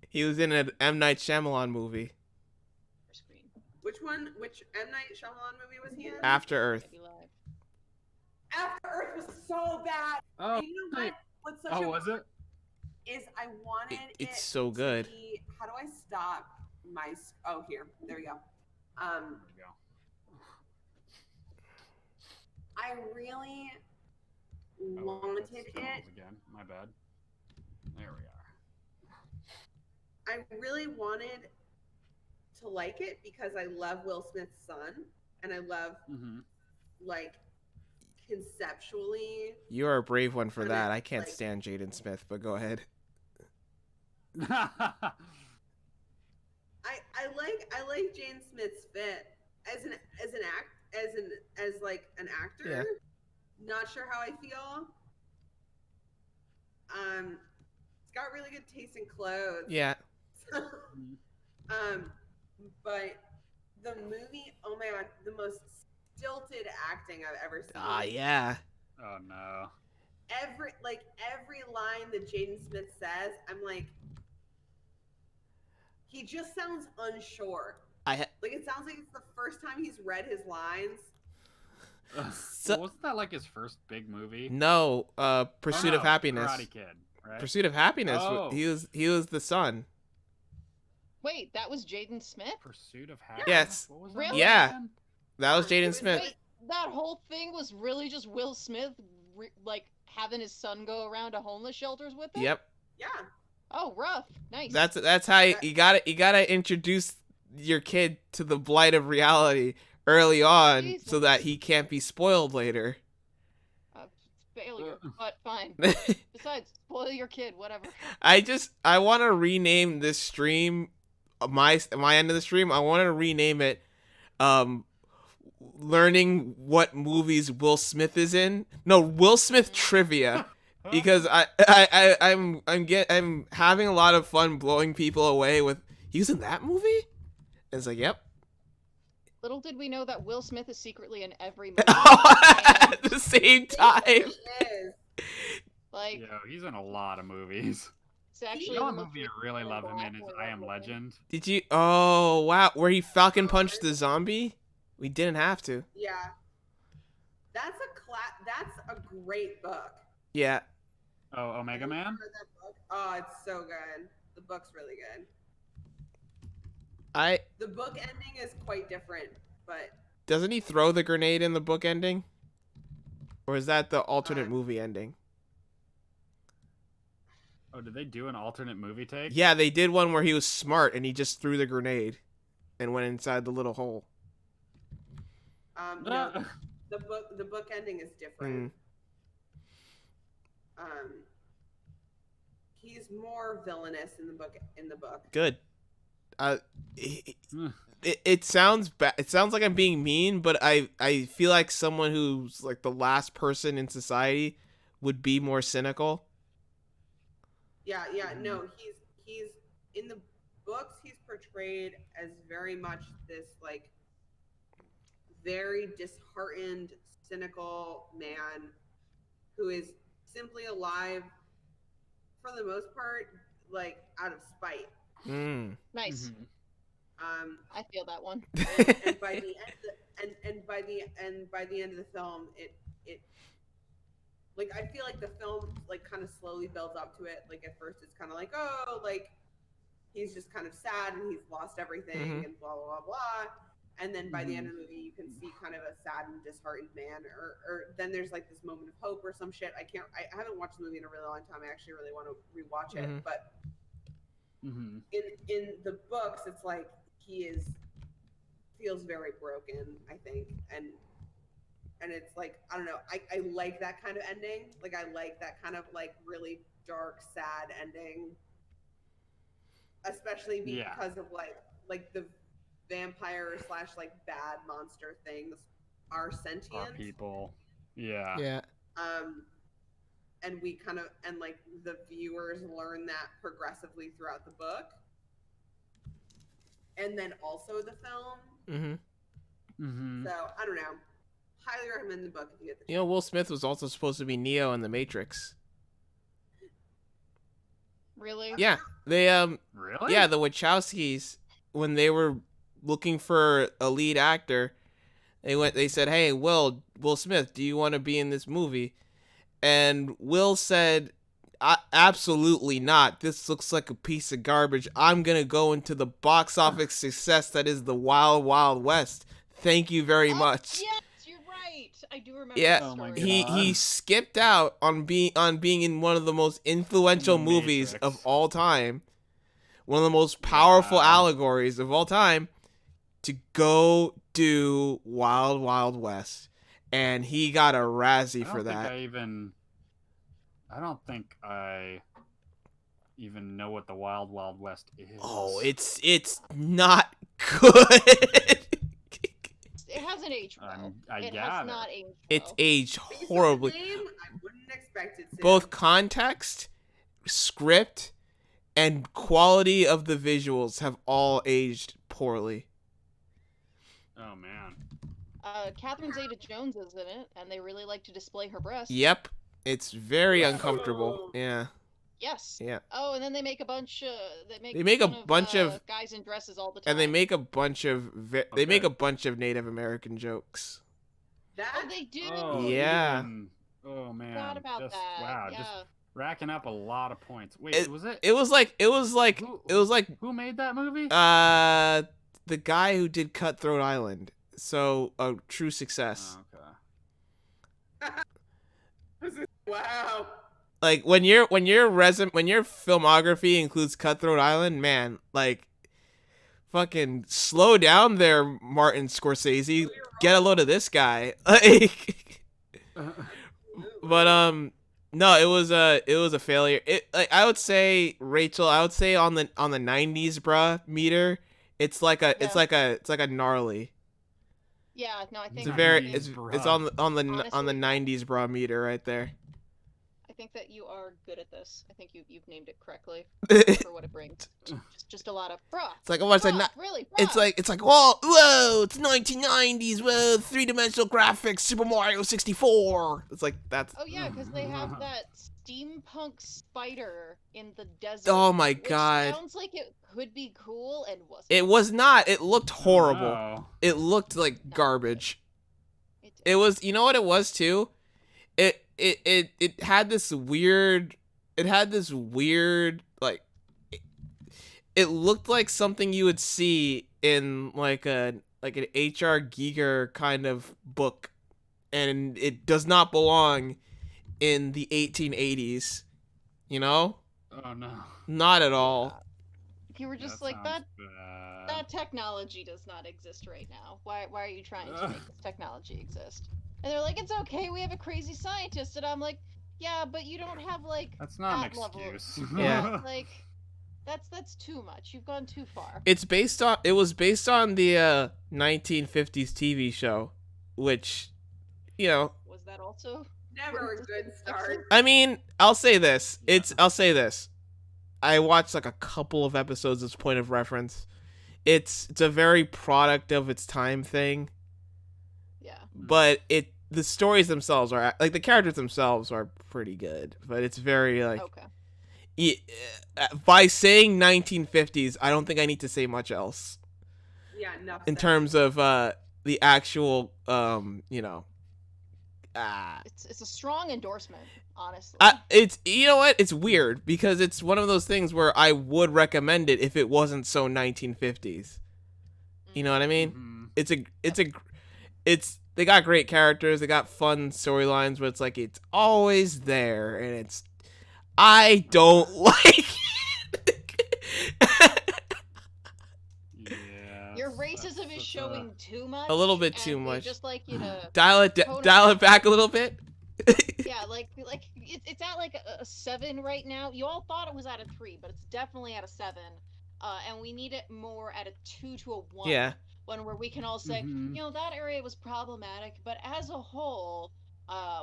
He was in an M. Night Shyamalan movie. Which one? Which M. Night Shyamalan movie was he in? After Earth. After Earth was so bad. Oh, you know what? was it? is I wanted it's so good. To be, how do I stop my? Oh, here, there we go. There we go. I really Oh, wanted that's it. films again. My bad. There we are. I really wanted to like it because I love Will Smith's son, and I love like conceptually. You are a brave one for kinda, that. I can't like- stand Jaden Smith, but go ahead. I like Jane Smith's fit as an actor. Yeah. Not sure how I feel. It's got really good taste in clothes. Yeah. But the movie, oh my god, the most stilted acting I've ever seen. Ah, yeah. Oh no. Every line that Jaden Smith says, I'm like, he just sounds unsure. Like it sounds like it's the first time he's read his lines. So- Wasn't that like his first big movie? No, Pursuit of Happiness. Karate Kid, right? Pursuit of Happiness. Oh. He was the son. Wait, that was Jaden Smith? Pursuit of Happiness. Yes. What was that Really? movie Yeah. again? That was It Jaden was Smith. Wait, that whole thing was really just Will Smith, like, having his son go around to homeless shelters with him? Yep. Yeah. Oh, rough. Nice. That's how you gotta introduce your kid to the blight of reality early on, so Jesus. that he can't be spoiled later. Failure, but fine. Besides, spoil your kid, whatever. I want to rename this stream, my end of the stream. I want to rename it, learning what movies Will Smith is in. No, Will Smith trivia, because I'm having a lot of fun blowing people away with he was in that movie. And it's like, yep. Little did we know that Will Smith is secretly in every movie. At the same time. He is. Like, Yeah, he's in a lot of movies. it's actually You know the what most movie I really love him in is Black I Am Widow. Legend. Did you? Oh wow, where he Falcon punched the zombie? We didn't have to. Yeah. That's a great book. Yeah. Oh, Omega Have you Man? read that book? Oh, it's so good. The book's really good. The book ending is quite different, but Doesn't he throw the grenade in the book ending? Or is that the alternate movie ending? Oh, did they do an alternate movie take? Yeah, they did one where he was smart and he just threw the grenade and went inside the little hole. no, the book ending is different. He's more villainous in the book. Good. It sounds bad. It sounds like I'm being mean, but I feel like someone who's like the last person in society would be more cynical. Yeah, no, he's in the books he's portrayed as very much this like very disheartened, cynical man who is simply alive for the most part, like out of spite. Nice. Mhm. I feel that one. And by the end, by the end of the film, it like I feel like the film like kind of slowly builds up to it. Like at first, it's kind of like, oh, like he's just kind of sad and he's lost everything and blah blah blah blah. And then by the end of the movie, you can see kind of a sad and disheartened man, or then there's like this moment of hope or some shit. I haven't watched the movie in a really long time. I actually really want to rewatch it, but in the books, it's like he feels very broken, I think, and it's like I don't know. I like that kind of ending. Like I like that kind of like really dark, sad ending, especially because of like the vampire / like bad monster things are sentient. Are people. Yeah. Yeah. And we kind of like the viewers learn that progressively throughout the book, and then also the film. So I don't know. Highly recommend the book if you get the chance. You know, Will Smith was also supposed to be Neo in The Matrix. Really? Yeah, they Really? yeah, the Wachowskis, when they were looking for a lead actor, they said, "Hey, Will Smith, do you want to be in this movie?" And Will said, absolutely not. This looks like a piece of garbage. I'm gonna go into the box office success that is the Wild Wild West. Thank you very much. Yes, you're right. I do remember. Yeah, that story. he skipped out on being in one of the most influential movies of all time, one of the most powerful allegories of all time, to go do Wild Wild West, and he got a Razzie for that. I don't think I even know what the Wild Wild West is. Oh, it's not good. It hasn't aged well. It has not aged well. It's aged horribly. Name, I wouldn't expect it to. Both context, script, and quality of the visuals have all aged poorly. Oh man. Catherine Zeta-Jones is in it, and they really like to display her breasts. Yep, it's very uncomfortable. Yeah. Yes. Yeah. Oh, and then they make a bunch. They make a bunch of guys in dresses all the time. And they make a bunch of they make a bunch of Native American jokes. Oh, they do. Oh, yeah. Oh man. Forgot about that. Wow. Yeah. Just racking up a lot of points. Wait, was it? It was like who made that movie? The guy who did Cutthroat Island. So a true success. Oh, okay. Wow. Like when your filmography includes Cutthroat Island, man, like fucking slow down there, Martin Scorsese. Get a load of this guy. Like, but no, it was a failure. I would say, Rachel, on the 90s bruh meter, it's like a gnarly. Yeah, no, I think it's on the 90s bruh meter right there. I think that you are good at this. I think you've named it correctly for what it brings. Just a lot of bruh. It's like, oh, it's bruh, like really, bruh. it's like whoa, it's 1990s, whoa, 3-dimensional graphics, Super Mario 64. It's like that's. Oh yeah, because they have that steampunk spider in the desert. Oh my god. Sounds like it could be cool and wasn't. It was not. It looked horrible. Oh. It looked like garbage. It was. You know what it was too. It had this weird. It had this weird like. It looked like something you would see in like an H.R. Giger kind of book, and it does not belong in the 1880s. You know? Oh no. Not at all. You were just like that. That technology does not exist right now. Why are you trying to make this technology exist? And they're like, it's okay, we have a crazy scientist. And I'm like, yeah, but you don't have like that's not an excuse. Yeah. Like that's too much. You've gone too far. It was based on the 1950s TV show, which, you know, was that also never a good start. I mean, I'll say this. I watched like a couple of episodes as point of reference. It's a very product of its time thing. Yeah. But the stories themselves are like the characters themselves are pretty good, but it's very like okay. By saying 1950s, I don't think I need to say much else. Yeah, enough. In terms of the actual you know, it's a strong endorsement, honestly. It's, you know what? It's weird because it's one of those things where I would recommend it if it wasn't so 1950s. You know what I mean? Mm-hmm. They got great characters, they got fun storylines, but it's like it's always there, and I don't like it. Yeah. Your racism is showing too much. A little bit too much. Just like you know. Dial it back a little bit. Yeah, like it's at like a 7 right now. You all thought it was at a 3, but it's definitely at a 7. And we need it more at a 2 to a 1. Yeah. One where we can all say, you know, that area was problematic, but as a whole,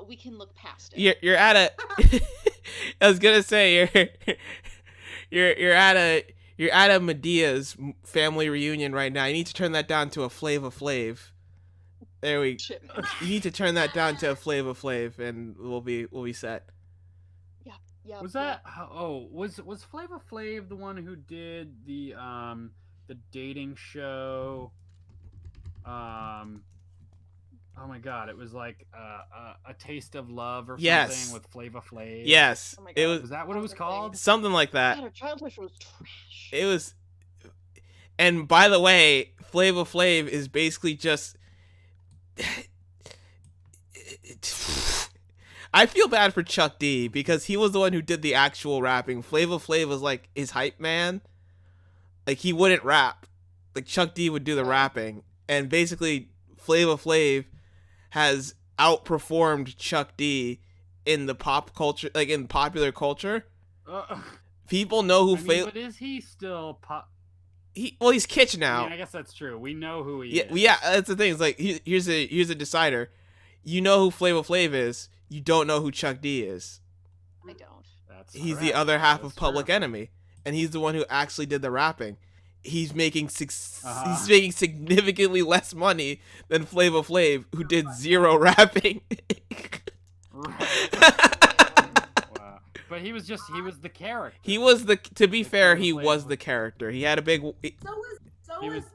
we can look past it. You're at a. I was gonna say you're at a Medea's family reunion right now. You need to turn that down to a Flava Flav. There we. You need to turn that down to a Flava Flav, and we'll be set. Yeah. Was that? Oh, was Flava Flav the one who did the dating show? Oh my god, it was like a taste of love or Yes. something with Flava Flav. Yes, Oh my it God. was Was that what it was called? something like that. God, our childhood was trash. It was, and by the way, Flava Flav is basically just. I feel bad for Chuck D because he was the one who did the actual rapping. Flava Flav was like his hype man. Like he wouldn't rap. Like Chuck D would do the rapping, and basically Flava Flav has outperformed Chuck D in the pop culture, like in popular culture. People know who Flava. But is he still pop? He's kitsch now. I mean, I guess that's true. We know who he is. Yeah, that's the thing. It's like here's a decider. You know who Flava Flav is. You don't know who Chuck D is. I don't. He's correct. the other half That's of Public true. Enemy, and he's the one who actually did the rapping. He's making Uh-huh. he's making significantly less money than Flava Flav, who did zero rapping. Wow. But he was the character. He was to be Like fair, Flava he Flav was was- the character. He had a big. He was-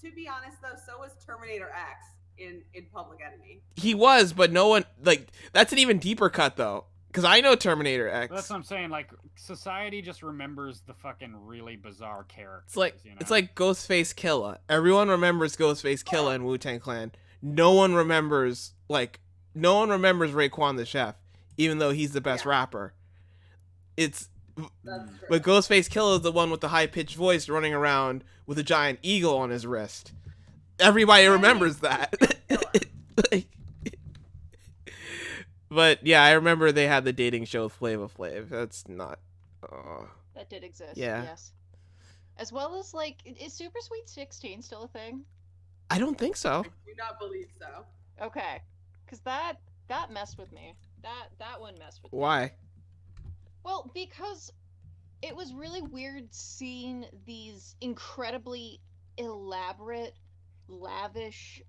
To be honest though, so was Terminator X in Public Enemy. He was, but no one like that's an even deeper cut though, because I know Terminator X. That's what I'm saying. Like society just remembers the fucking really bizarre characters. It's like you know? it's like Ghostface Killer. Everyone remembers Ghostface Killer in Wu-Tang Clan. No one remembers Raekwon the Chef, even though he's the best rapper. It's That's true. but Ghostface Killer is the one with the high pitched voice running around with a giant eagle on his wrist. Everybody remembers that. But yeah, I remember they had the dating show with Flava Flav. That's not. That did exist. Yeah. Yes. As well as like, is Super Sweet 16 still a thing? I don't think so. I do not believe so. Okay, because that messed with me. That one messed with me. Why? Well, because it was really weird seeing these incredibly elaborate, lavish,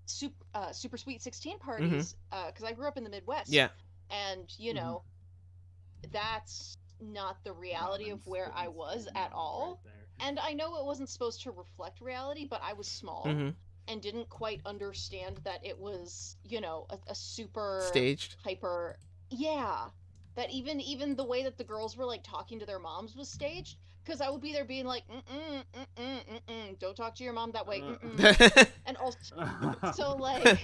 super sweet 16 parties. Because I grew up in the Midwest. Yeah. And you know, that's not the reality of where I was at all. And I know it wasn't supposed to reflect reality, but I was small and didn't quite understand that it was, you know, a super Staged. hyper. Yeah, that even the way that the girls were like talking to their moms was staged. Because I would be there being like, don't talk to your mom that way. And also, so like,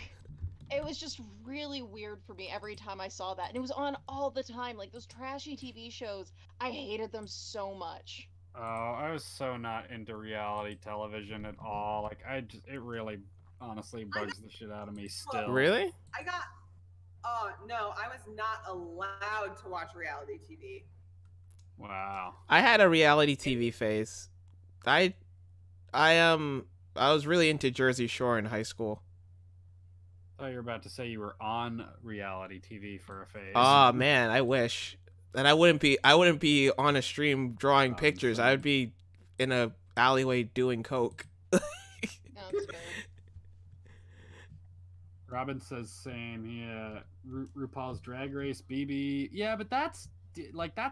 it was just really weird for me every time I saw that, and it was on all the time. Like those trashy TV shows, I hated them so much. Oh, I was so not into reality television at all. Like, it really, honestly, bugs the shit out of me still. Really? I got. No, I was not allowed to watch reality TV. Wow. I had a reality TV phase. I was really into Jersey Shore in high school. I thought you were about to say you were on reality TV for a phase. Oh man, I wish. And I wouldn't be on a stream drawing pictures. Insane. I would be in a alleyway doing coke. No, it's fair. Robin says same. Yeah, RuPaul's Drag Race, BB. Yeah, but that's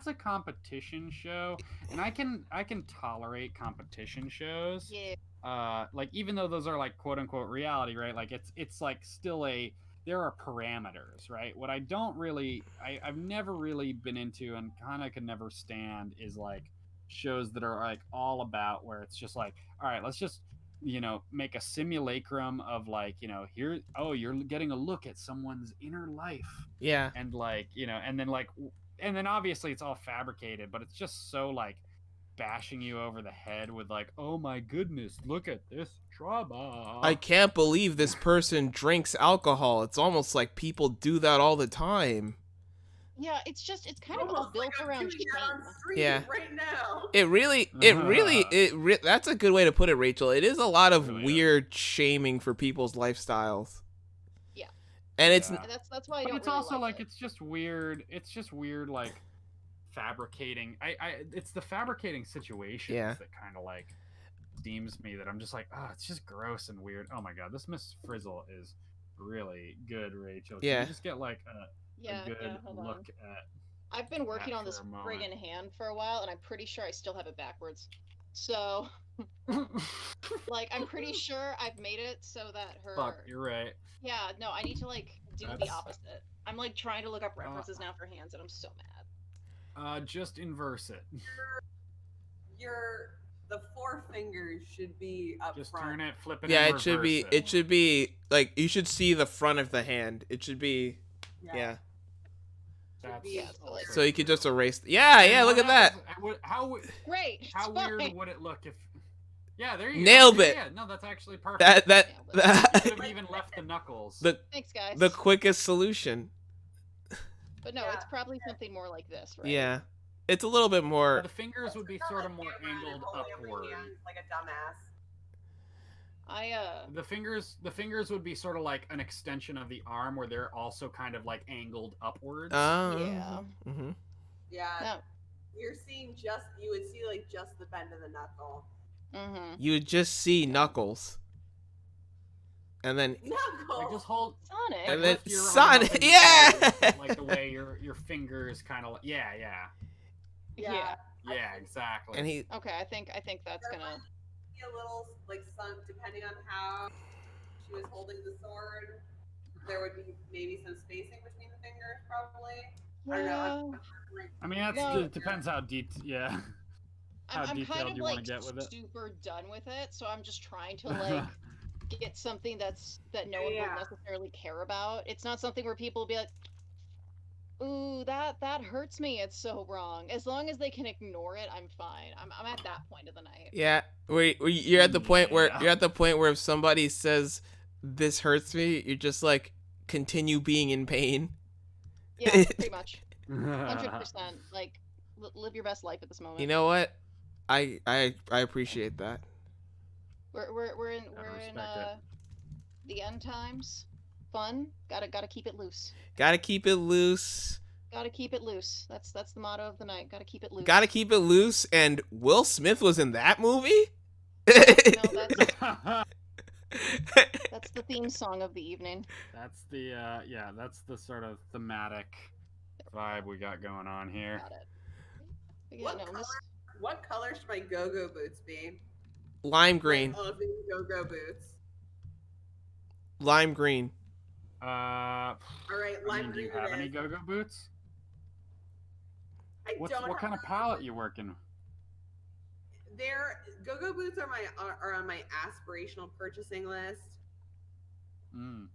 a competition show, and I can tolerate competition shows. Yeah. Like even though those are like quote unquote reality, right? Like it's like still there are parameters, right? What I don't really, I've never really been into and kind of could never stand is like shows that are like all about where it's just like, all right, let's just, you know, make a simulacrum of like, you know, here, oh, you're getting a look at someone's inner life. Yeah. And like, you know, and then obviously it's all fabricated, but it's just so like bashing you over the head with like, oh my goodness, look at this trauma. I can't believe this person drinks alcohol. It's almost like people do that all the time. Yeah, it's kind of all Almost built like I'm around doing that shame. on stream Yeah. right now. It really that's a good way to put it, Rachel. It is a lot of Really is. weird shaming for people's lifestyles. Yeah. And it's Yeah. And that's why I But don't it's really also like like it. it's just weird. It's just weird, like fabricating. It's the fabricating situations Yeah. that kind of like steams me. That I'm just like, oh, it's just gross and weird. Oh my god, this Miss Frizzle is really good, Rachel. Can Yeah. you just get like a Yeah, good hold on. look at. I've been working that on this for a moment. friggin' hand for a while, and I'm pretty sure I still have it backwards. So, like, I'm pretty sure I've made it so that her. Fuck, you're right. Yeah, no, I need to like do the That's- opposite. I'm like trying to look up references now for hands, and I'm so mad. Just inverse it. The four fingers should be up Just front. turn it, flip it. Yeah, and it should be. reverse It should be like you should see the front of the hand. It should be. Yeah. That's Yeah, so, like- So you could just erase. Yeah, yeah. Look at that. How Great. it's how fine. weird would it look if? Yeah, there you Nailed go. it. Yeah, no, that's actually perfect. That You that could have even left the knuckles. the Thanks, guys. the quickest solution. But no, Yeah. it's probably something more like this, right? Yeah, it's a little bit more. The fingers would be Not sort of like more stand around and angled holding up your upward. hands like a dumbass. The fingers would be sort of like an extension of the arm, where they're also kind of like angled upwards. Yeah. Mm-hmm. Yeah. No. You're seeing you would see like just the bend of the knuckle. Mm-hmm. You would just see knuckles, and then Knuckle. Like just hold. Sonic. And then lift your arm Sonic- up and yeah! down, like the way your fingers kind of. Yeah. Yeah. Yeah. Exactly. and he. Okay, I think that's There gonna. might be a little like sunk depending on how she was holding the sword. There would be maybe some spacing between the fingers, probably. I don't know. Yeah. I mean, that's No. it depends how deep. Yeah. How I'm detailed kind of you wanna like get with it. super done with it, so I'm just trying to like get something that no one Yeah. will necessarily care about. It's not something where people will be like, "Ooh, that hurts me. It's so wrong." As long as they can ignore it, I'm fine. I'm at that point of the night. Yeah, you're at the point where Yeah. you're at the point where if somebody says this hurts me, you're just like continue being in pain. Yeah, pretty much. 100%. Like, live your best life at this moment. You know what? I appreciate that. We're in respect it. the end times. Fun. Gotta keep it loose. Gotta keep it loose. Gotta keep it loose. That's the motto of the night. Gotta keep it loose. Gotta keep it loose. And Will Smith was in that movie. No, that's the theme song of the evening. That's the that's the sort of thematic vibe we got going on here. Got it. But yeah, What no, color? Miss- What color should my go-go boots be? Lime green. My loving go-go boots. Lime green. All right, I lime mean, do you green have it any is. go-go boots? I What don't kind of have- palette you working? Their go-go boots are on my aspirational purchasing list. Mm.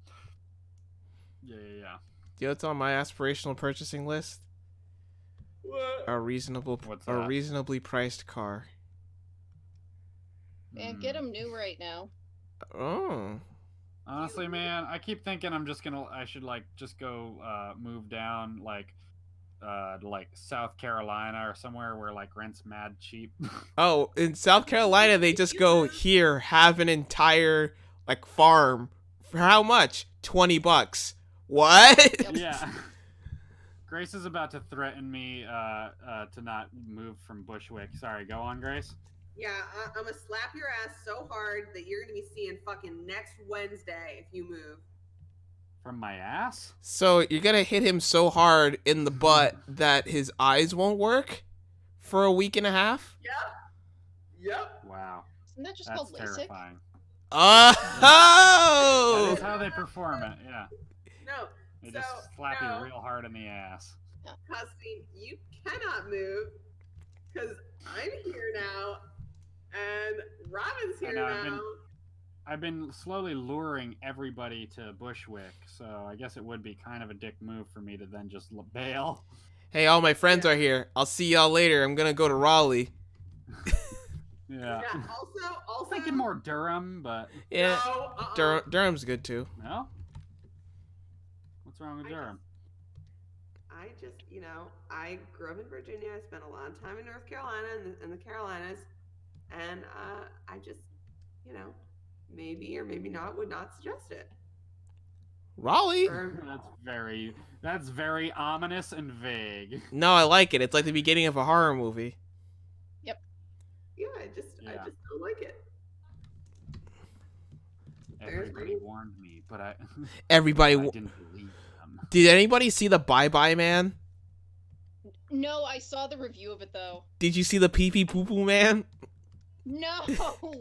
Yeah. You know what's on my aspirational purchasing list? What? A What's that? reasonably priced car. Man, get them new right now. Oh. Honestly, man, I keep thinking I should like just go move down to like South Carolina or somewhere where like rent's mad cheap. Oh, in South Carolina, they just go here, have an entire like farm for how much? $20. What? Yeah. Grace is about to threaten me to not move from Bushwick. Sorry, go on, Grace. Yeah, I'm gonna slap your ass so hard that you're gonna be seeing fucking next Wednesday if you move. From my ass? So you're gonna hit him so hard in the butt that his eyes won't work for a week and a half? Yep. Wow. Isn't that just That's called LASIK? terrifying. That Oh! is how they perform it, yeah. No. They So, just slap no. you real hard in the ass. Custine, you cannot move because I'm here now and Robin's I here know, now. I've been slowly luring everybody to Bushwick, so I guess it would be kind of a dick move for me to then just bail. Hey, all my friends are here. I'll see y'all later. I'm gonna go to Raleigh. Yeah. Yeah. Also, Thinking more Durham, but Yeah, No, Durham's good too. no? What's wrong with I Durham? I just, I grew up in Virginia. I spent a lot of time in North Carolina and the Carolinas, and I just, maybe or maybe not would not suggest it. Raleigh? Or, That's very ominous and vague. No, I like it. It's like the beginning of a horror movie. yeah, I just Yeah. don't like it. Everybody warned me, but I Everybody. I didn't believe them. Did anybody see the Bye Bye Man? No, I saw the review of it though. Did you see the Pee Pee Poo Poo Man? No, what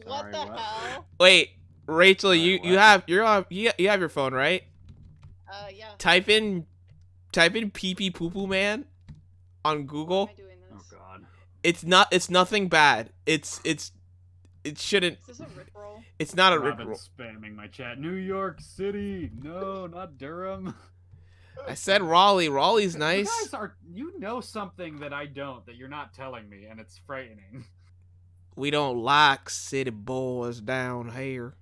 Sorry, the what? hell? Wait, Rachel, Sorry, you what? have you have your phone, right? Yeah. Type in pee pee poo poo man on Why am Google. I doing Oh this? God. It's nothing bad. It shouldn't. Is this a rickroll? It's not a Robin's rickroll. spamming my chat. New York City. No, not Durham. I said Raleigh. Raleigh's nice. You guys are. You know something that I don't that you're not telling me, and it's frightening. We don't like city boys down here.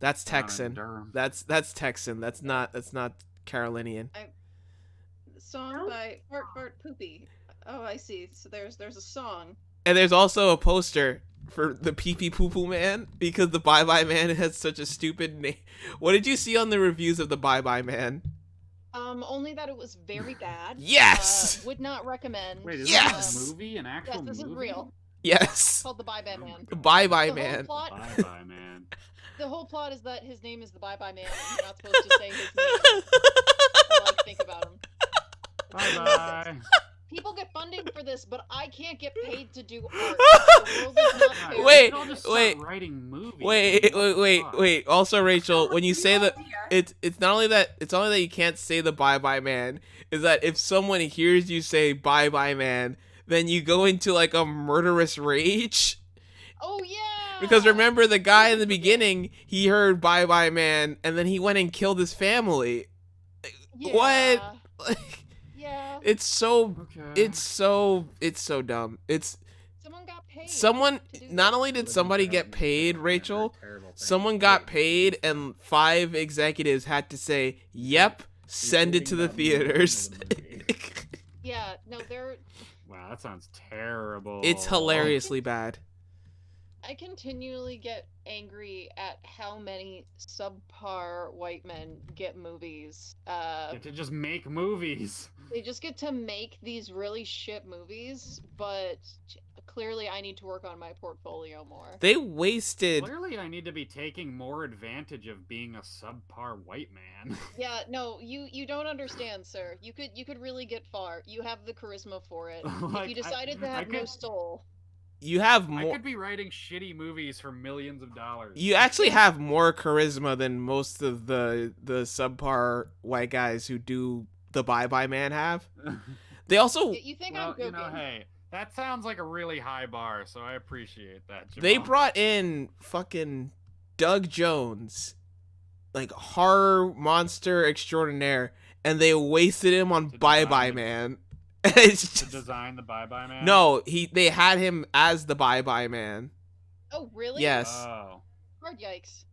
That's Down in Texan. Durham. That's Texan. That's not Carolinian. Song by Fart Fart Poopy. Oh, I see. So there's a song. And there's also a poster for the pee pee poo poo man because the Bye Bye Man has such a stupid name. What did you see on the reviews of the Bye Bye Man? Only that it was very bad. Yes! Would not recommend. Wait, is Yes! this a movie? An actual Yes, this movie? is real. Yes. It's called the Bye Bye Man. The Bye Bye The whole Man. plot. Bye bye, man. The whole plot is that his name is the Bye Bye Man, and you're not supposed to say his name or like think about him. Bye bye. People get funding for this, but I can't get paid to do art. The world is not fair. Wait, Wait. Writing movies. Wait. Also, Rachel, when you say that, Idea. it's not only that you can't say the Bye Bye Man, is that if someone hears you say Bye Bye Man, then you go into like a murderous rage. Oh yeah. Because remember, the guy in the beginning, he heard Bye Bye Man, and then he went and killed his family. Yeah. What? Like, Yeah. it's so Okay. it's so dumb. It's Someone got paid. someone. to do Not this. only did somebody get paid, Rachel, Terrible thing. someone got paid, and 5 executives had to say, "Yep, send it to the theaters." Yeah. No, they're. Wow, that sounds terrible. It's hilariously bad. I continually get angry at how many subpar white men get movies. Get to just make movies. They just get to make these really shit movies, but clearly I need to work on my portfolio more. They wasted. Clearly, I need to be taking more advantage of being a subpar white man. Yeah, no, you don't understand, sir. You could really get far. You have the charisma for it. Like, If you decided to I have no could- soul. You have I more. could be writing shitty movies for millions of dollars. You actually have more charisma than most of the subpar white guys who do the Bye Bye Man have. They also You think well, I'm joking? hey, that sounds like a really high bar, so I appreciate that. Jamal. they brought in fucking Doug Jones, like horror monster extraordinaire, and they wasted him on To Bye design Bye it. Man. It's to just, design the Bye Bye Man. no, they had him as the Bye Bye Man. Oh, really? Yes. Oh. Hard yikes.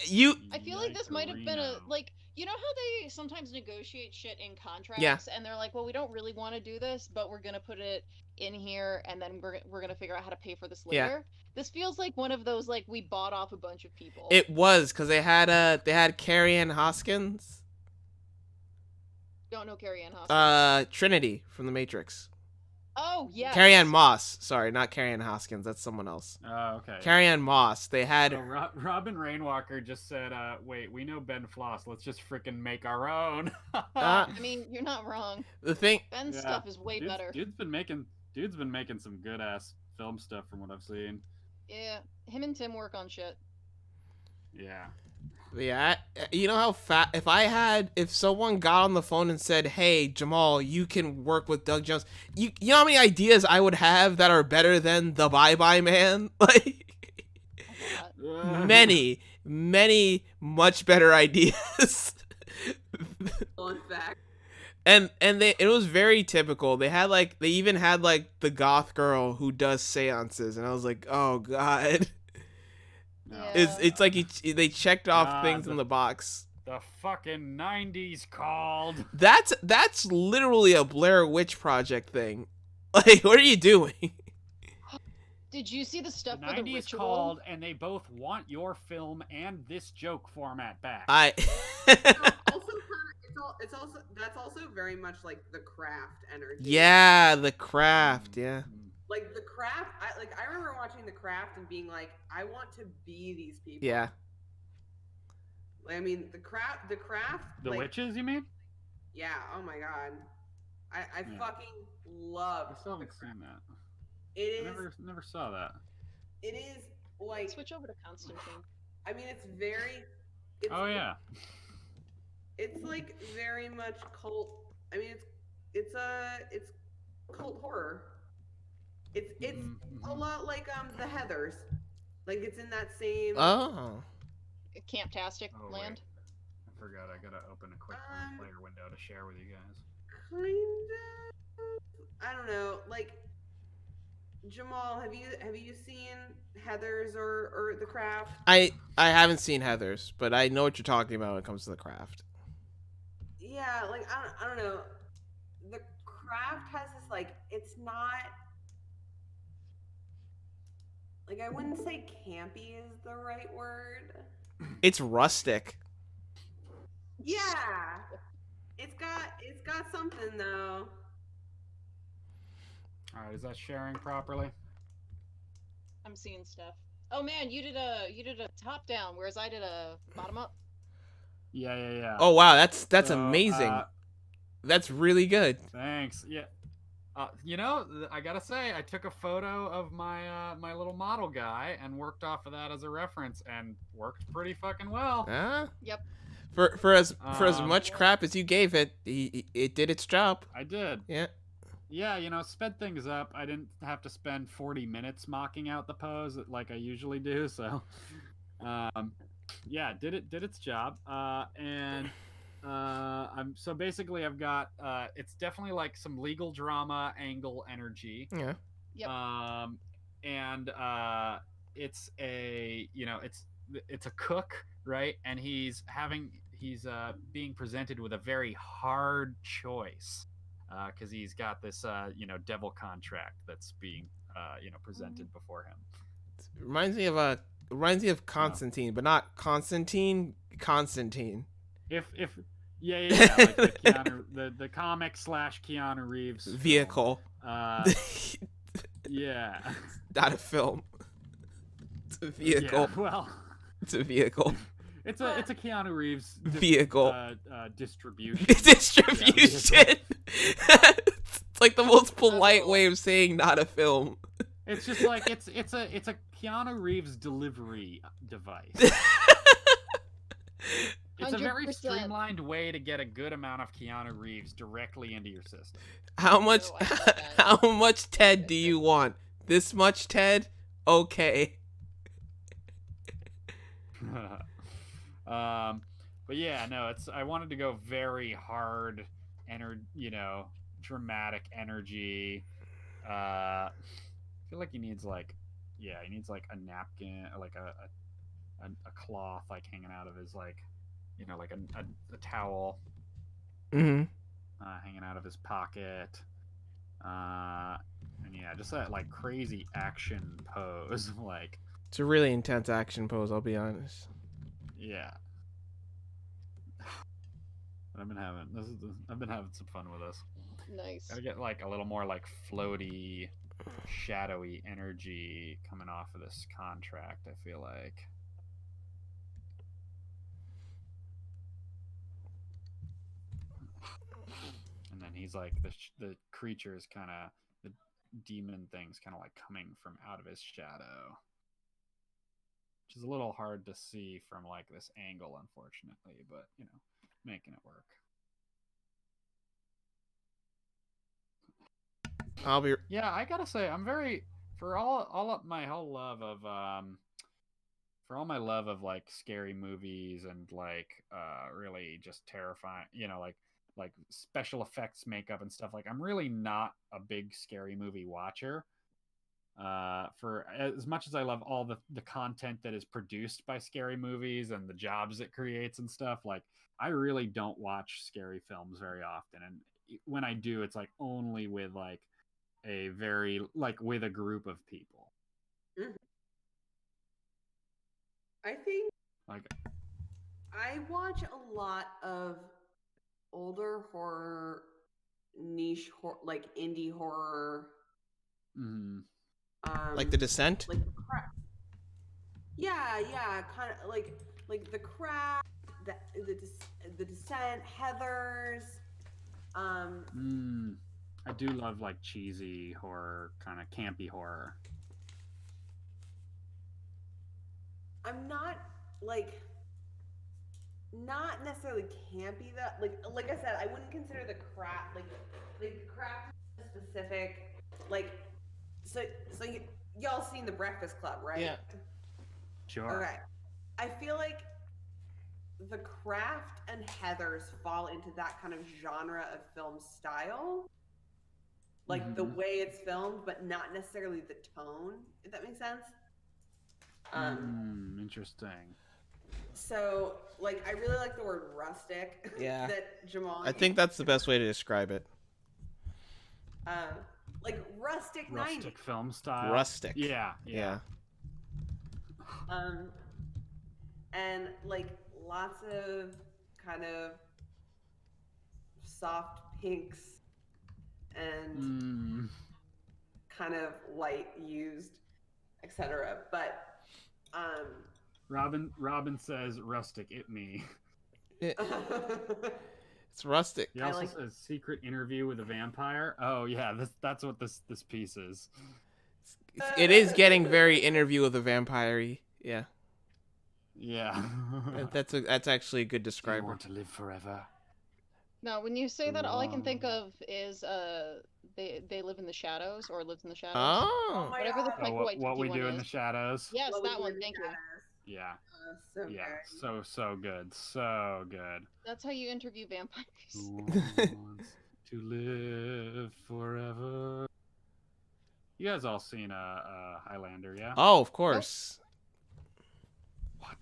You I feel like this might have been a Yikes-a-reno. like you know how they sometimes negotiate shit in contracts and they're like, well, we don't really want to do this, but we're gonna put it in here and then we're gonna figure out how to pay for this Yeah. later. This feels like one of those like we bought off a bunch of people. It was because they had Carrie Ann Hoskins, Don't know Carrie Ann Hoskins. Trinity from The Matrix. Oh yeah. Carrie Ann Moss. Sorry, not Carrie Ann Hoskins. That's someone else. Oh, okay. Carrie Ann Moss. They had. So Robin Rainwalker just said, "Wait, we know Ben Floss. Let's just freaking make our own." Uh, I mean, you're not wrong. the thing. Ben's Yeah. stuff is way better. Dude's been making some good ass film stuff from what I've seen. Yeah, him and Tim work on shit. Yeah. Yeah, you know how if someone got on the phone and said, "Hey, Jamal, you can work with Doug Jones," you know how many ideas I would have that are better than the Bye Bye Man? Like many, much better ideas. In fact, And it was very typical. They even had like the goth girl who does seances, and I was like, oh god. No. Yeah. It's like they checked off Ah, things in the box. The fucking 90s called. That's literally a Blair Witch Project thing. Like, what are you doing? Did you see the The stuff for the 90s ritual? called, and they both want your film and this joke format back. I also it's also that's also very much like the Craft energy. yeah, The Craft, yeah. Like the Craft, I remember watching the Craft and being like, I want to be these people. Yeah. Like, I mean, the Craft, The like, witches, you mean? Yeah. Oh my god, I Yeah. fucking I love. still haven't seen that. It I is. never saw that. It is like. Switch over to Constantine. I mean, it's very. It's Oh yeah. it's like very much cult. I mean, it's cult horror. It's a Mhm. lot like the Heathers. Like it's in that same. Oh. Camptastic Oh, wait. land. I forgot. I gotta open a quick player window to share with you guys. Kind of. I don't know. Like Jamal, have you seen Heathers or The Craft? I haven't seen Heathers, but I know what you're talking about when it comes to The Craft. Yeah, like I don't know. The Craft has this like it's not like I wouldn't say campy is the right word. It's rustic. Yeah. It's got something though. All right, is that sharing properly? I'm seeing stuff. Oh man, you did a top down, whereas I did a bottom up. Yeah. Oh wow, that's So, amazing. That's really good. Thanks. Yeah. You know, I gotta say, I took a photo of my my little model guy and worked off of that as a reference, and worked pretty fucking well. Huh? Yep. For as much Yeah. crap as you gave it, it did its job. I did. Yeah. Yeah, you know, sped things up. I didn't have to spend 40 minutes mocking out the pose like I usually do. So, yeah, did its job. And I'm so basically I've got it's definitely like some legal drama angle energy. Yeah. Yep. And it's a it's a cook, right? And he's being presented with a very hard choice. Because he's got this, devil contract that's being, presented before him. Reminds me of Constantine, but not Constantine. Constantine. Like the Keanu, the comic / Keanu Reeves vehicle. Yeah. Not a film. It's a vehicle. Yeah, well, it's a vehicle. It's a Keanu Reeves vehicle distribution. Distribution. It's like the most polite way of saying not a film. It's just like it's a Keanu Reeves delivery device. It's 100%. A very streamlined way to get a good amount of Keanu Reeves directly into your system. How much Ted do you want? This much Ted? Okay. But yeah, no, I wanted to go very hard, dramatic energy. I feel like he needs like a napkin, like a cloth like hanging out of his like a towel. Mm-hmm. Hanging out of his pocket. And yeah, just that like crazy action pose. Like it's a really intense action pose, I'll be honest. Yeah. I've been having some fun with this. Nice. Gotta get like a little more like floaty, shadowy energy coming off of this contract, I feel like. And then he's like the creature is kind of the demon thing's kind of like coming from out of his shadow, which is a little hard to see from like this angle, unfortunately, but making it work. I gotta say, I'm very for all of my whole love of for all my love of like scary movies and like really just terrifying, like special effects makeup and stuff. Like I'm really not a big scary movie watcher. For as much as I love all the content that is produced by scary movies and the jobs it creates and stuff, like I really don't watch scary films very often. And when I do, it's like only with like a very like with a group of people. Mm-hmm. I think like I watch a lot of older horror, niche horror, like indie horror. Mm-hmm. Like The Descent? Like The Craft. Yeah, kind of like The Craft, the Descent, Heathers. I do love like cheesy horror, kind of campy horror. I'm not not necessarily campy though. Like I said, I wouldn't consider the craft like craft is specific. Like so y'all seen The Breakfast Club, right? Yeah. Sure. Okay. I feel like The Craft and Heathers fall into that kind of genre of film style. Like the way it's filmed, but not necessarily the tone, if that makes sense. Interesting. So, like, I really like the word rustic. Yeah. That Jamal. I think that's the best way to describe it. Like rustic 90s. Film style. Rustic. Yeah. And like lots of kind of soft pinks and kind of light used, etc. But Robin says rustic it me. It's rustic. He also says secret interview with a vampire. Oh yeah, that's what this piece is. It is getting very interview with a vampire-y. Yeah. Yeah. That's actually a good describer. Do you want to live forever? Now, when you say that, all I can think of is they live in the shadows or lives in the shadows. Oh. Whatever the Taika What we Waititi do one in the is. shadows. Yes, What We that Do one. in the Thank you. Shadows. Yeah. So Yeah. good. So good. So good. That's how you interview vampires. Who wants to live forever? You guys all seen Highlander, yeah? Oh, of course. What?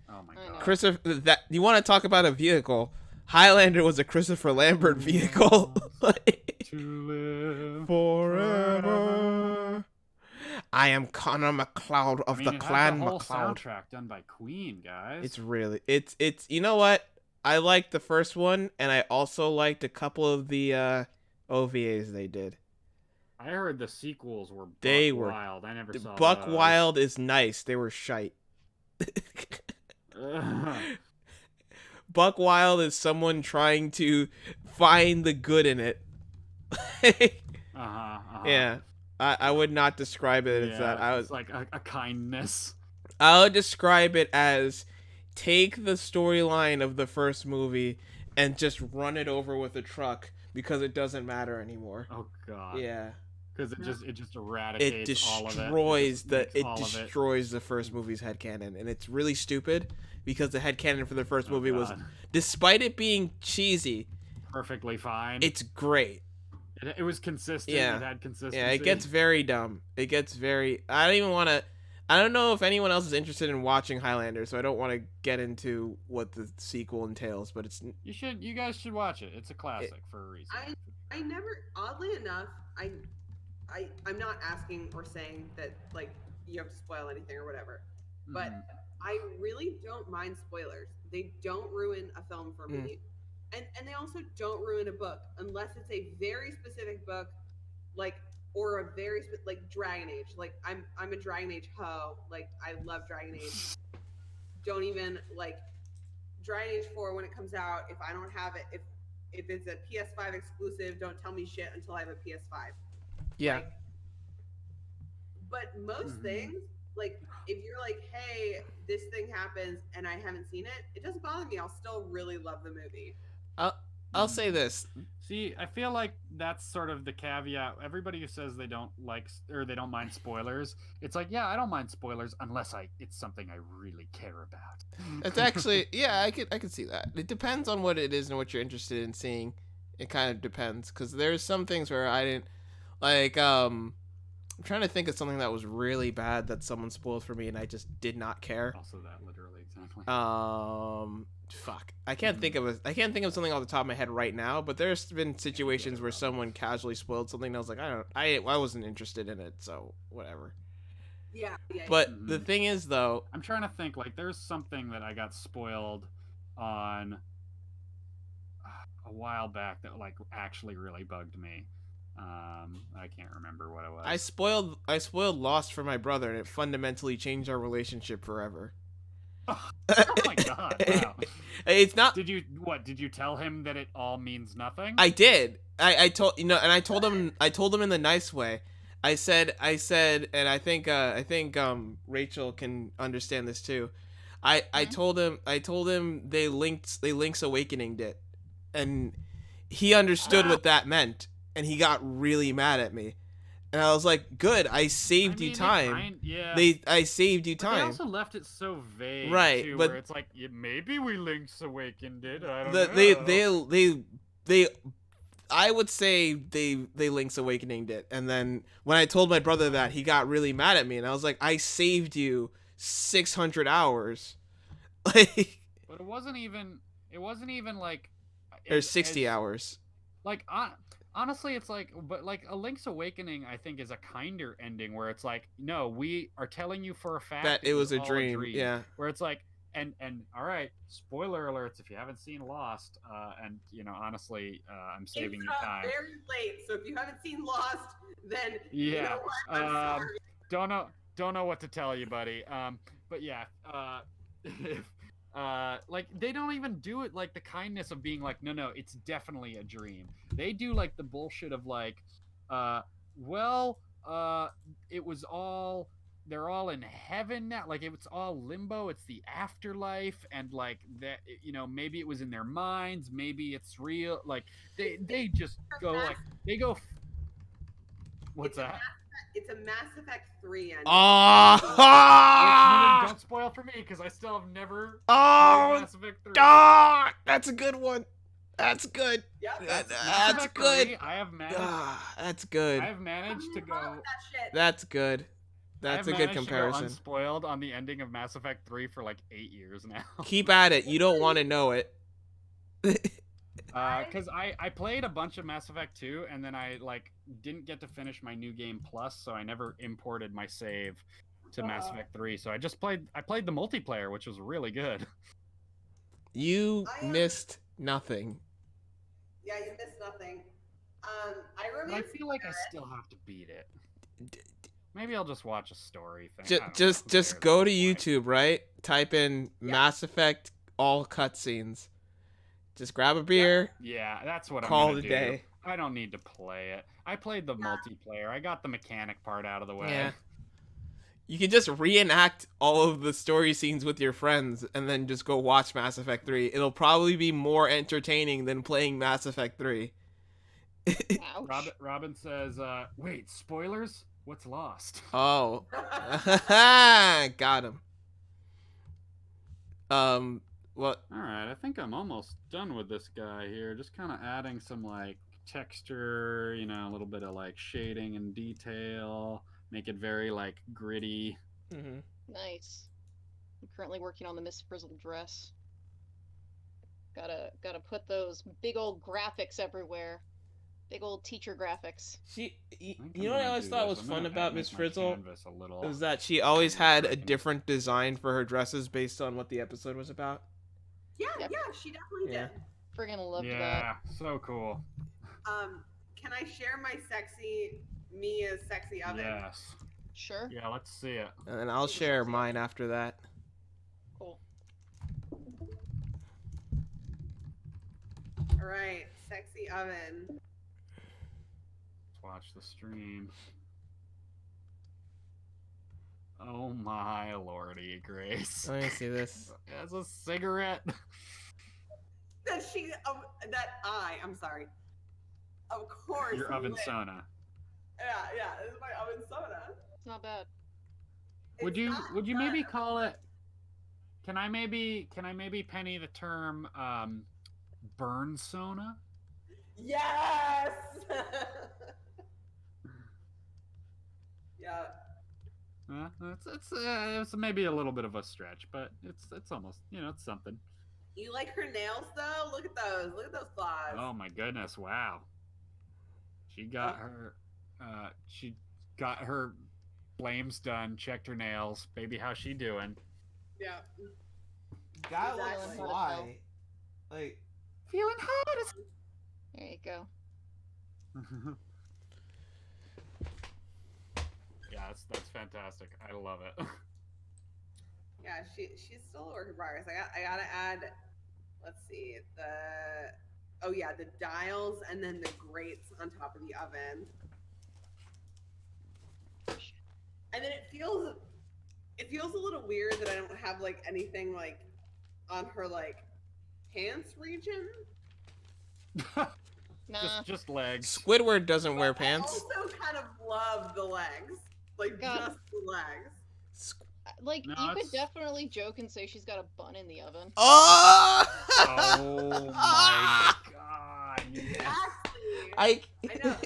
Oh my I know. god. Christopher, that you want to talk about a vehicle? Highlander was a Christopher Lambert vehicle. To live Forever. I am Connor McLeod of the Clan the whole McLeod. soundtrack done by Queen, guys. It's really it's you know what? I liked the first one, and I also liked a couple of the OVAs they did. I heard the sequels were They buck were- wild. I never saw Buck those. Wild is nice. They were shite. Buck Wild is someone trying to find the good in it. Yeah. I would not describe it as that. It's like a kindness. I would describe it as take the storyline of the first movie and just run it over with a truck because it doesn't matter anymore. Oh god. Yeah. Because it just eradicates It all of it. destroys the first movie's headcanon, and it's really stupid because the headcanon for the first movie was, despite it being cheesy, perfectly fine. it's great. It was consistent. Yeah. It had consistency. Yeah, it gets very dumb. It gets very. I don't even want to. I don't know if anyone else is interested in watching Highlander, so I don't want to get into what the sequel entails. But it's. You guys should watch it. It's a classic for a reason. I never, oddly enough, I'm not asking or saying that like you have to spoil anything or whatever, but I really don't mind spoilers. They don't ruin a film for me, and they also don't ruin a book unless it's a very specific book, like or a very like Dragon Age. Like I'm a Dragon Age hoe. Like I love Dragon Age. Don't even like Dragon Age 4 when it comes out. If I don't have it, if it's a PS5 exclusive, don't tell me shit until I have a PS5. Yeah. Like, but most things, like if you're like, hey, this thing happens and I haven't seen it, it doesn't bother me. I'll still really love the movie. I'll say this. See, I feel like that's sort of the caveat. Everybody who says they don't like or they don't mind spoilers, it's like, yeah, I don't mind spoilers unless it's something I really care about. It's actually, yeah, I could see that. It depends on what it is and what you're interested in seeing. It kind of depends because there's some things where I didn't like. I'm trying to think of something that was really bad that someone spoiled for me and I just did not care. Also, that literally exactly. Fuck. I can't think of something off the top of my head right now, but there's been situations where someone casually spoiled something and I was like, I wasn't interested in it, so whatever. Yeah. But the thing is though, I'm trying to think, like there's something that I got spoiled on a while back that like actually really bugged me. I can't remember what it was. I spoiled Lost for my brother and it fundamentally changed our relationship forever. Oh my god! Wow. It's not. Did you tell him that it all means nothing? I did. I told and I told him in the nice way. I said, and I think Rachel can understand this too. I told him they Link's Awakening did, and he understood what that meant, and he got really mad at me. And I was like, "Good, I saved you time. I saved you time." They also left it so vague, right? Too, But where it's like maybe we Link's Awakened it. I don't know. They I would say they Link's Awakening it, and then when I told my brother that, he got really mad at me, and I was like, "I saved you 600 hours." Like, but it wasn't even like or 60 hours. Like honestly, it's like, but like a Link's Awakening, I think, is a kinder ending where it's like, no, we are telling you for a fact that it was a dream. Yeah. Where it's like, and all right, spoiler alerts if you haven't seen Lost, and honestly, I'm saving you time. It's very late, so if you haven't seen Lost, then yeah, you know what? I'm sorry. Don't know what to tell you, buddy. But yeah, like they don't even do it like the kindness of being like, no, it's definitely a dream. They do like the bullshit of like, it was all, they're all in heaven now, like it's all limbo, it's the afterlife, and like that, maybe it was in their minds, maybe it's real, like they just go like they go. What's that? It's a Mass Effect 3 ending. Oh! Don't spoil for me because I still have never played Mass Effect 3. Oh, that's a good one. That's good. Yep. That's good. 3, I have managed. That's good. I have managed to go. That's good. That's a good comparison. Unspoiled on the ending of Mass Effect 3 for like 8 years now. Keep at it. You don't want to know it. Because I played a bunch of Mass Effect 2, and then I like didn't get to finish my New Game Plus, so I never imported my save to Mass Effect 3. So I played the multiplayer, which was really good. You missed nothing. Yeah, you missed nothing. I remember. I feel like I still have to beat it. Maybe I'll just watch a story thing. Just go to YouTube, right? Type in Mass Effect all cutscenes. Just grab a beer. Yeah, that's what call I'm gonna it a do. day. I don't need to play it. I played the multiplayer. I got the mechanic part out of the way. Yeah. You can just reenact all of the story scenes with your friends and then just go watch Mass Effect 3. It'll probably be more entertaining than playing Mass Effect 3. Robin says, wait, spoilers? What's Lost? Oh. Got him. What? Alright, I think I'm almost done with this guy here. Just kind of adding some, like, texture, a little bit of, like, shading and detail. Make it very, like, gritty. Mm-hmm. Nice. I'm currently working on the Miss Frizzle dress. Gotta put those big old graphics everywhere. Big old teacher graphics. You know what I always thought was fun about Miss Frizzle? Was that she always had a different design for her dresses based on what the episode was about. Yeah, she definitely did. Friggin' loved that. Yeah, so cool. Can I share my Mia's sexy oven? Yes. Sure. Yeah, let's see it. And I'll share mine after that. Cool. All right, sexy oven. Let's watch the stream. Oh my lordy, Grace. Let me see this. That's a cigarette. I'm sorry. Of course. Your oven sauna. Yeah, this is my oven soda. It's not bad. Would you maybe call it? Can I maybe penny the term burn sauna? Yes. Yeah. It's maybe a little bit of a stretch, but it's almost, it's something. You like her nails though? Look at those. Look at those claws. Oh my goodness! Wow. She got her flames done. Checked her nails. Baby, how's she doing? Yeah. That looks looks fly. Like Feeling hot as. There you go. Yeah, that's fantastic. I love it. Yeah, she's still a work in progress. I gotta add. Let's see the dials and then the grates on top of the oven, and then it feels a little weird that I don't have like anything like on her like pants region. Nah. Just legs. Squidward doesn't wear But pants. I also kind of love the legs, like God. just the legs. Like, No, you could it's- definitely joke and say she's got a bun in the oven. Oh! Oh my god. Yes. Actually, I know.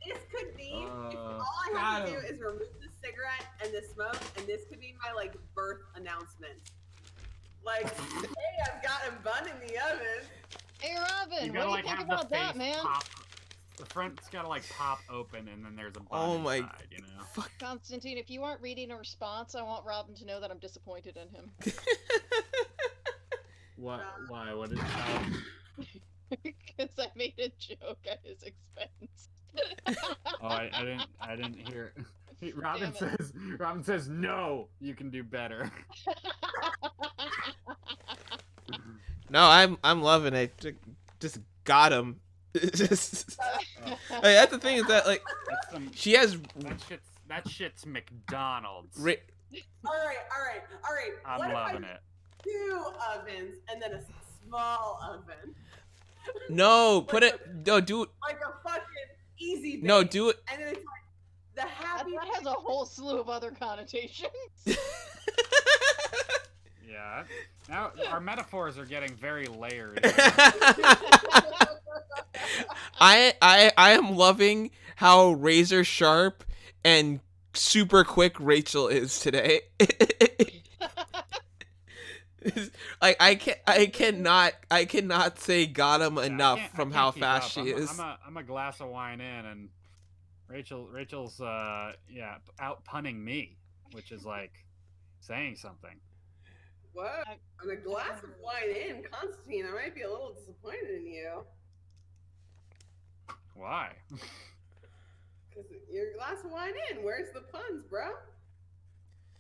This could be if all I have to do is remove the cigarette and the smoke, and this could be my like birth announcement. Like, hey, I've got a bun in the oven. Hey, Robin, You what gotta do you like think have about the face that, man? pop. The front's gotta like pop open, and then there's a bun Oh my inside, you know. fuck. Constantine, if you aren't reading a response, I want Robin to know that I'm disappointed in him. What? Why? What is? Because I made a joke at his expense. Oh, I didn't hear. Robin Damn it. says no. You can do better. No, I'm loving it. Just got him. Just, like, that's the thing is that like That's some, she has. that shit's McDonald's. All right. I'm What if I loving it. 2 ovens and then a small oven, No, put it. No, do it. like a fucking easy bake. No, do it. And then it's like the happy. That has a whole slew of other connotations. Yeah. Now our metaphors are getting very layered. I am loving how razor sharp and super quick Rachel is today. Like I cannot say got him Yeah, enough I from can't how keep fast up. she is. I'm a glass of wine in, and Rachel's out punning me, which is like saying something. What? On a glass of wine in, Constantine, I might be a little disappointed in you. Why? Because you're a glass of wine in. Where's the puns, bro?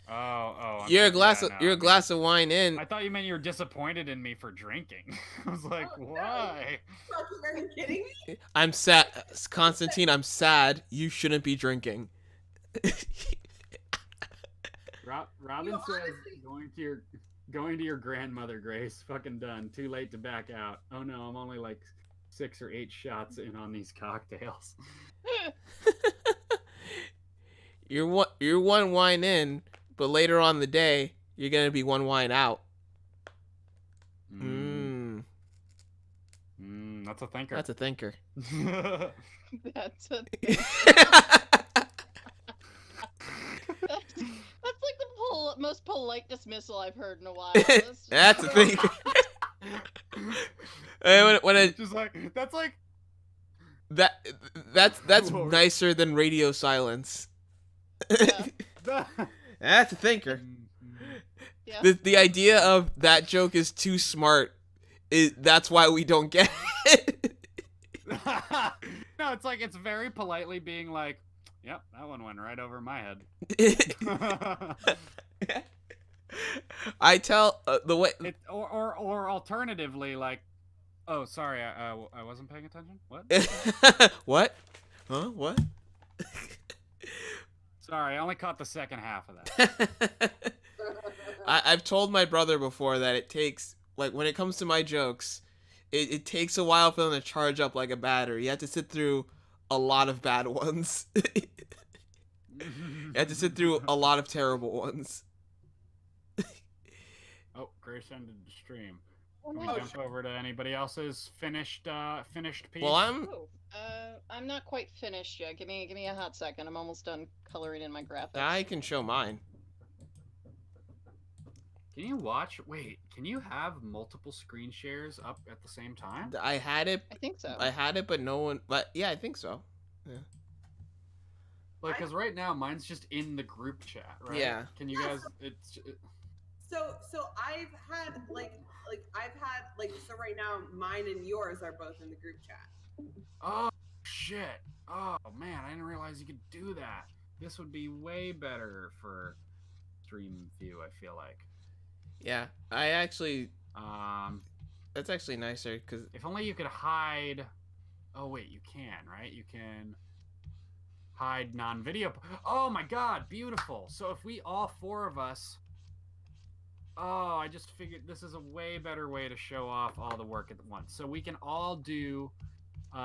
Oh. You're a yeah, glass of no, you're I a mean, glass of wine in. I thought you meant you were disappointed in me for drinking. I was like, Oh, no. why? Fucking, are you kidding me? I'm sad, Constantine. I'm sad. You shouldn't be drinking. Robin You says honestly- going to your grandmother, Grace. Fucking done. Too late to back out. Oh no, I'm only like 6 or 8 shots in on these cocktails. You're one wine in, but later on in the day, you're gonna be one wine out. Mm, Mm. that's a thinker. That's a thinker. That's a That's like the most polite dismissal I've heard in a while. That's a thinker. Hey, when I, Just like that's like that's Whoa. nicer than radio silence. Yeah. That's a thinker. Yeah. The idea of that joke is too smart. That's why we don't get it. No, it's like it's very politely being like, "Yep, that one went right over my head." I tell the way. or alternatively, like, "Oh, sorry, I wasn't paying attention." What? What? Huh? What? Sorry, I only caught the second half of that. I've told my brother before that it takes, like, when it comes to my jokes, it takes a while for them to charge up like a battery. You have to sit through a lot of bad ones. You have to sit through a lot of terrible ones. Oh, Grace ended the stream. Oh, Can we no. jump over to anybody else's finished piece? Well, Oh, I'm not quite finished yet. Give me a hot second. I'm almost done coloring in my graphics. I can show mine. Can you watch? Wait, can you have multiple screen shares up at the same time? I had it, I think so. but no one. But yeah, I think so. Like, cause right now mine's just in the group chat, right? Yeah. Can you guys? So I've had so right now mine and yours are both in the group chat. Oh shit! Oh man, I didn't realize you could do that. This would be way better for stream view, I feel like. Yeah, I actually. Um, That's actually nicer because if only you could hide. Oh wait, you can, right? You can hide non-video. Oh my god, beautiful. So if we all four of us. Oh, I just figured this is a way better way to show off all the work at once. So we can all do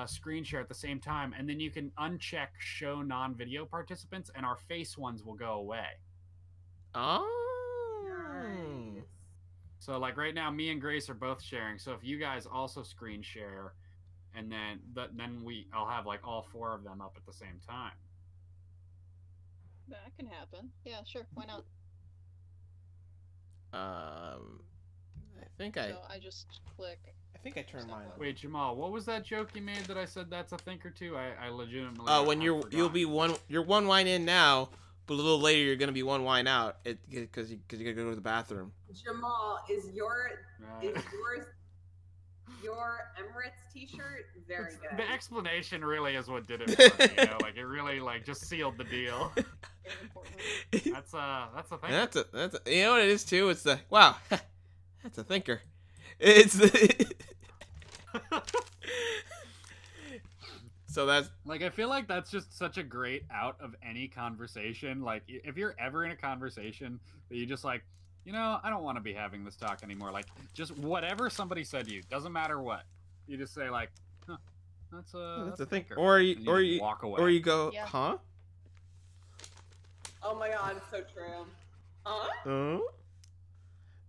screen share at the same time, and then you can uncheck show non-video participants, and our face ones will go away. Oh. Nice. So like right now, me and Grace are both sharing. So if you guys also screen share, and then I'll have like all four of them up at the same time. That can happen. Yeah, sure. Why not? I think So I just click. I think I turned mine on. Wait, Jamal, what was that joke you made that I said that's a think or two? I legitimately. When you'll be you're one wine in now, but a little later you're gonna be one wine out because you gotta go to the bathroom. Jamal, is yours Right. your Emirates T-shirt very good? The explanation really is what did it for me, you know? Like it really like just sealed the deal. Very important. That's a thing. That's a you know what it is too. It's the wow, that's a thinker. It's the so that's like I feel like that's just such a great out of any conversation. Like if you're ever in a conversation that you just like, you know, I don't want to be having this talk anymore. Like just whatever somebody said to you, doesn't matter what. You just say like, huh, that's a thinker. thinker. Or And you just walk away. or you go, Yeah. huh? Oh my god, it's so true. Huh?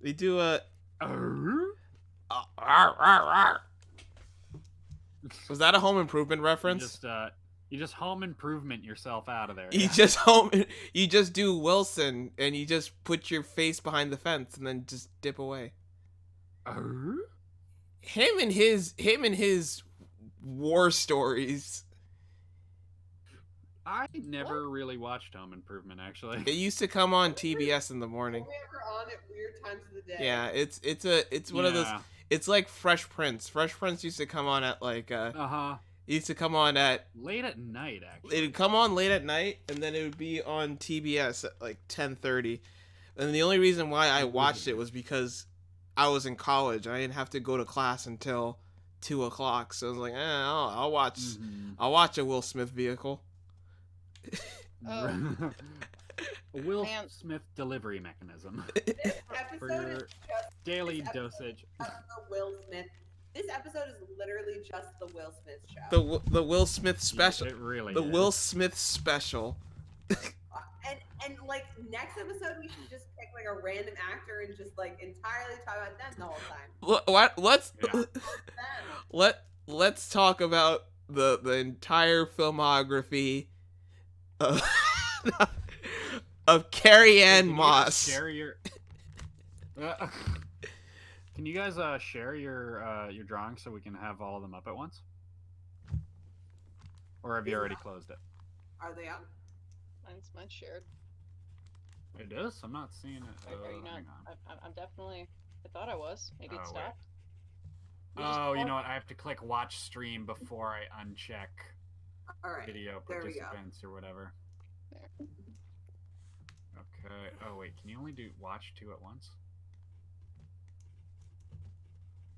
They do a. Uh, Was that a Home Improvement reference? You just home improvement yourself out of there. You yeah. you just do Wilson and you just put your face behind the fence and then just dip away. Him and his war stories. I never really watched Home Improvement actually. It used to come on TBS in the morning. We were on at weird times of the day. Yeah, it's one of those. It's like Fresh Prince. Fresh Prince used to come on at like used to come on at late at night actually. It'd come on late at night and then it would be on TBS at like 10:30. And the only reason why I watched it was because I was in college. I didn't have to go to class until 2:00. So I was like, I'll watch I'll watch a Will Smith vehicle. Oh. A Will Man. Smith delivery mechanism This for episode is your just daily this episode dosage. the Will Smith. This episode is literally just the Will Smith show. The Will Smith special. It really The is. Will Smith special. And like next episode, we should just pick like a random actor and just like entirely talk about them the whole time. Let's Yeah. let's talk about the entire filmography of, of Carrie Ann Moss. Share your. Can you guys share your drawings so we can have all of them up at once? Or have you already closed it? Are they up? Mine's shared. It is. I'm not seeing it. Are you not? Hang on. I'm definitely. I thought I was. Maybe it Oh, wait. stopped. Oh, you know what? I have to click watch stream before I uncheck All right. video there we go. participants or whatever. There. Okay. Oh wait, can you only do watch two at once?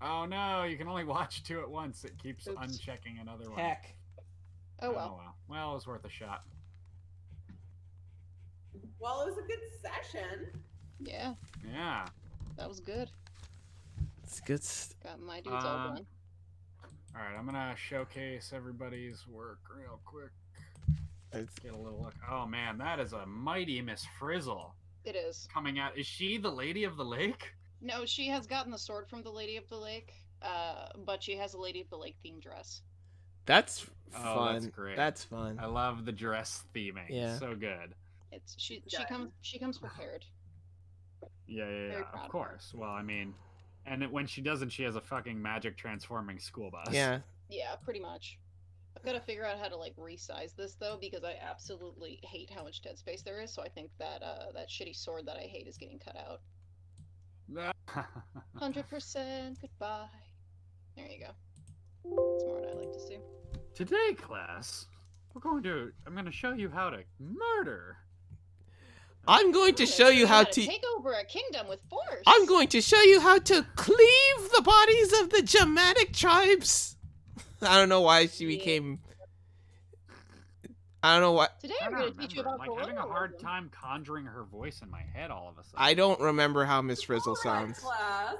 Oh no, you can only watch two at once. It keeps Oops. unchecking another one. Heck. Oh well. Well, it was worth a shot. Well, it was a good session. Yeah, Yeah. that was good. It's good. Got my dudes all done. All right, I'm gonna showcase everybody's work real quick. Get a little look. Oh man, that is a mighty Miss Frizzle It is. coming out. Is she the Lady of the Lake? No, she has gotten the sword from the Lady of the Lake, but she has a Lady of the Lake themed dress. That's Oh, fun. that's great. That's fun. I love the dress theming. Yeah. So good. It's she Done. comes prepared. Yeah, Very proud of of her. course. Well, I mean, and when she doesn't, she has a fucking magic transforming school bus. Yeah. Yeah, pretty much. I've got to figure out how to like resize this though, because I absolutely hate how much dead space there is. So I think that that shitty sword that I hate is getting cut out. 100% goodbye. There you go. That's more what I like to see. Today, class, I'm going to show you how to murder I'm going to show you how to take over a kingdom with force. I'm going to show you how to cleave the bodies of the Germanic tribes. I don't know why she became. I don't know why. Today I'm going to teach you about like having a hard time conjuring her voice in my head all of a sudden. I don't remember how Miss Frizzle sounds. Class.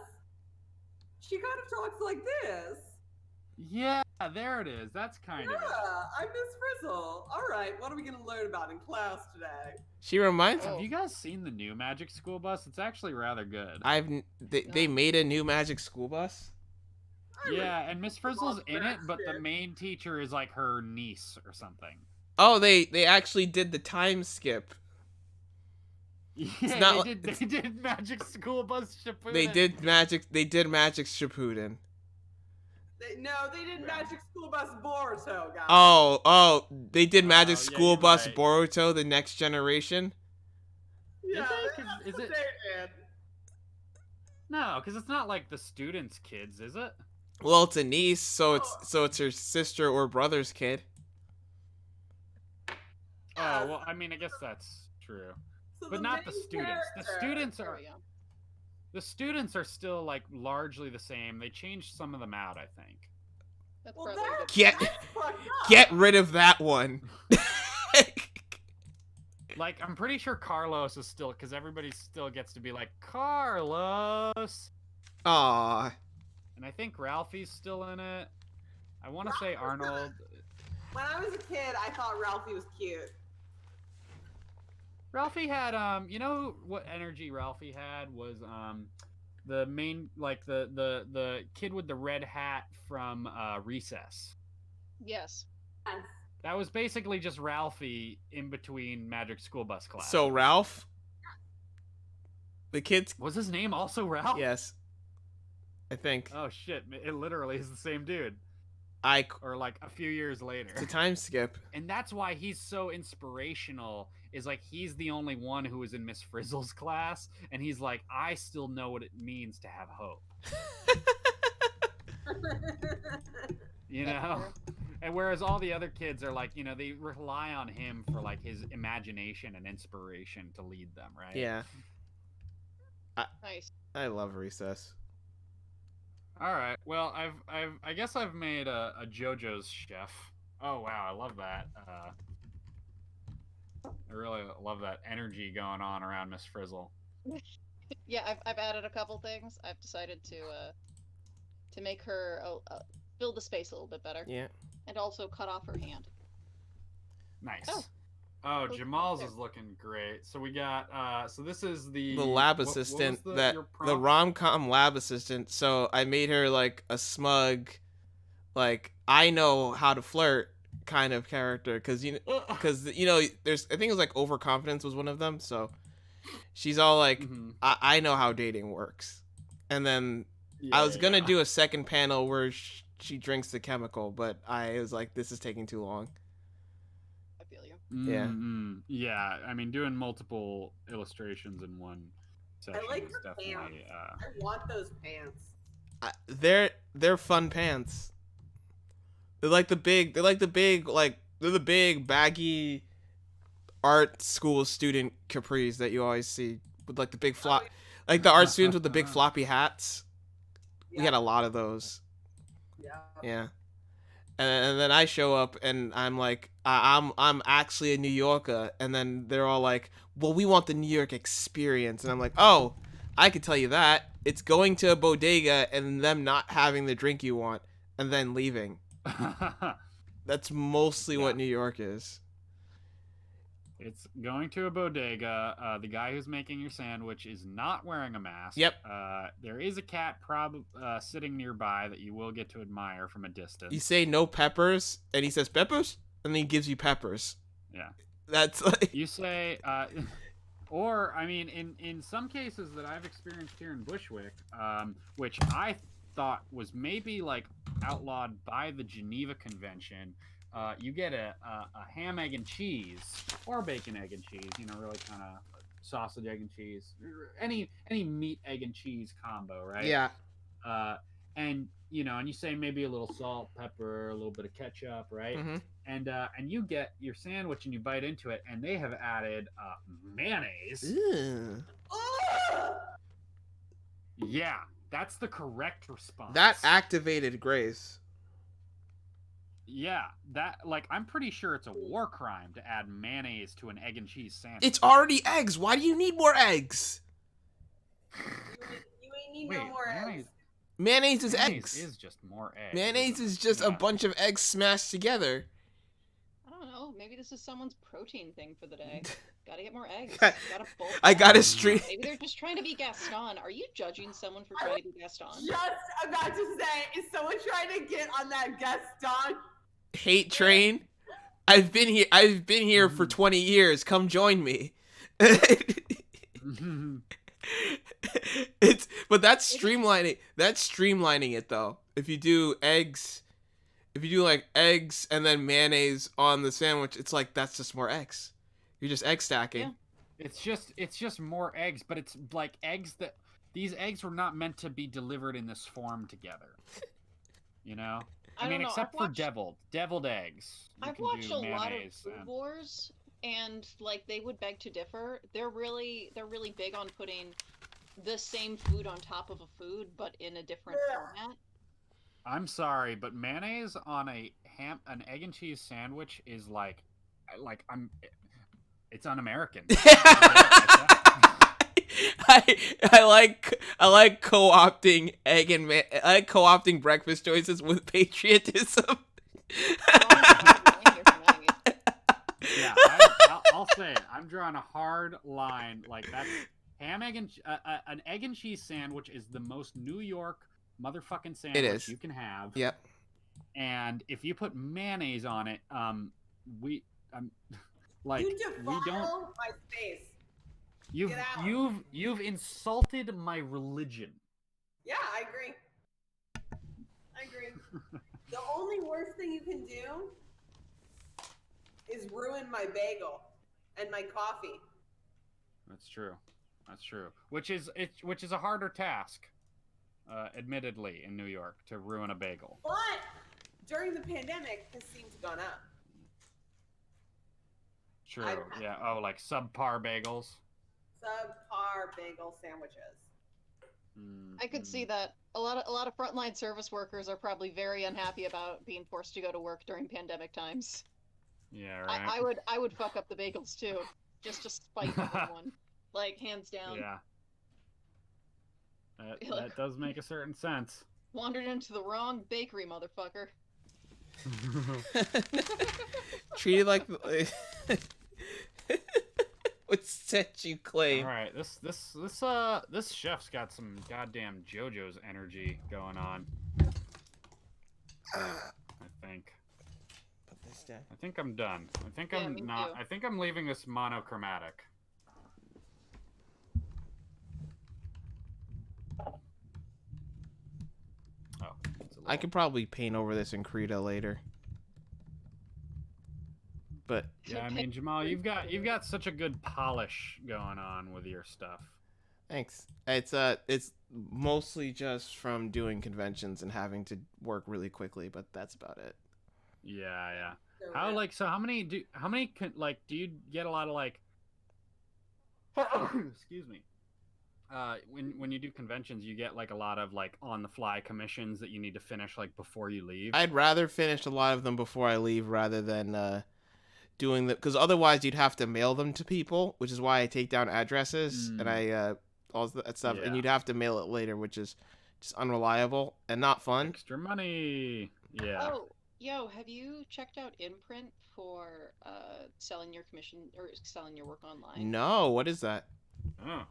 She kind of talks like this. Yeah, there it is. That's kind of it. Yeah, I'm Miss Frizzle. All right, what are we going to learn about in class today? She reminds. Have you guys seen the new Magic School Bus? It's actually rather good. They made a new Magic School Bus. Yeah, and Miss Frizzle's in it, but the main teacher is like her niece or something. Oh, they actually did the time skip. Yeah, not they did Magic School Bus Shippuden. They did Magic Shippuden. No, they did Magic School Bus Boruto, guys. Oh, they did Magic yeah, School you're Bus right. Boruto: The Next Generation. Yeah, Is that's it? what they did. No, because it's not like the students' kids, is it? Well, it's a niece, so it's her sister or brother's kid. Oh, well, I mean, I guess that's true. So But not the main students. The character- students There are we go. the students are still like largely the same. They changed some of them out, I think. That's Well, probably a good Get that's fucked up. get rid of that one. Like, I'm pretty sure Carlos is still, because everybody still gets to be like, Carlos! Aw. And I think Ralphie's still in it. I want to say Ralphie's not- Arnold. When I was a kid, I thought Ralphie was cute. Ralphie had, you know what energy Ralphie had was, the main, like, the kid with the red hat from, Recess. Yes. Yes. That was basically just Ralphie in between Magic School Bus class. So Ralph, the kids. Was his name also Ralph? Yes. I think Oh shit! It literally is the same dude. Or like a few years later. It's a time skip. And that's why he's so inspirational. Is like he's the only one who was in Miss Frizzle's class, and he's like, I still know what it means to have hope. You know? And whereas all the other kids are like, you know, they rely on him for like his imagination and inspiration to lead them, right? Yeah. Nice. I love Recess. All right. Well, I guess I've made a JoJo's chef. Oh wow, I love that. I really love that energy going on around Miss Frizzle. Yeah, I've added a couple things. I've decided to make her fill the space a little bit better. Yeah. And also cut off her hand. Nice. Oh. Jamal's is looking great. So we got so this is the lab what assistant was that your the prompt? rom-com lab assistant. So I made her like a smug, like I know how to flirt kind of character because you know there's I think it was like overconfidence was one of them. So she's all like Mhm. I know how dating works, and then I was gonna do a second panel where she drinks the chemical, but I was like this is taking too long. I feel you. Yeah. Yeah, I mean, doing multiple illustrations in one session like is her definitely. I want those pants. They're fun pants. They're the big baggy art school student capris that you always see with like the big flop, like the art students with the big floppy hats. We had a lot of those. Yeah. And then I show up and I'm like, I'm actually a New Yorker, and then they're all like, well, we want the New York experience, and I'm like, oh, I could tell you that. It's going to a bodega and them not having the drink you want and then leaving. That's mostly what New York is. It's going to a bodega. The guy who's making your sandwich is not wearing a mask. Yep. There is a cat sitting nearby that you will get to admire from a distance. You say no peppers, and he says peppers, and then he gives you peppers. Yeah. That's like... You say, or, I mean, in some cases that I've experienced here in Bushwick, which I thought was maybe, like, outlawed by the Geneva Convention, you get a ham, egg, and cheese, or bacon, egg, and cheese, you know, really kind of sausage, egg, and cheese, any meat, egg, and cheese combo, right? Yeah. and and you say maybe a little salt, pepper, a little bit of ketchup, right? Mm-hmm. And you get your sandwich and you bite into it, and they have added mayonnaise. Ew. Ugh! Yeah, that's the correct response. That activated Grace. Yeah, that I'm pretty sure it's a war crime to add mayonnaise to an egg and cheese sandwich. It's already eggs. Why do you need more eggs? You ain't need Wait, no more mayonnaise, eggs. Mayonnaise is mayonnaise eggs. is just more eggs. Mayonnaise isn't is it? just a Yeah. bunch of eggs smashed together. I don't know. Maybe this is someone's protein thing for the day. Gotta get more eggs. I- Gotta bulk I up. got a stream. Maybe they're just trying to be Gaston. Are you judging someone for trying to be Gaston? Just about to say, is someone trying to get on that Gaston? Hate train. I've been here for 20 years. Come join me. But that's streamlining. That's streamlining it though. If you do eggs and then mayonnaise on the sandwich, it's like that's just more eggs. You're just egg stacking. Yeah. It's just more eggs, but it's like eggs that these eggs were not meant to be delivered in this form together. You know? I mean, don't know. except I've for watched- deviled eggs. You I've can watched do a lot of mayonnaise food and- wars, and they would beg to differ. They're really big on putting the same food on top of a food, but in a different format. I'm sorry, but mayonnaise on an egg and cheese sandwich is it's un-American. I like co-opting I like co-opting breakfast choices with patriotism. Yeah, I'll say it. I'm drawing a hard line. Like that's an egg and cheese sandwich is the most New York motherfucking sandwich you can have. Yep. And if you put mayonnaise on it, we don't. My space. You've Get out. you've insulted my religion. Yeah, I agree. The only worst thing you can do is ruin my bagel and my coffee. That's true. Which is a harder task, admittedly, in New York to ruin a bagel. But during the pandemic, this seems to gone up. True. Yeah. Oh, like subpar bagels. Subpar bagel sandwiches. I could see that. A lot of frontline service workers are probably very unhappy about being forced to go to work during pandemic times. Yeah, right. I would fuck up the bagels too, just to spite everyone. Like hands down. Yeah. That does make a certain sense. Wandered into the wrong bakery, motherfucker. Treated like what set you claim? All right, this chef's got some goddamn JoJo's energy going on. I think. Put this down. I think I'm done. I think Yeah, I'm me not. too. I think I'm leaving this monochromatic. Oh, it's a I little- could probably paint over this in Krita later. But Yeah, I mean, Jamal, you've got such a good polish going on with your stuff. thanks. It's mostly just from doing conventions and having to work really quickly, but that's about it. Yeah. So, How many do you get a lot of excuse me. When you do conventions, you get like a lot of like on the fly commissions that you need to finish like before you leave. I'd rather finish a lot of them before I leave rather than doing the, because otherwise you'd have to mail them to people, which is why I take down addresses and I all that stuff, and Yeah. you'd have to mail it later, which is just unreliable and not fun. Extra money. Yeah. Oh, yo, have you checked out Imprint for selling your commission or selling your work online? No, what is that? Oh.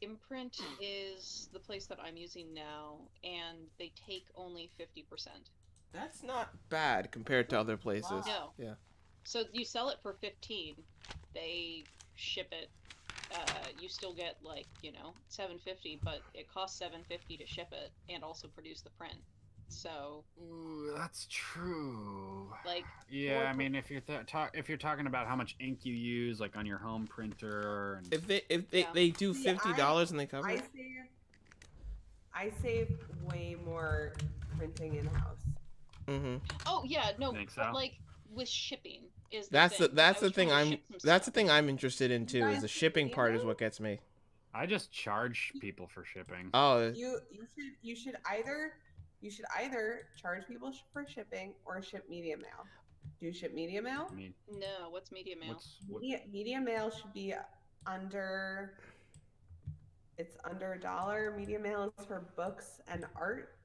Imprint is the place that I'm using now, and they take only 50%. That's not bad compared to other places. No. Yeah. So you sell it for 15, they ship it. You still get like $750, but it costs $750 to ship it and also produce the print. So Ooh, that's true. like Yeah, I Or- mean, if you're talking about how much ink you use, like on your home printer, and If they Yeah. they do See, $50 and they cover I it. say I save way more printing in house. Mm-hmm. Oh yeah, no, Think but so? like with shipping is the That's thing. the that's I the was trying thing to I'm ship some that's the stuff. thing I'm interested in too. Is guys the ship shipping media part is mail? what gets me. I just charge people for shipping. Oh, You should either charge people for shipping or ship media mail. Do you ship media mail? I mean, No, what's media mail? Media mail should be under. It's under $1. Media mail is for books and art.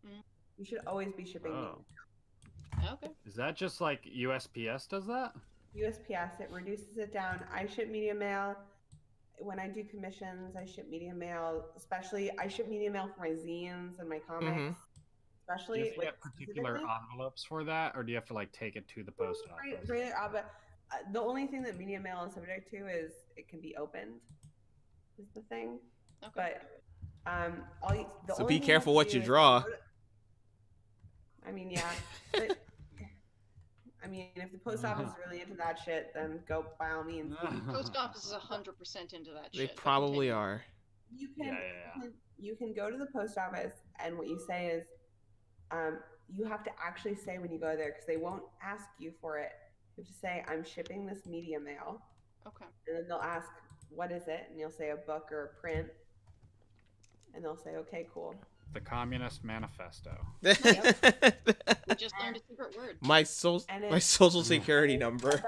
Mm. You should always be shipping media. Okay. Is that just like USPS does that? USPS, it reduces it down. I ship media mail. When I do commissions, I ship media mail. Especially, I ship media mail for my zines and my comics. Mhm. Do you Especially, have to like, get particular specifically. envelopes for that, or do you have to like take it to the post office? But the only thing that media mail is subject to is it can be opened. Is the thing. Okay. But So be careful what you draw. I mean, yeah. But, I mean, if the post office is really into that shit, then go by all means. Post office is 100% into that They shit. but probably continue. are. You can go to the post office, and what you say is, you have to actually say when you go there, because they won't ask you for it. You have to say, I'm shipping this media mail. Okay. And then they'll ask, what is it? And you'll say a book or a print. And they'll say, okay, cool. The Communist Manifesto. We just learned a secret word. my social security number.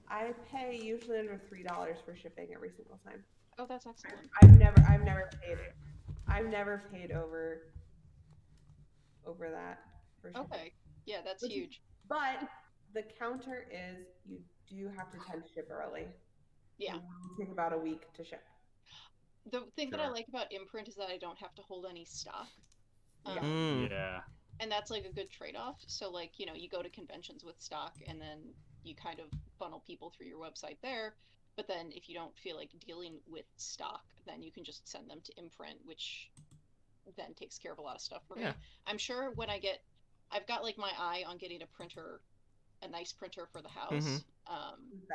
I pay usually under $3 for shipping every single time. Oh, that's excellent. I've never paid over that for shipping. Okay. Yeah, that's huge. But the counter is you do have to tend to ship early. Yeah. It will take about a week to ship. The thing that I Sure. like about Imprint is that I don't have to hold any stock. Yeah. And that's like a good trade-off. So like, you know, you go to conventions with stock and then you kind of funnel people through your website there. But then if you don't feel like dealing with stock, then you can just send them to Imprint, which then takes care of a lot of stuff for me. I'm sure when I've got like my eye on getting a nice printer for the house.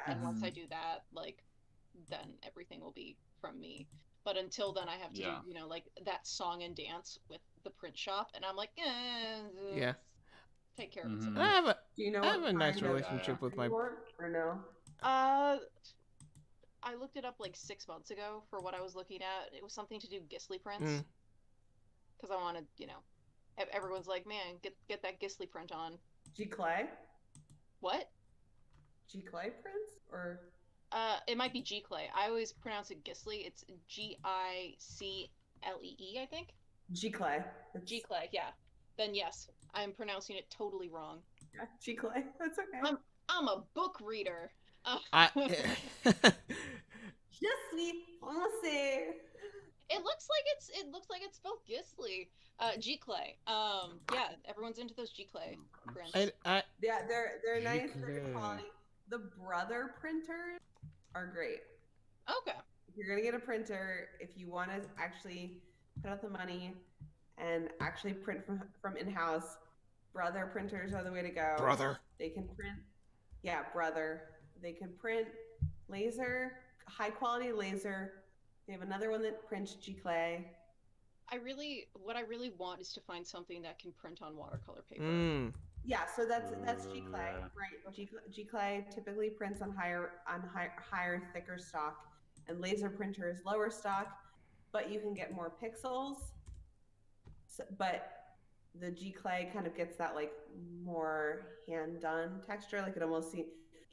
And once I do that, like, then everything will be from me. But until then, I have to do, you know, like that song and dance with the print shop, and I'm like, take care of it. Mhm. I have a Do you know I have what a nice kind of relationship with my. or no? I looked it up like 6 months ago for what I was looking at. It was something to do Gisli prints. Because I wanted, you know, everyone's like, man, get that Gisli print on. G Clay? What? G Clay prints? Or It might be G Clay. I always pronounce it Gisli. It's Giclee, I think. G Clay. G Clay, yeah. Then yes, I'm pronouncing it totally wrong. Yeah, G Clay. That's okay. I'm a book reader. Je suis français. It looks like it's spelled Gisli. G Clay. Yeah, everyone's into those G Clay prints. Yeah, they're nice. G They're Clay. good quality. The Brother printers are great. Okay. If you're gonna get a printer, if you want to actually put out the money and actually print from in-house, Brother printers are the way to go. Brother. They can print. Yeah, Brother. They can print laser, high quality laser. They have another one that prints G Clay. What I really want is to find something that can print on watercolor paper. Yeah, so that's G Clay, Yeah. right? G Clay typically prints on higher, thicker stock, and laser printer is lower stock, but you can get more pixels. So, but the G Clay kind of gets that like more hand done texture, like it almost seems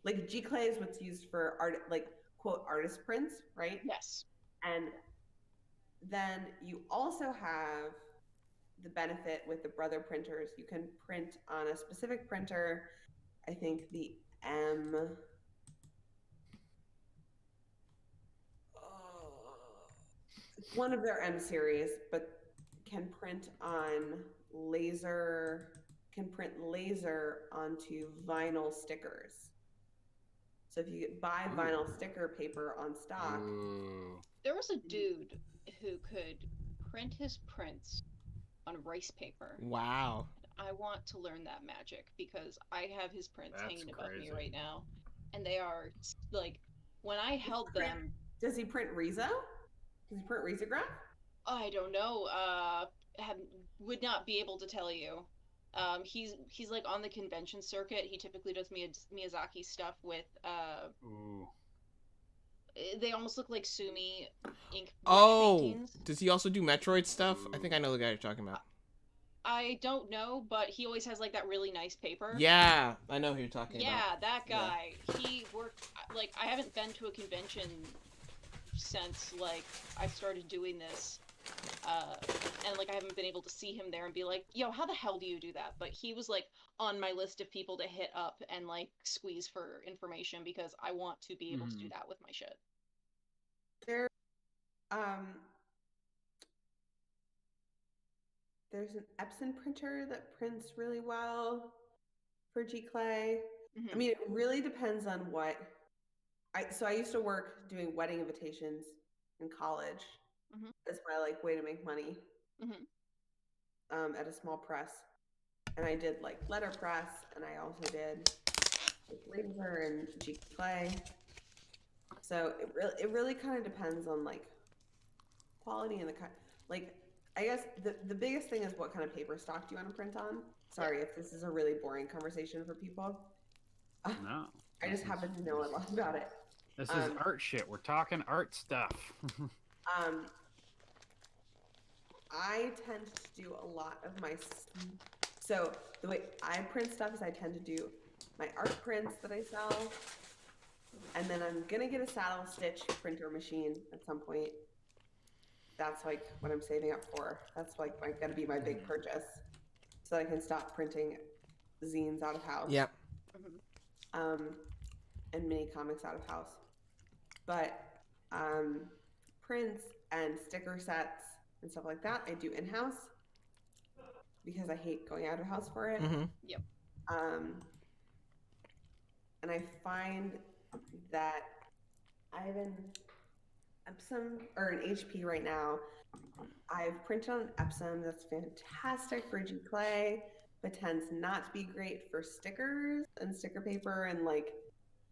like G Clay is what's used for art, like quote artist prints, right? Yes. And then you also have the benefit with the Brother printers. You can print on a specific printer. I think the one of their M series, but can print laser onto vinyl stickers. So if you buy vinyl sticker paper on stock, there was a dude who could print his prints on rice paper. Wow. I want to learn that magic because I have his prints That's hanging above me crazy. right now, and they are like when I held them. does he print Rizo? Does he print Risograph? I don't know. Have, would not be able to tell you. He's like on the convention circuit. He typically does Miyazaki stuff with Ooh. they almost look like Sumi ink brush Oh, paintings. does he also do Metroid stuff? I think I know the guy you're talking about. I don't know, but he always has like that really nice paper. Yeah, I know who you're talking about. Yeah, that guy. He worked like I haven't been to a convention since like I started doing this. And like I haven't been able to see him there and be like, yo, how the hell do you do that? But he was like on my list of people to hit up and like squeeze for information because I want to be able to do that with my shit. There, there's an Epson printer that prints really well for Gclay. I mean, it really depends on what. So I used to work doing wedding invitations in college. That's my like way to make money. At a small press, and I did like letterpress, and I also did like, laser and Gclay. So it really kind of depends on like quality and the kind. Like I guess the biggest thing is what kind of paper stock do you want to print on? Sorry if this is a really boring conversation for people. No. I just happen to know a lot about it. This is art shit. We're talking art stuff. I tend to do a lot of my. So the way I print stuff is I tend to do my art prints that I sell, and then I'm gonna get a saddle stitch printer machine at some point. That's like what I'm saving up for. That's like gonna be my big purchase, so that I can stop printing zines out of house. Yep. And mini comics out of house, but prints and sticker sets and stuff like that I do in house because I hate going out of house for it. Yep. And I find that I have an Epson or an HP right now. I've printed on Epson. That's fantastic for Gclay, but tends not to be great for stickers and sticker paper and like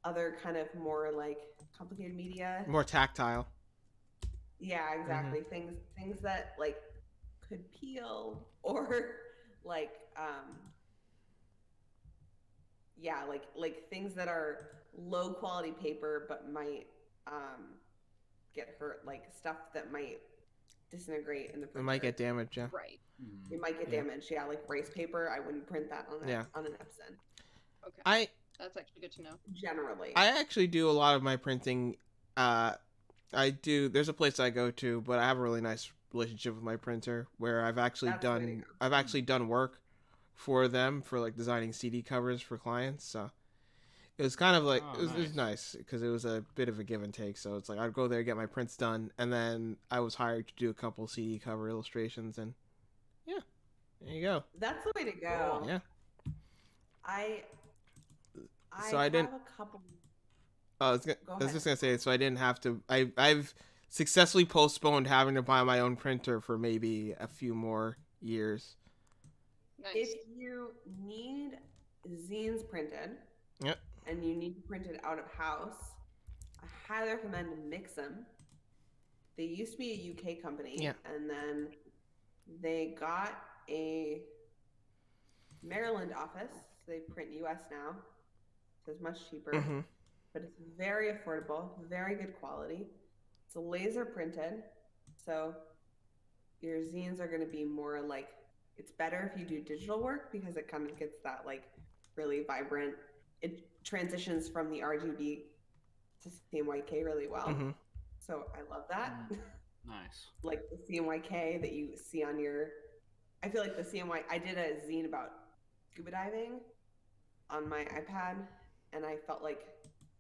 other kind of more like complicated media. More tactile. Yeah, exactly. Things that like could peel or like like things that are low quality paper but might get hurt, like stuff that might disintegrate in the printer. It might get damaged, yeah. Right. It might get damaged, yeah, like race paper. I wouldn't print that on an Epson. Okay. That's actually good to know. Generally. I actually do a lot of my printing. There's a place I go to, but I have a really nice relationship with my printer where I've actually done work for them for like designing CD covers for clients. So it was kind of like it was nice because it was a bit of a give and take. So it's like I'd go there, get my prints done, and then I was hired to do a couple CD cover illustrations, and yeah, there you go. That's the way to go. Yeah. I didn't have a couple. I was just gonna say, so I didn't have to. I've successfully postponed having to buy my own printer for maybe a few more years. Nice. If you need zines printed, yep, and you need to print it out of house, I highly recommend Mixam. They used to be a UK company, yeah, and then they got a Maryland office. So they print US now, so it's much cheaper. But it's very affordable, very good quality. It's laser printed, so your zines are going to be more like, it's better if you do digital work because it kind of gets that like really vibrant. It transitions from the RGB to CMYK really well. So I love that. Nice. Like the CMYK that you see on your, I feel like the I did a zine about scuba diving on my iPad, and I felt like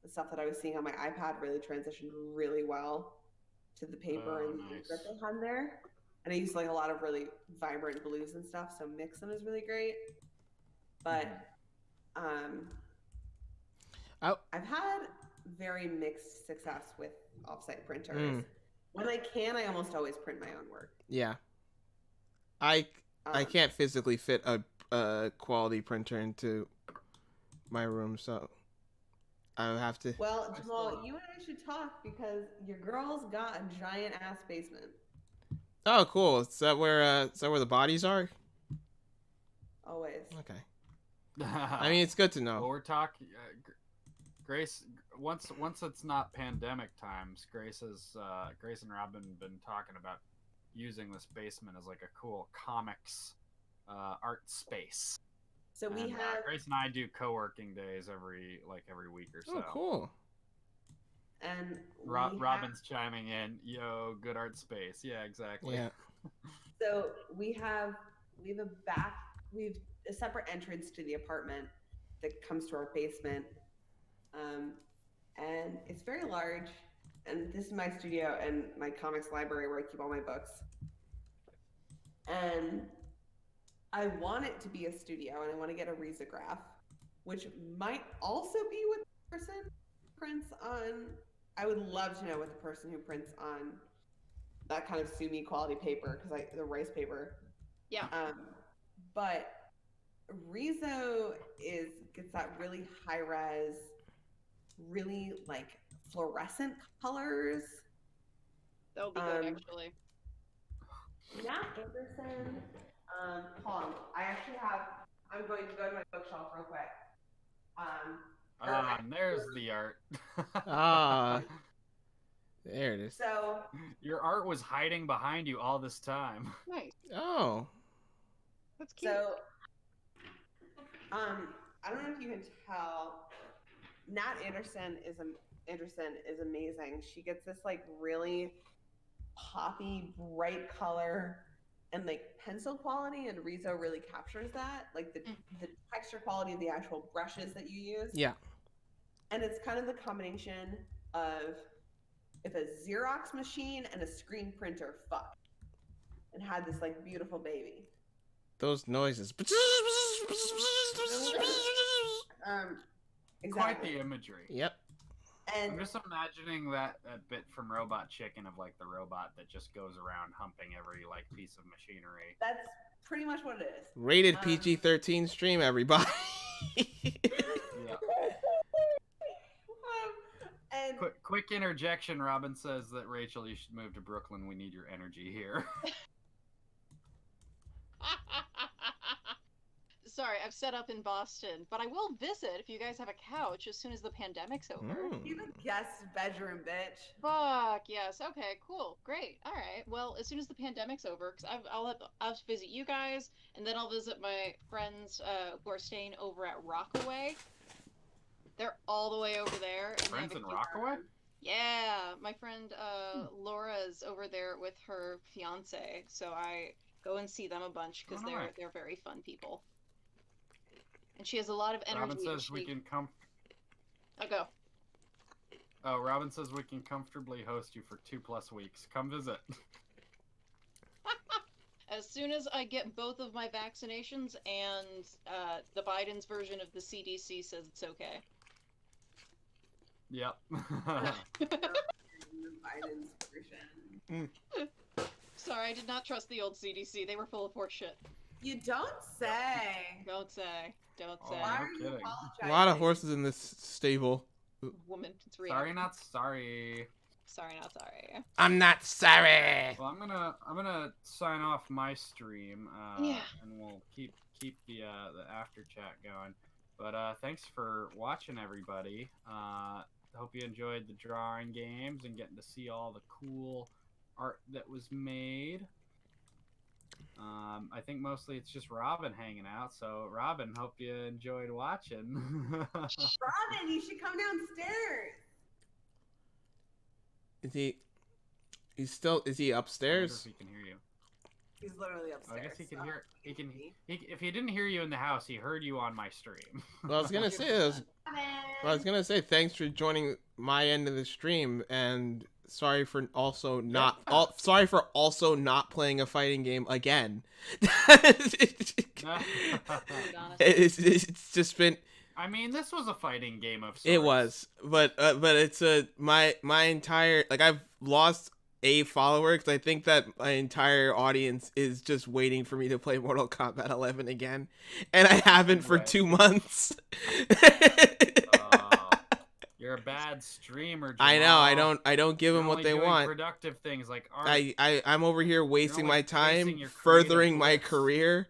the stuff that I was seeing on my iPad really transitioned really well to the paper and the ink that they had there. And I used like a lot of really vibrant blues and stuff, so Mixam is really great. But I've had very mixed success with offsite printers. When I can, I almost always print my own work. Yeah. I can't physically fit a quality printer into my room, so I have to. Well, Jamal, you and I should talk because your girl's got a giant ass basement. Oh, cool. Is that where the bodies are? Always. Okay. I mean, it's good to know. Well, we're talking, Grace. Once it's not pandemic times, Grace and Robin been talking about using this basement as like a cool comics art space. So we And, have Grace and I do co-working days every week or so. Oh, cool. and we Robin's chiming in, yo, good art space. Yeah, exactly. Yeah. So we have a separate entrance to the apartment that comes to our basement, and it's very large. And this is my studio and my comics library where I keep all my books. And I want it to be a studio, and I want to get a risograph, which might also be what the person prints on. I would love to know what the person who prints on that kind of Sumi quality paper, because the rice paper. Yeah. But Riso gets that really high res, really like fluorescent colors. That would be good, actually. Nat Anderson. Hold on. I'm going to go to my bookshelf real quick. There's the art. Ah. There it is. So Your art was hiding behind you all this time. Nice. Oh. That's cute. So, I don't know if you can tell. Nat Anderson is amazing. She gets this like really poppy, bright color and like pencil quality, and Riso really captures that, like the texture quality of the actual brushes that you use. Yeah. And it's kind of the combination of if a Xerox machine and a screen printer fucked and had this like beautiful baby. Those noises. Exactly. Quite the imagery. Yep. And I'm just imagining that bit from Robot Chicken of like the robot that just goes around humping every like piece of machinery. that's pretty much what it is. Rated PG-13 stream, everybody. Yeah. And Quick interjection. Robin says that Rachel, you should move to Brooklyn. We need your energy here. Sorry, I've set up in Boston, but I will visit if you guys have a couch as soon as the pandemic's over. you have a guest bedroom, bitch. Fuck yes. Okay, cool, great. All right. Well, as soon as the pandemic's over, because I'll visit you guys, and then I'll visit my friends who are staying over at Rockaway. They're all the way over there. And Friends in Rockaway? Yeah, my friend Laura's over there with her fiance, so I go and see them a bunch because they're very fun people. And she has a lot of energy. Robin says we can come. I'll go. Oh, Robin says we can comfortably host you for 2+ weeks. Come visit. As soon as I get both of my vaccinations and the Biden's version of the CDC says it's okay. Yep. Biden's version. Sorry, I did not trust the old CDC. They were full of horse shit. You don't say. Don't say. Don't Oh, say. Why no are you kidding. apologizing? A lot of horses in this stable. Woman, it's real. Sorry, not sorry. Sorry, not sorry. I'm not sorry. Well, I'm gonna sign off my stream. Yeah. And we'll keep the after chat going. But thanks for watching, everybody. Hope you enjoyed the drawing games and getting to see all the cool art that was made. I think mostly it's just Robin hanging out. So Robin, hope you enjoyed watching. Robin, you should come downstairs. Is he I wonder upstairs? if he can hear you. He's literally Oh, upstairs. I guess he can hear. If he didn't hear you in the house, he heard you on my stream. Well, I was gonna say thanks for joining my end of the stream, and sorry for also not playing a fighting game again. It's just been. I mean, this was a fighting game of sorts. It was, but it's my entire, like, I've lost a follower because I think that my entire audience is just waiting for me to play Mortal Kombat 11 again, and I haven't for 2 months. You're a bad bad streamer. I know. I don't give You're them what only they doing want. Productive things like art. I'm over here wasting only my time chasing your furthering creative my bliss. career